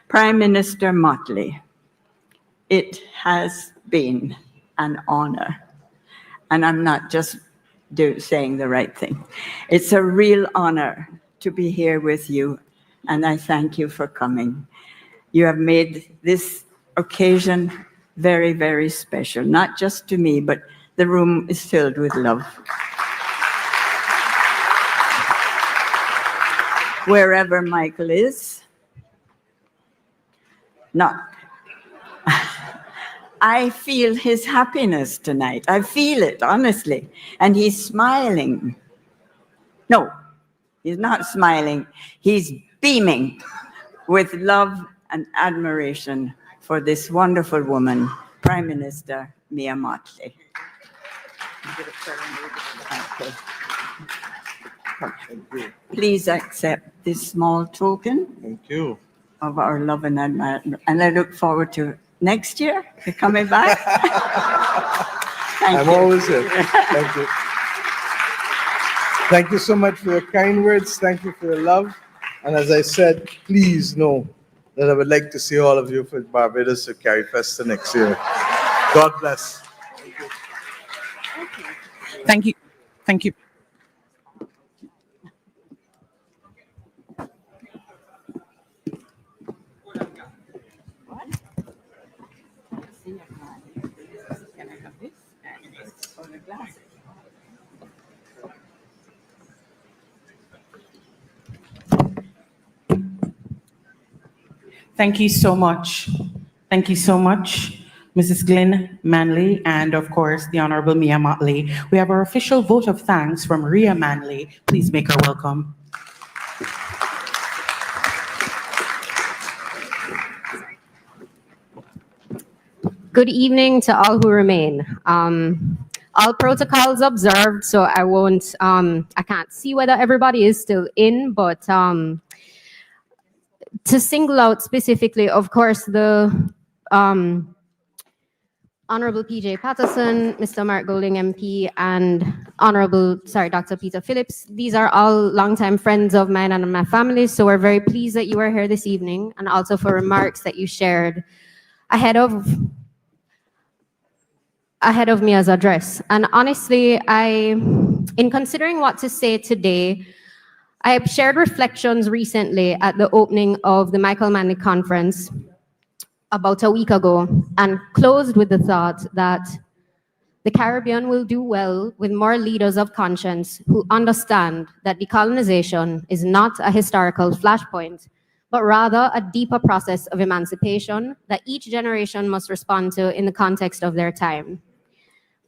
Prime Minister Mottley, it has been an honor, and I'm not just saying the right thing. It's a real honor to be here with you, and I thank you for coming. You have made this occasion very, very special, not just to me, but the room is filled with love. Wherever Michael is, I feel his happiness tonight. I feel it, honestly. And he's smiling. No, he's not smiling. He's beaming with love and admiration for this wonderful woman, Prime Minister Mia Mottley. Please accept this small token.
Thank you.
Of our love and admiration. And I look forward to next year, you're coming back.
I'm always here. Thank you. Thank you so much for your kind words. Thank you for your love. And as I said, please know that I would like to see all of you for Barbados at Carry Festa next year. God bless.
Thank you. Thank you. Thank you so much. Thank you so much, Mrs. Glyn Manley, and of course, the Honorable Mia Mottley. We have our official vote of thanks from Ria Manley. Please make her welcome.
Good evening to all who remain. All protocols observed, so I won't, I can't see whether everybody is still in, but to single out specifically, of course, the Honorable P.J. Patterson, Mr. Mark Golding MP, and Dr. Peter Phillips. These are all longtime friends of mine and my family, so we're very pleased that you are here this evening, and also for remarks that you shared ahead of Mia's address. And honestly, in considering what to say today, I have shared reflections recently at the opening of the Michael Manley Conference about a week ago, and closed with the thought that the Caribbean will do well with more leaders of conscience who understand that decolonization is not a historical flashpoint, but rather a deeper process of emancipation that each generation must respond to in the context of their time.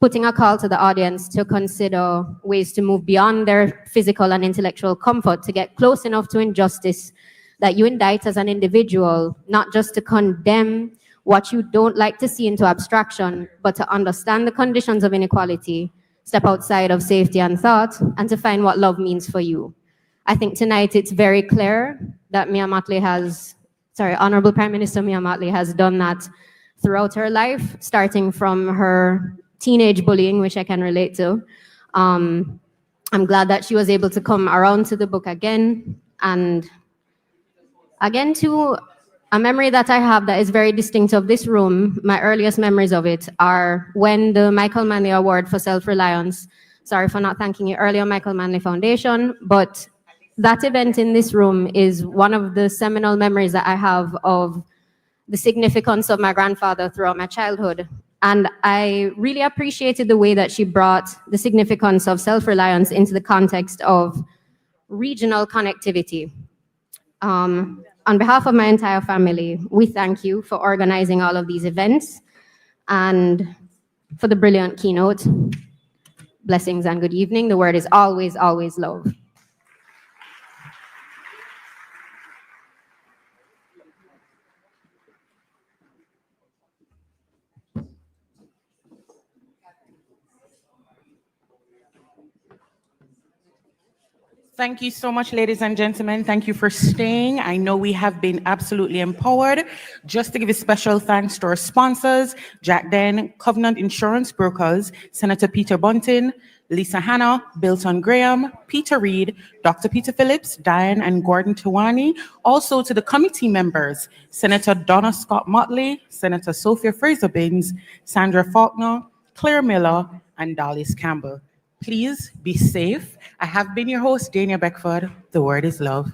Putting a call to the audience to consider ways to move beyond their physical and intellectual comfort to get close enough to injustice that you indict as an individual, not just to condemn what you don't like to see into abstraction, but to understand the conditions of inequality, step outside of safety and thought, and to find what love means for you. I think tonight it's very clear that Honorable Prime Minister Mia Mottley has done that throughout her life, starting from her teenage bullying, which I can relate to. I'm glad that she was able to come around to the book again, and again to a memory that I have that is very distinct of this room. My earliest memories of it are when the Michael Manley Award for Self-Reliance, sorry for not thanking you earlier, Michael Manley Foundation, but that event in this room is one of the seminal memories that I have of the significance of my grandfather throughout my childhood. And I really appreciated the way that she brought the significance of self-reliance into the context of regional connectivity. On behalf of my entire family, we thank you for organizing all of these events and for the brilliant keynote. Blessings and good evening. The word is always, always love.
Thank you so much, ladies and gentlemen. Thank you for staying. I know we have been absolutely empowered. Just to give a special thanks to our sponsors, Jack Den, Covenant Insurance Brokers, Senator Peter Buntin, Lisa Hanna, Bilton Graham, Peter Reed, Dr. Peter Phillips, Diane and Gordon Tawani. Also to the committee members, Senator Donna Scott Motley, Senator Sophia Fraser-Binns, Sandra Faulkner, Claire Miller, and Dallas Campbell. Please be safe. I have been your host, Dania Beckford. The word is love.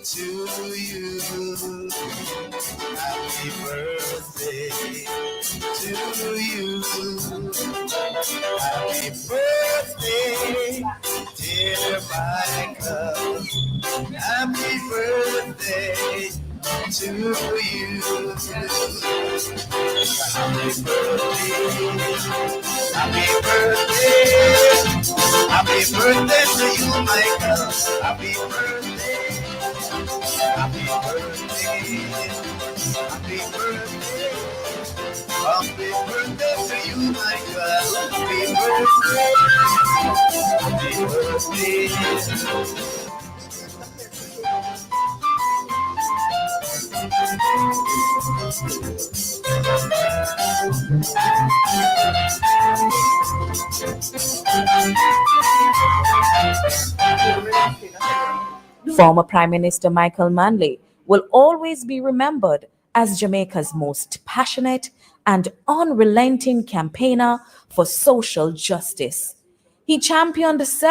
To you. Happy birthday to you. Happy birthday, dear Michael. Happy birthday to you. Happy birthday. Happy birthday. Happy birthday to you, Michael. Happy birthday. Happy birthday. Happy birthday. Happy birthday to you, Michael. Happy birthday. Happy birthday.
Former Prime Minister Michael Manley will always be remembered as Jamaica's most passionate and unrelenting campaigner for social justice. He championed several